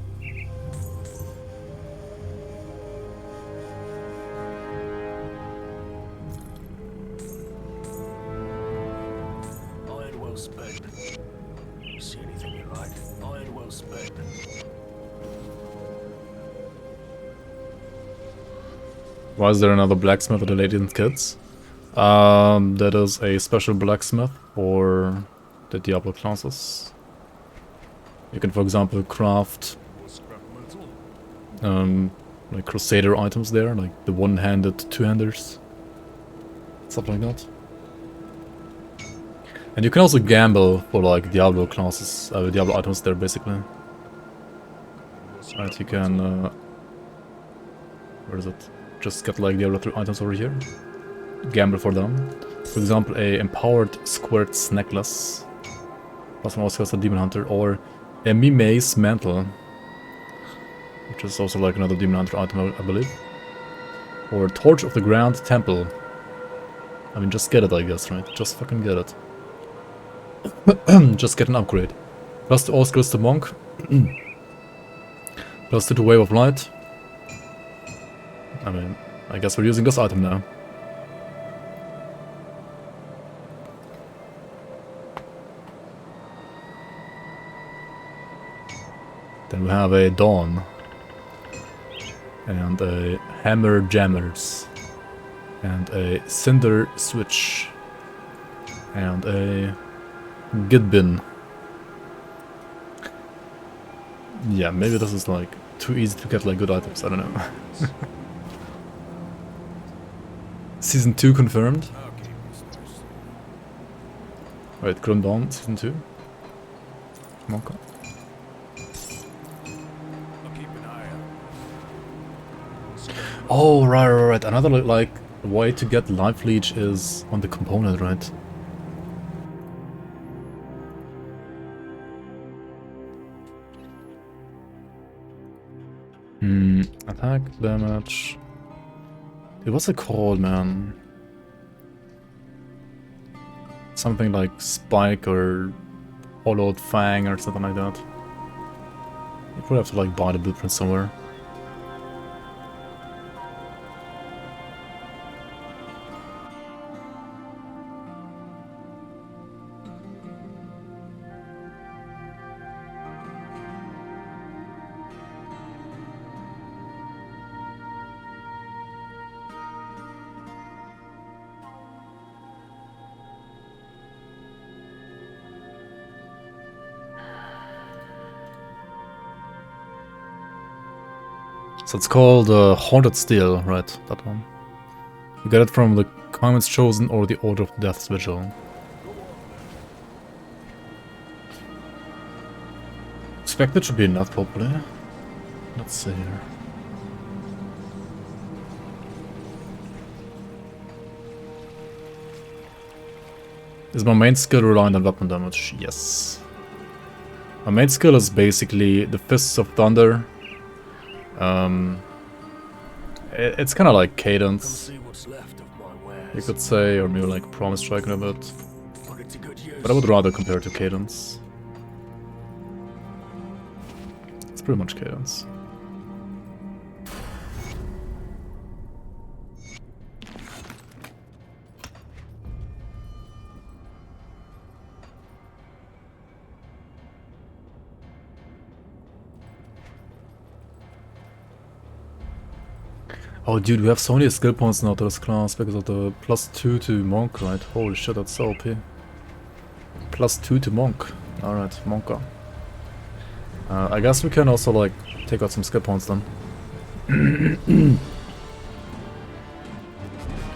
Iron well spent. See anything you like. Iron well spent. Why is there another blacksmith at the Radiant Kids? That is a special blacksmith for the Diablo classes. You can, for example, craft Scrap metal. like Crusader items there, like the one-handed two-handers, stuff like that. And you can also gamble for like Diablo classes, Diablo items there, basically. Right, you can, where is it? Just get like Diablo 3 items over here. Gamble for them. For example, a Empowered Squirts necklace. Plus one also has a Demon Hunter, or a Mime's Mantle, which is also like another Demon Hunter item, I believe. Or Torch of the Grand Temple. I mean, just get it, I guess, right? Just fucking get it. Just get an upgrade. Plus 2 all skills to Monk. Plus 2 to Wave of Light. I mean, I guess we're using this item now. Then we have a Dawn. And a Hammer Jammers. And a Cinder Switch. And a Gidbin. Yeah, maybe this is like too easy to get like good items, I don't know. Season 2 confirmed. Wait, Grim Dawn, Season 2? Okay. Oh, right. Another like way to get Life Leech is on the component, right? Attack, damage. Dude, what's it called, man? Something like Spike or Hollowed Fang or something like that. You probably have to like buy the blueprint somewhere. So it's called Haunted Steel, right? That one. You get it from the Comments Chosen or the Order of Death's Vigil. Expected should be enough, probably. Let's see here. Is my main skill reliant on weapon damage? Yes. My main skill is basically the Fists of Thunder. It's kind of like cadence, you could say, or maybe like Promise Striking a bit. But I would rather compare it to cadence. It's pretty much cadence. Oh dude, we have so many skill points now to this class because of the +2 to Monk, right? Holy shit, that's so OP. +2 to Monk. Alright, Monka. I guess we can also like take out some skill points then.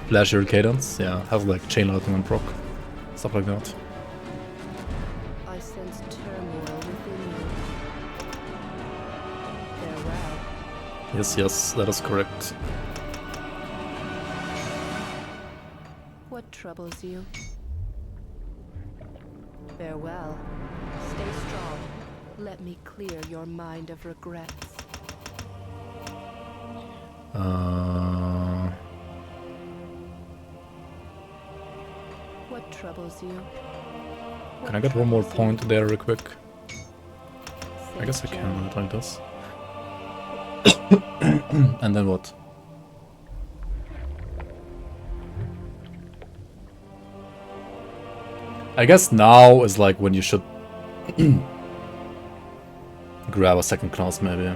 Flash your cadence, yeah, have like chain lightning and proc. Stuff like that. I sense turmoil within you. Farewell. Yes, that is correct. What troubles you? Farewell. Stay strong. Let me clear your mind of regrets. What troubles you? Can I get one more point there real quick? I guess I can like this. And then what? I guess now is like when you should grab a second class maybe.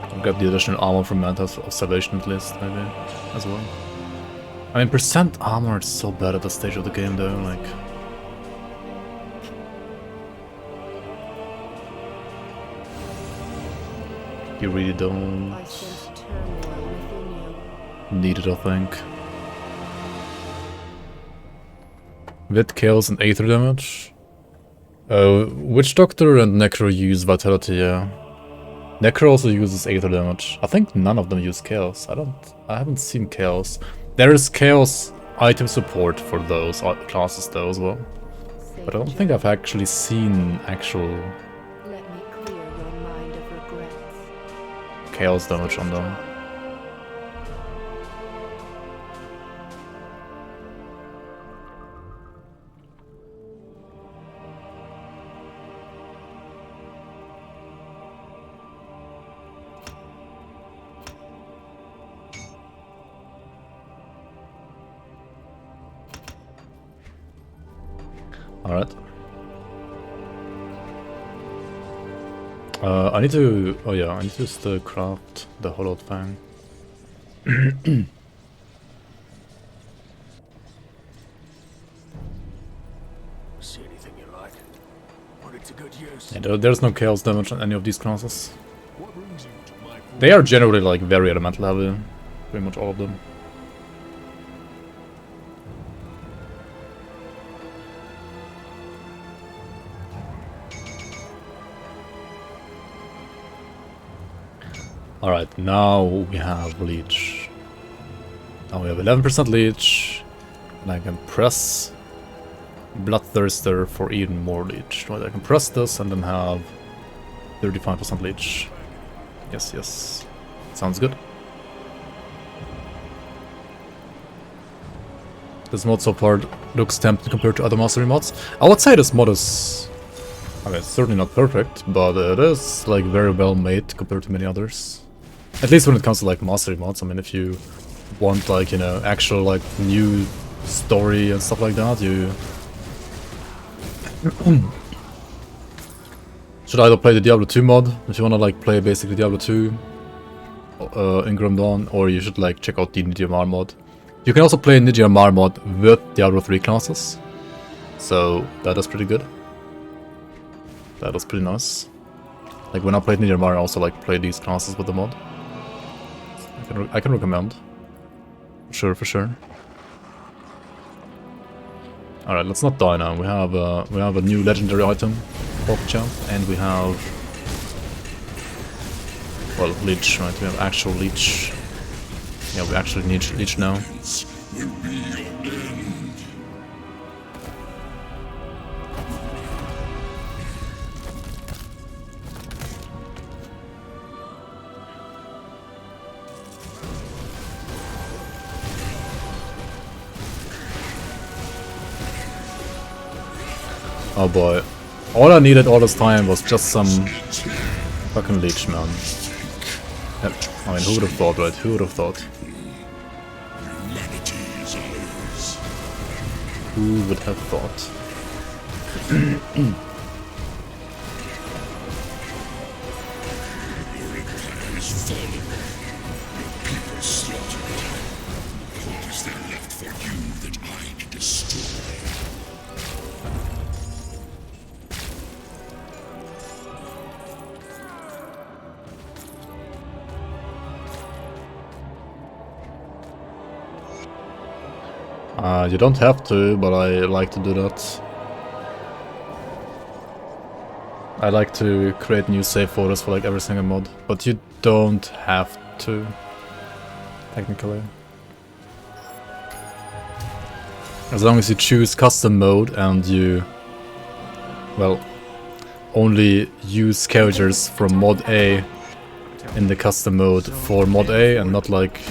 I'll get the additional armor from Manta's observation at least, maybe, as well. I mean, percent armor is so bad at this stage of the game though, like... You really don't I sense turmoil within you. need it, I think. With chaos and aether damage. Witch Doctor and Necro use vitality, yeah. Necro also uses aether damage. I think none of them use chaos. I haven't seen chaos. There is chaos item support for those classes though as well. But I don't think I've actually seen actual Let me clear your mind of regrets. chaos damage on them. Alright. I need to... Oh yeah, I need to still craft the hollowed fang. See anything you like? Put it to good use. Yeah, there's no chaos damage on any of these classes. What brings you to my They are generally like very elemental heavy. Pretty much all of them. Alright, now we have leech. Now we have 11% leech. And I can press Bloodthirster for even more leech. Right, I can press this and then have 35% leech. Yes. Sounds good. This mod so far looks tempting compared to other mastery mods. I would say this mod is... I mean, it's certainly not perfect, but it is like very well made compared to many others. At least when it comes to like mastery mods. I mean, if you want like, you know, actual like new story and stuff like that, you should either play the Diablo 2 mod if you want to like play basically Diablo 2 in Grim Dawn, or you should like check out the Nidiamar mod. You can also play Nidiamar mod with Diablo 3 classes. So that is pretty good. That was pretty nice. Like when I played Niedermeyer, I also like played these classes with the mod. I can recommend. For sure. Alright, let's not die now. We have a new legendary item, Champ, and we have, well, Leech, right? We have actual Leech. Yeah, we actually need Leech now. Oh boy. All I needed all this time was just some fucking Leech, man. Yep. I mean, who would have thought, right? Who would have thought? Who would have thought? You don't have to, but I like to do that. I like to create new save folders for like every single mod, but you don't have to, technically. As long as you choose custom mode and you, well, only use characters from mod A in the custom mode for mod A and not like,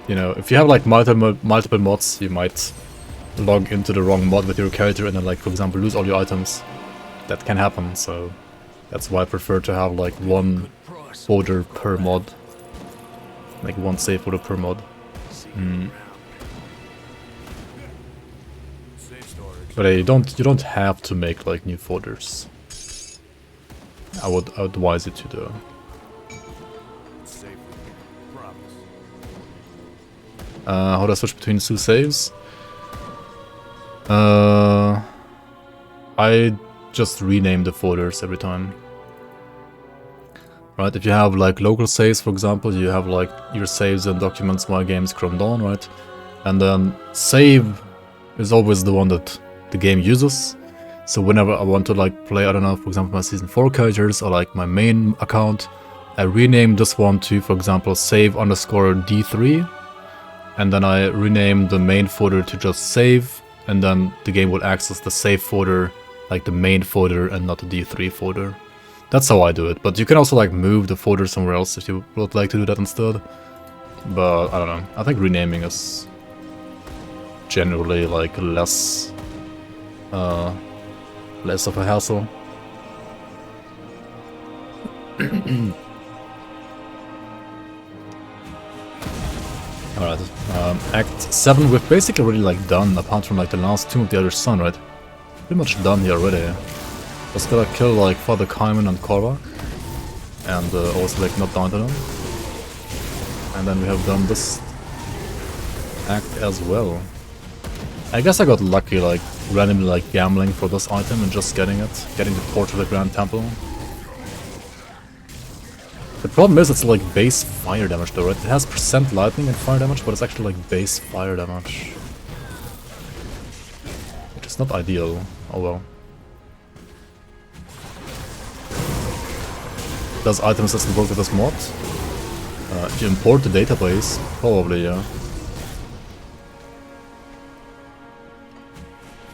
you know, if you have like multiple mods, you might log into the wrong mod with your character and then like, for example, lose all your items. That can happen, so that's why I prefer to have like one folder per mod. Like one save folder per mod. But you don't have to make like new folders. I would advise you to do. How do I switch between two saves? I just rename the folders every time. Right, if you have like local saves, for example, you have like your saves and documents My Games Chrome Dawn, right? And then save is always the one that the game uses. So whenever I want to like play, I don't know, for example, my season 4 characters or like my main account, I rename this one to, for example, save_D3. And then I rename the main folder to just save, and then the game will access the save folder, like the main folder and not the D3 folder. That's how I do it, but you can also like move the folder somewhere else if you would like to do that instead. But I don't know, I think renaming is generally like less of a hassle. Alright, Act 7 we've basically already like done, apart from like the last Tomb of the Other Sun, right? Pretty much done here already. Just gotta kill like Father Kaiman and Korvac, and also like not down to them. And then we have done this act as well. I guess I got lucky like randomly like gambling for this item and just getting the port to the Grand Temple. The problem is it's like base fire damage though, right? It has % lightning and fire damage, but it's actually like base fire damage. Which is not ideal. Oh well. Does item assistant work with this mod? If you import the database, probably, yeah.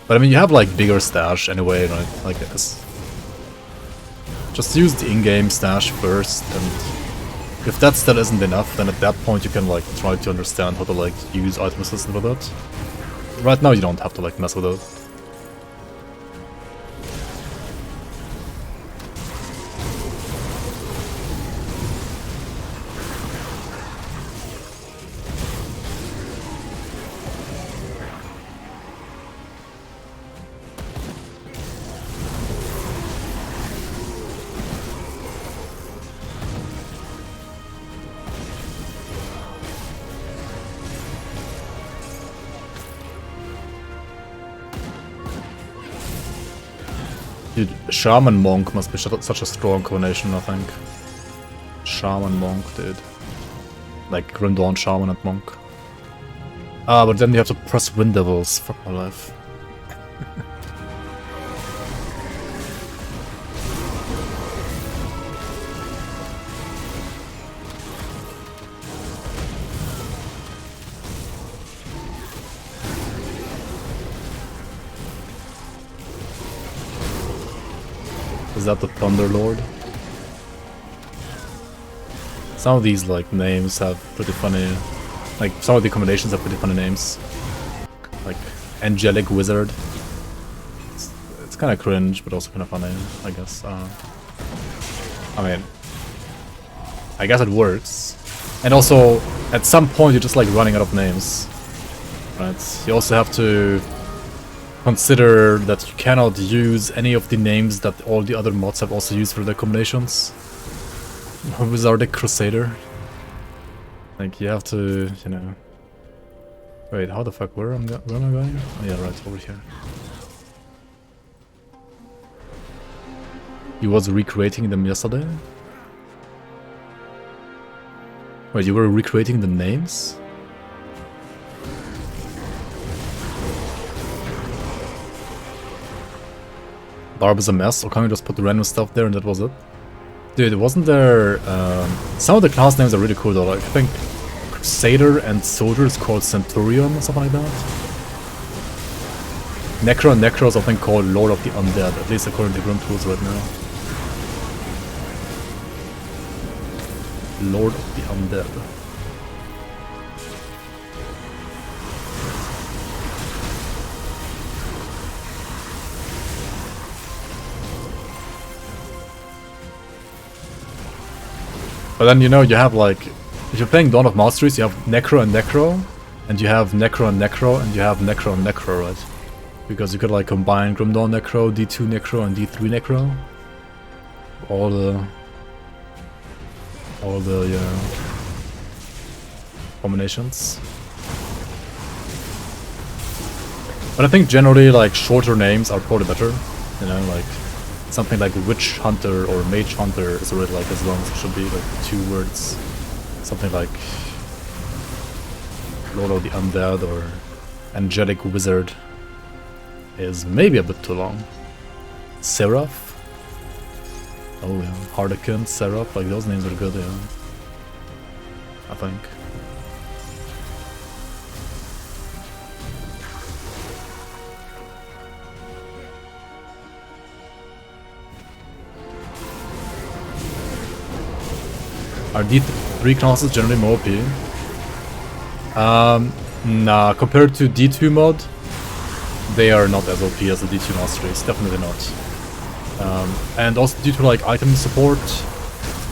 But I mean, you have like bigger stash anyway, right? I guess. Just use the in-game stash first, and if that still isn't enough, then at that point you can like try to understand how to like use item assistant with it. Right now you don't have to like mess with it. Dude, Shaman Monk must be such a strong combination, I think. Shaman Monk, dude. Like Grim Dawn, Shaman and Monk. Ah, but then you have to press Wind Devils. Fuck my life. Is that the Thunderlord? Some of these like names have pretty funny, like some of the combinations have pretty funny names. Like Angelic Wizard. It's kind of cringe, but also kind of funny, I guess. I mean, I guess it works. And also, at some point, you're just like running out of names, right? You also have to consider that you cannot use any of the names that all the other mods have also used for their combinations. Wizardic Crusader. Like, you have to, you know... Wait, how the fuck, where am I going? Oh yeah, right, over here. He was recreating them yesterday? Wait, you were recreating the names? Barb is a mess, or can we just put random stuff there and that was it? Dude, wasn't there... some of the class names are really cool though, like I think Crusader and Soldier is called Centurion or something like that. Necro is I think called Lord of the Undead, at least according to grimtools right now. Lord of the Undead. But then, you know, you have like, if you're playing Dawn of Masteries, you have Necro, and you have Necro, and you have Necro, right? Because you could like combine Grim Dawn Necro, D2 Necro, and D3 Necro. All the combinations. But I think generally like shorter names are probably better, you know, like something like Witch Hunter or Mage Hunter is already like as long as it should be, like 2 words. Something like Lord of the Undead or Angelic Wizard is maybe a bit too long. Seraph? Oh yeah, Harlequin, Seraph, like those names are good, yeah. I think. Are D3 classes generally more OP? Nah, compared to D2 mod, they are not as OP as the D2 Masteries, definitely not. And also due to like item support,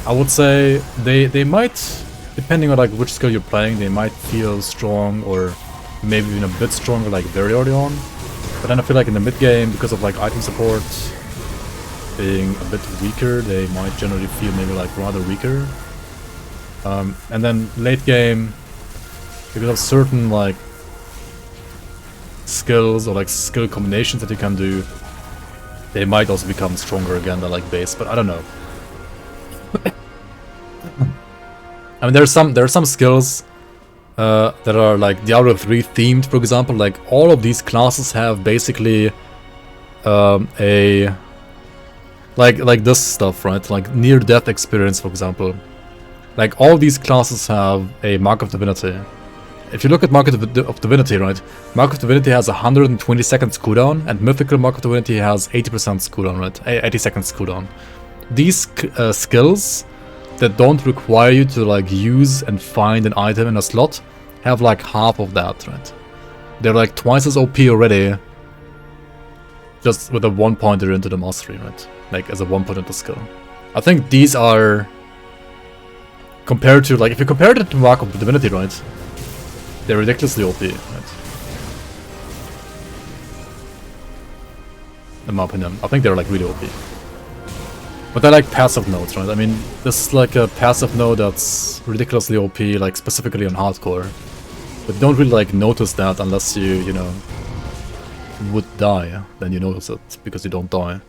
I would say they might, depending on like which skill you're playing, they might feel strong or maybe even a bit stronger like very early on. But then I feel like in the mid game, because of like item support being a bit weaker, they might generally feel maybe like rather weaker. And then late game, because of certain like skills or like skill combinations that you can do, they might also become stronger again than like base, but I don't know. I mean, there are some skills that are like Diablo 3 themed, for example. Like all of these classes have basically a like this stuff, right? Like near death experience, for example. Like all these classes have a Mark of Divinity. If you look at Mark of Divinity, right? Mark of Divinity has 120 seconds cooldown, and Mythical Mark of Divinity has 80% cooldown, right? 80 seconds cooldown. These skills that don't require you to like use and find an item in a slot have like half of that, right? They're like twice as OP already, just with a 1 pointer into the mastery, right? Like as a 1 point into skill. I think these are compared to like, if you compare it to Mark of Divinity, right? They're ridiculously OP, right? In my opinion, I think they're like really OP. But they're like passive nodes, right? I mean, this is like a passive node that's ridiculously OP, like specifically on hardcore. But you don't really like notice that unless you know, would die. Then you notice it, because you don't die.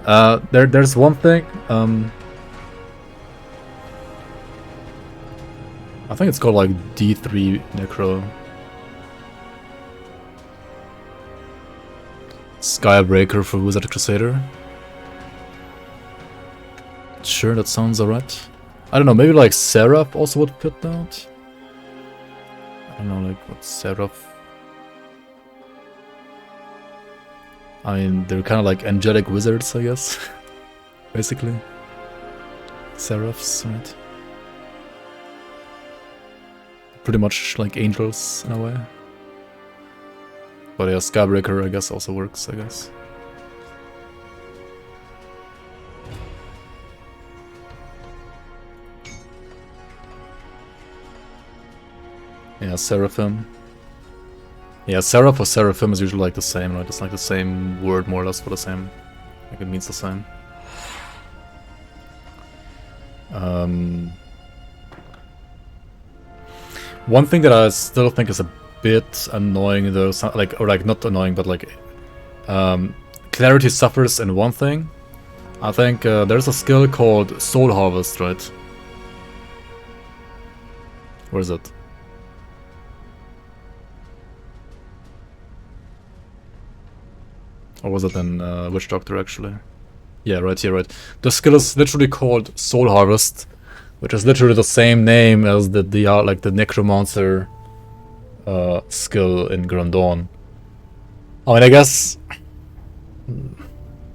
There's one thing. I think it's called like D3 Necro. Skybreaker for Wizard Crusader. Sure, that sounds alright. I don't know, maybe like Seraph also would fit that. I don't know, like what's Seraph? I mean, they're kind of like angelic wizards, I guess. Basically. Seraphs, right? Pretty much like angels in a way. But yeah, Skybreaker I guess also works, I guess. Yeah, Seraphim. Yeah, Seraph or Seraphim is usually like the same, right? It's like the same word more or less for the same. Like it means the same. One thing that I still think is a bit annoying though, like, or like not annoying, but like clarity suffers in one thing. I think there's a skill called Soul Harvest, right? Where is it? Or was it in Witch Doctor actually? Yeah, right here, right. The skill is literally called Soul Harvest, which is literally the same name as the like the Necromancer skill in Grim Dawn. I mean, I guess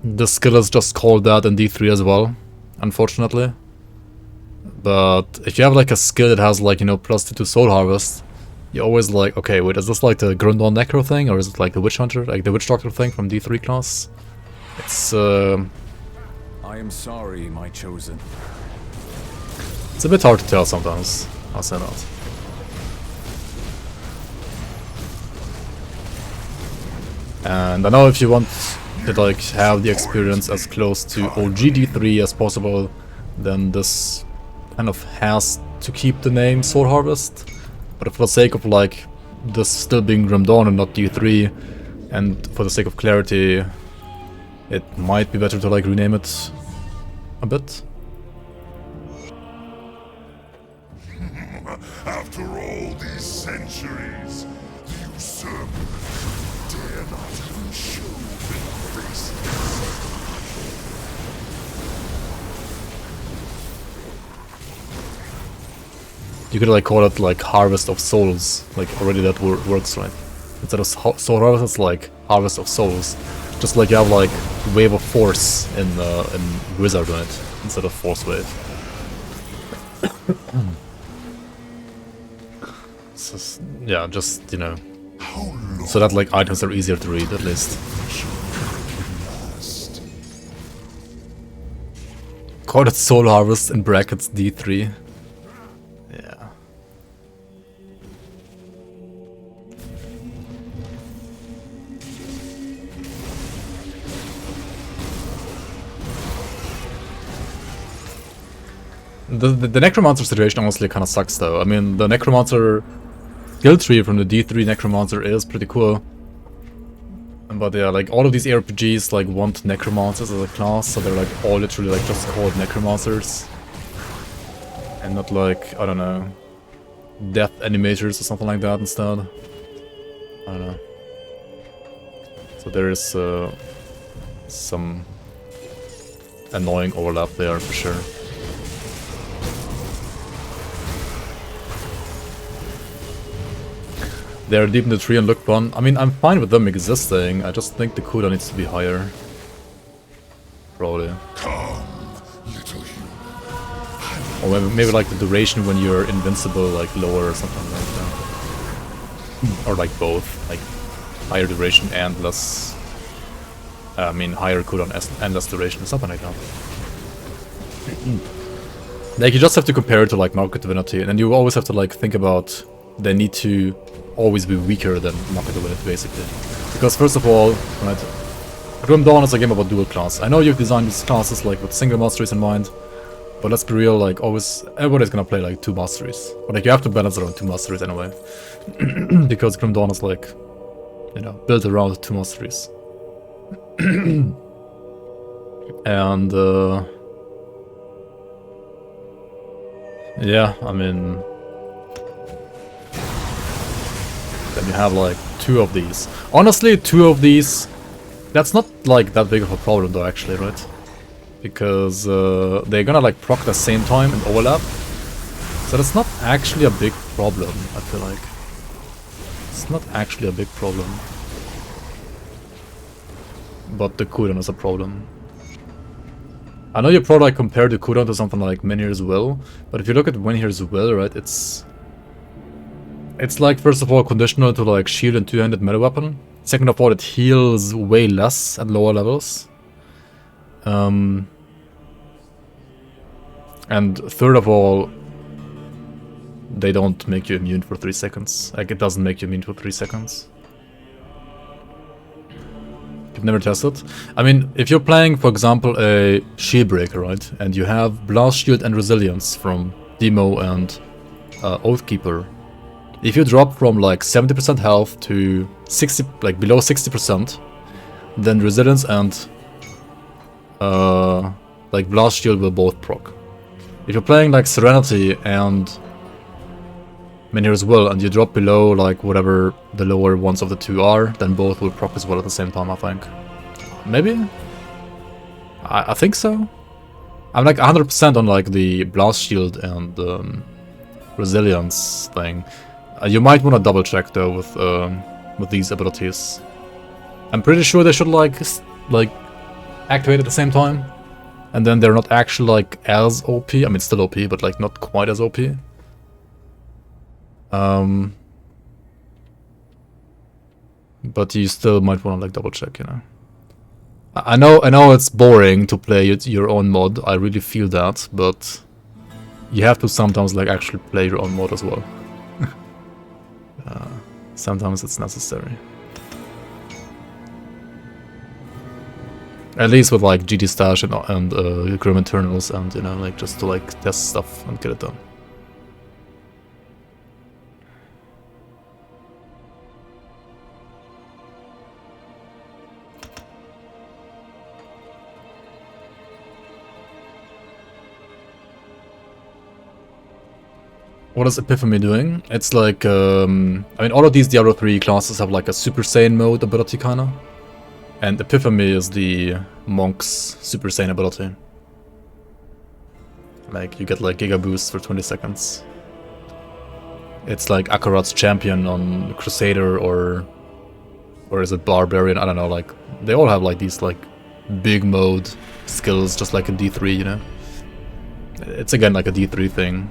the skill is just called that in D3 as well, unfortunately. But if you have like a skill that has like, you know, +2 to Soul Harvest, you're always like, okay, wait, is this like the Grim Dawn Necro thing, or is it like the Witch Hunter, like the Witch Doctor thing from D3 class? It's I am sorry, my chosen. it's a bit hard to tell sometimes, I'll say that. And I know if you want to like have the experience as close to OG D3 as possible, then this kind of has to keep the name Soul Harvest. But for the sake of like this still being Grim Dawn and not D3, and for the sake of clarity, it might be better to like rename it a bit. After all these centuries, the usurper dare not even show their faces. You could like call it like Harvest of Souls, like already that works, right? Instead of Soul Harvest, it's like Harvest of Souls. Just like you have like Wave of Force in Wizard on it, instead of Force Wave. So, yeah, just, you know, so that like items are easier to read at least. Call it Soul Harvest in brackets D3. Yeah. The Necromancer situation honestly kind of sucks though. I mean, the Necromancer skill tree from the D3 Necromancer is pretty cool. But yeah, like all of these RPGs like want Necromancers as a class, so they're like all literally like just called Necromancers. And not like, I don't know, Death Animators or something like that instead. I don't know. So there is some annoying overlap there for sure. They're deep in the tree and look fun. I mean, I'm fine with them existing. I just think the cooldown needs to be higher. Probably. Or maybe like the duration when you're invincible, like lower or something like that. Or like both, like higher duration and less. I mean, higher cooldown and less duration, something like that. Like you just have to compare it to like Mark of Divinity, and then you always have to like think about they need to always be weaker than Mark of Divinity, basically. Because first of all, right, Grim Dawn is a game about dual class. I know you've designed these classes like with single masteries in mind, but let's be real, like always, everybody's gonna play like 2 masteries. But like you have to balance around 2 masteries anyway. Because Grim Dawn is like, you know, built around 2 masteries. And yeah, I mean, then you have like 2 of these. Honestly, 2 of these, that's not like that big of a problem though, actually, right? Because they're gonna like proc at the same time and overlap. So that's not actually a big problem, I feel like. It's not actually a big problem. But the cooldown is a problem. I know you probably like, compare the cooldown to something like Menhir's Will, but if you look at Menhir's Will, right, it's like, first of all, conditional to like shield and two-handed meta weapon. Second of all, it heals way less at lower levels. And third of all, they don't make you immune for 3 seconds. Like, it doesn't make you immune for 3 seconds. You've never tested? I mean, if you're playing, for example, a Shieldbreaker, right? And you have Blast Shield and Resilience from Demo and Oathkeeper. If you drop from like 70% health to 60, like below 60%, then Resilience and like Blast Shield will both proc. If you're playing like Serenity and Menhir's Will and you drop below like whatever the lower ones of the 2 are, then both will proc as well at the same time, I think. Maybe? I think so. I'm like 100% on like the Blast Shield and Resilience thing. You might want to double check though with these abilities. I'm pretty sure they should like activate at the same time, and then they're not actually like as OP. I mean, still OP, but like not quite as OP. But you still might want to like double check, you know. I know it's boring to play your own mod. I really feel that, but you have to sometimes like actually play your own mod as well. Sometimes it's necessary. At least with like GT Stash and Grim Eternals, and you know, like just to like test stuff and get it done. What is Epiphany doing? It's like, I mean, all of these Diablo 3 classes have like a Super Saiyan mode ability kinda. And Epiphany is the monk's Super Saiyan ability. Like, you get like Giga Boost for 20 seconds. It's like Akarat's Champion on Crusader or is it Barbarian? I don't know, like, they all have like these like big mode skills just like in D3, you know? It's again like a D3 thing.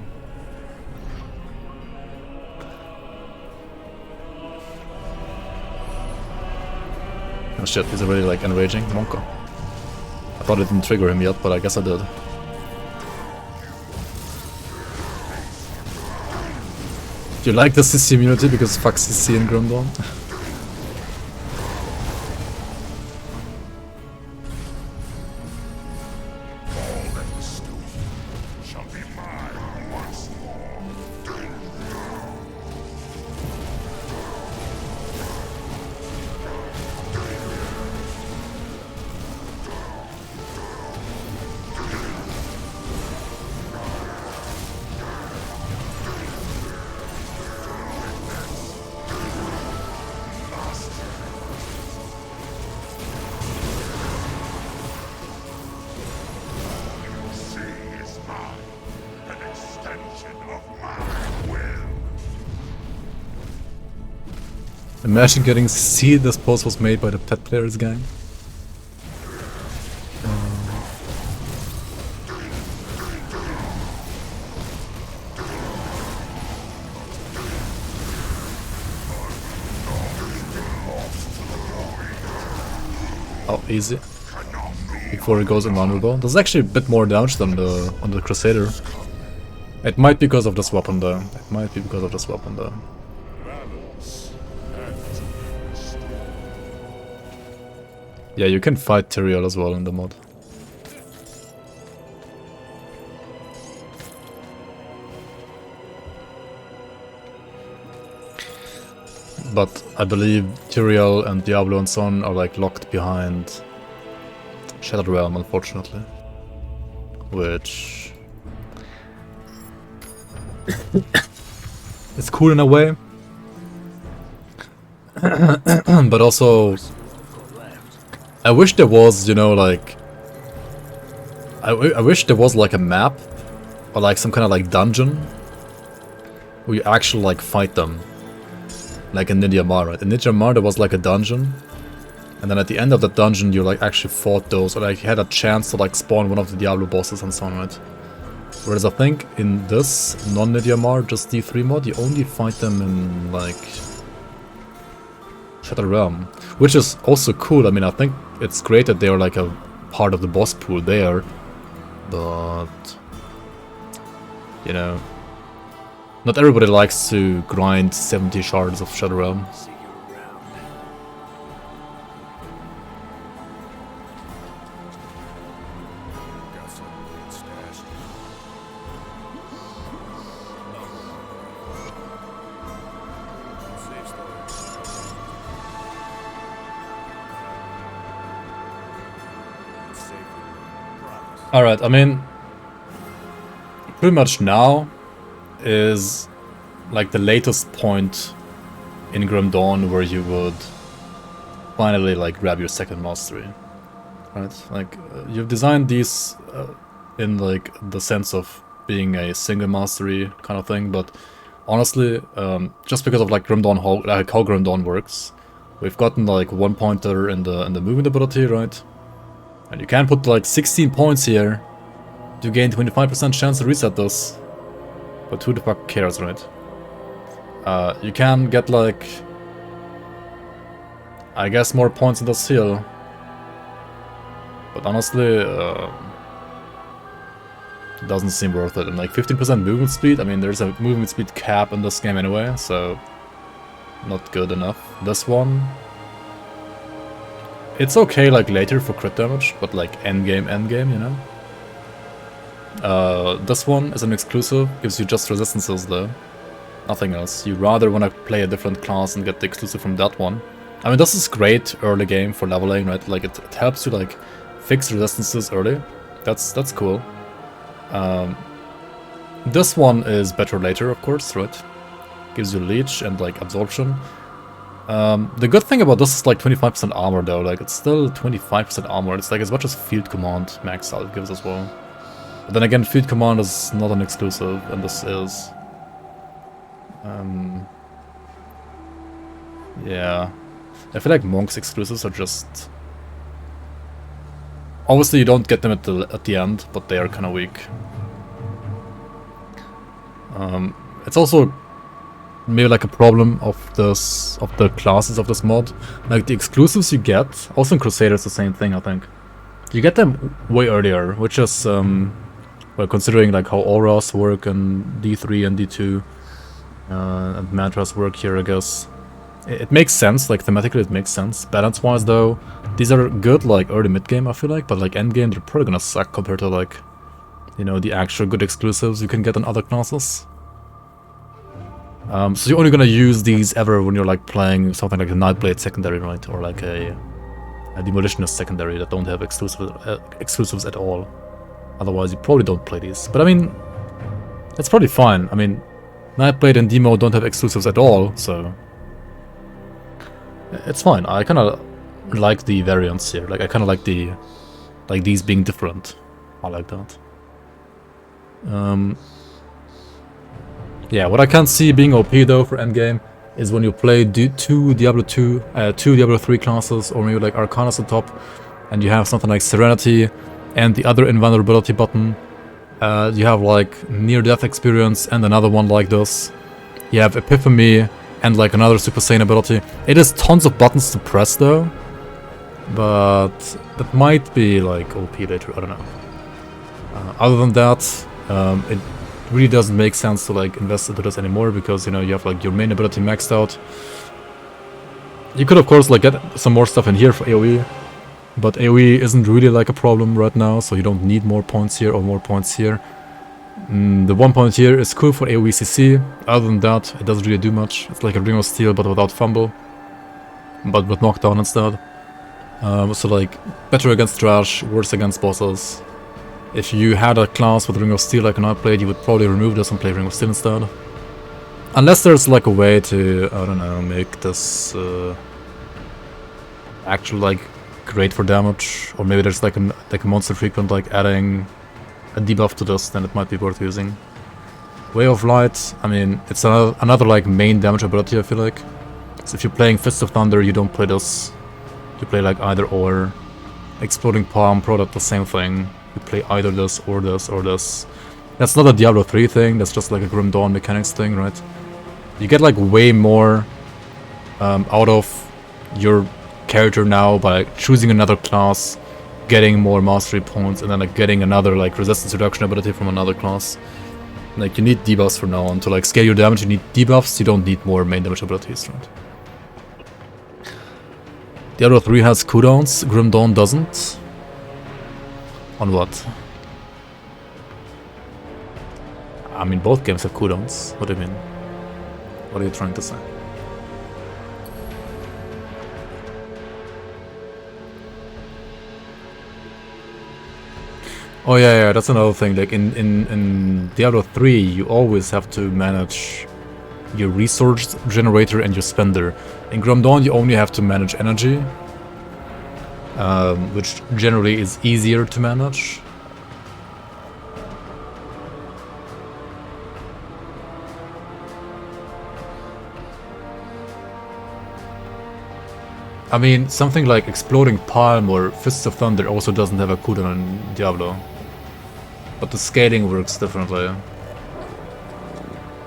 Oh shit, he's already like enraging Monko. I thought it didn't trigger him yet, but I guess I did. Do you like the CC immunity because fuck CC in Grimdawn? Imagine getting CC. This post was made by the Pet Players gang. Oh, easy. Before it goes invulnerable. There's actually a bit more damage than on the Crusader. It might be because of this weapon though. It might be because of this weapon though. Yeah, you can fight Tyrael as well in the mod. But I believe Tyrael and Diablo and so on are like locked behind Shattered Realm, unfortunately. Which... it's cool in a way. But also... I wish there was, you know, like... I wish there was like a map, or like some kind of like dungeon, where you actually like fight them. Like in Ninja Mar, right? In Ninja Mar there was like a dungeon, and then at the end of that dungeon you like actually fought those, or like had a chance to like spawn one of the Diablo bosses and so on, right? Whereas I think in this non-Ninja Mar, just D3 mod, you only fight them in like... Shattered Realm. Which is also cool. I mean, I think it's great that they are like a part of the boss pool there. But... you know... not everybody likes to grind 70 shards of Shattered Realm. Alright, I mean, pretty much now is like the latest point in Grim Dawn where you would finally like grab your second mastery, right? Like you've designed these in like the sense of being a single mastery kind of thing, but honestly, just because of like Grim Dawn, how Grim Dawn works, we've gotten like 1 pointer in the movement ability, right? And you can put like 16 points here to gain 25% chance to reset this. But who the fuck cares, right? You can get like... I guess more points in this heal. But honestly, it doesn't seem worth it. And like 15% movement speed, I mean there's a movement speed cap in this game anyway, so... not good enough. This one... it's okay like later for crit damage, but like endgame, you know? This one is an exclusive, gives you just resistances though. Nothing else. You rather want to play a different class and get the exclusive from that one. I mean, this is great early game for leveling, right? Like it helps you like fix resistances early. That's cool. This one is better later, of course, right? Gives you leech and like absorption. The good thing about this is like 25% armor though, like it's still 25% armor, it's like as much as Field Command max out gives as well. But then again, Field Command is not an exclusive, and this is. Yeah. I feel like Monk's exclusives are just... obviously you don't get them at the end, but they are kind of weak. It's also maybe like a problem of the classes of this mod. Like the exclusives you get, also in Crusader it's the same thing, I think. You get them way earlier, which is well, considering like how auras work in D3 and D2 and mantras work here, I guess. It makes sense, like thematically it makes sense. Balance wise though, these are good like early mid game I feel like, but like end game they're probably gonna suck compared to like, you know, the actual good exclusives you can get in other classes. So you're only gonna use these ever when you're like playing something like a Nightblade secondary, right? Or like a Demolitionist secondary that don't have exclusives at all. Otherwise you probably don't play these. But I mean, that's probably fine. I mean, Nightblade and Demo don't have exclusives at all, so... it's fine. I kinda like the variants here. Like I kinda like the... like these being different. I like that. Yeah, what I can't see being OP though for endgame is when you play two Diablo 2, two Diablo 3 classes, or maybe like Arcanus on top, and you have something like Serenity and the other invulnerability button. You have like near-death experience and another one like this. You have Epiphany and like another Super Saiyan ability. It is tons of buttons to press though, but that might be like OP later, I don't know. Other than that, it really doesn't make sense to like invest into this anymore because, you know, you have like your main ability maxed out. You could of course like get some more stuff in here for AoE, but AoE isn't really like a problem right now, so you don't need more points here or more points here. The 1 point here is cool for AoE CC. Other than that, it doesn't really do much. It's like a Ring of Steel but without fumble, but with knockdown instead. So like, better against trash, worse against bosses. If you had a class with Ring of Steel like an I played, you would probably remove this and play Ring of Steel instead. Unless there's like a way to, I don't know, make this actually like great for damage, or maybe there's like a monster frequent like adding a debuff to this, then it might be worth using. Way of Light, I mean, it's another like main damage ability, I feel like. So if you're playing Fist of Thunder, you don't play this. You play like either or. Exploding Palm, probably the same thing. You play either this or this or this. That's not a Diablo 3 thing, that's just like a Grim Dawn mechanics thing, right? You get like way more out of your character now by choosing another class, getting more mastery points, and then like getting another like resistance reduction ability from another class. Like you need debuffs for now on. To like scale your damage you need debuffs, you don't need more main damage abilities, right? Diablo 3 has cooldowns, Grim Dawn doesn't. On what? I mean, both games have cooldowns. What do you mean? What are you trying to say? Oh yeah, that's another thing. Like in Diablo 3, you always have to manage your resource generator and your spender. In Grim Dawn, you only have to manage energy, which generally is easier to manage. I mean, something like Exploding Palm or Fists of Thunder also doesn't have a cooldown in Diablo. But the scaling works differently.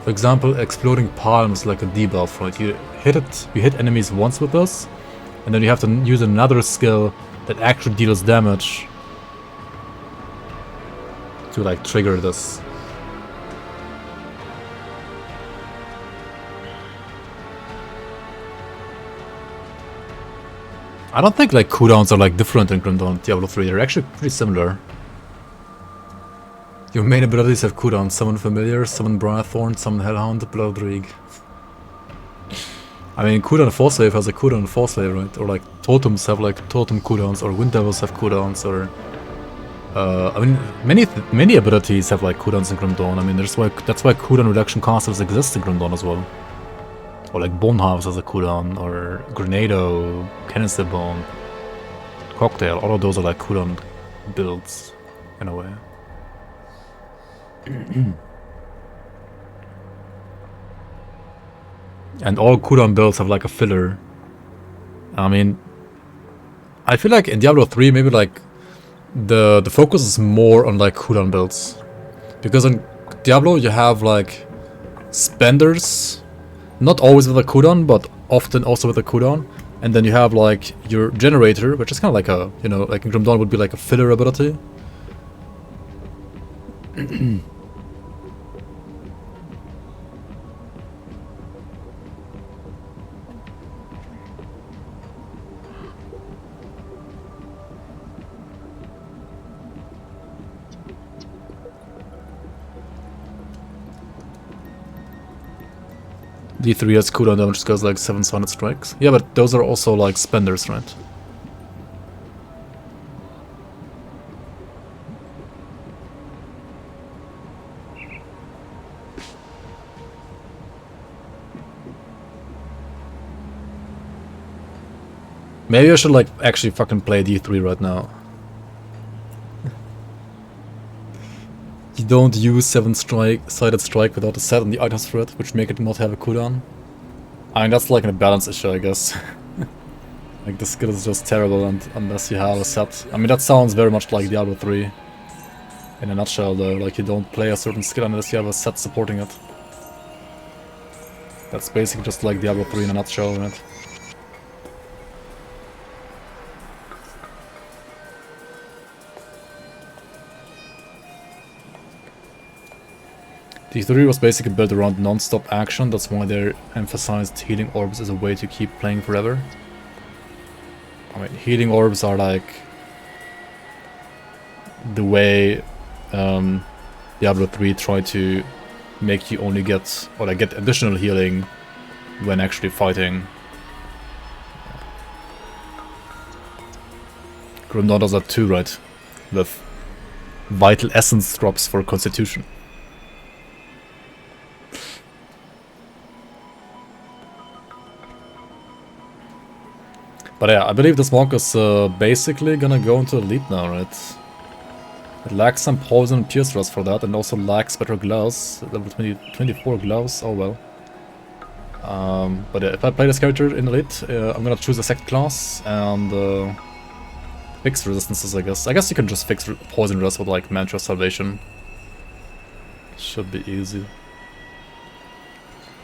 For example, Exploding Palm is like a debuff, right? You hit enemies once with this, and then you have to use another skill that actually deals damage to like trigger this. I don't think like cooldowns are like different in Grim Dawn and Diablo 3, they're actually pretty similar. Your main abilities have cooldowns: Summon Familiar, Summon Briarthorn, Summon Hellhound, Bloodreek. I mean, cooldown Force Slave has a cooldown in Force Slave, right? Or like totems have like totem cooldowns, or Wind Devils have cooldowns, or I mean, many abilities have like cooldowns in Grim Dawn. I mean, that's why cooldown reduction casters exist in Grim Dawn as well. Or like Bone Halves has a cooldown, or Grenado, Canister Bone, Cocktail. All of those are like cooldown builds in a way. And all cooldown builds have like a filler. I mean, I feel like in Diablo 3 maybe like the focus is more on like cooldown builds, because in Diablo you have like spenders, not always with a cooldown, but often also with a cooldown, and then you have like your generator, which is kind of like a, you know, like in Grim Dawn would be like a filler ability. D3 has cooldown damage because like 7 Sonic Strikes. Yeah, but those are also like spenders, right? Maybe I should like actually fucking play D3 right now. You don't use 7-sided strike without a set on the item thread, which make it not have a cooldown. I mean, that's like a balance issue, I guess. Like, the skill is just terrible and unless you have a set. I mean, that sounds very much like Diablo 3. In a nutshell, though. Like, you don't play a certain skill unless you have a set supporting it. That's basically just like Diablo 3 in a nutshell, right? D3 was basically built around non-stop action, that's why they emphasized healing orbs as a way to keep playing forever. I mean, healing orbs are like the way Diablo 3 tried to make you only get, or like get additional healing when actually fighting. Grim does that too, right? With vital essence drops for constitution. But yeah, I believe this monk is basically gonna go into elite now, right? It lacks some poison and pierce thrust for that, and also lacks better gloves. Level 24 gloves, oh well. But yeah, if I play this character in elite, I'm gonna choose a sect class and fix resistances, I guess. I guess you can just fix poison rest with like mantra salvation. Should be easy.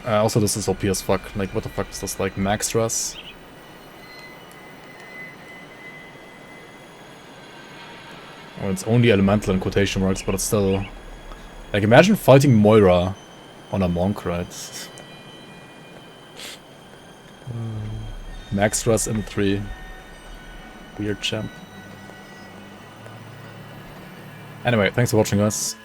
Also, this is OP as fuck. Like, what the fuck is this? Like max stress? Oh, it's only elemental in quotation marks, but it's still... Like, imagine fighting Moira on a monk, right? Max stress in 3. Weird champ. Anyway, thanks for watching, guys.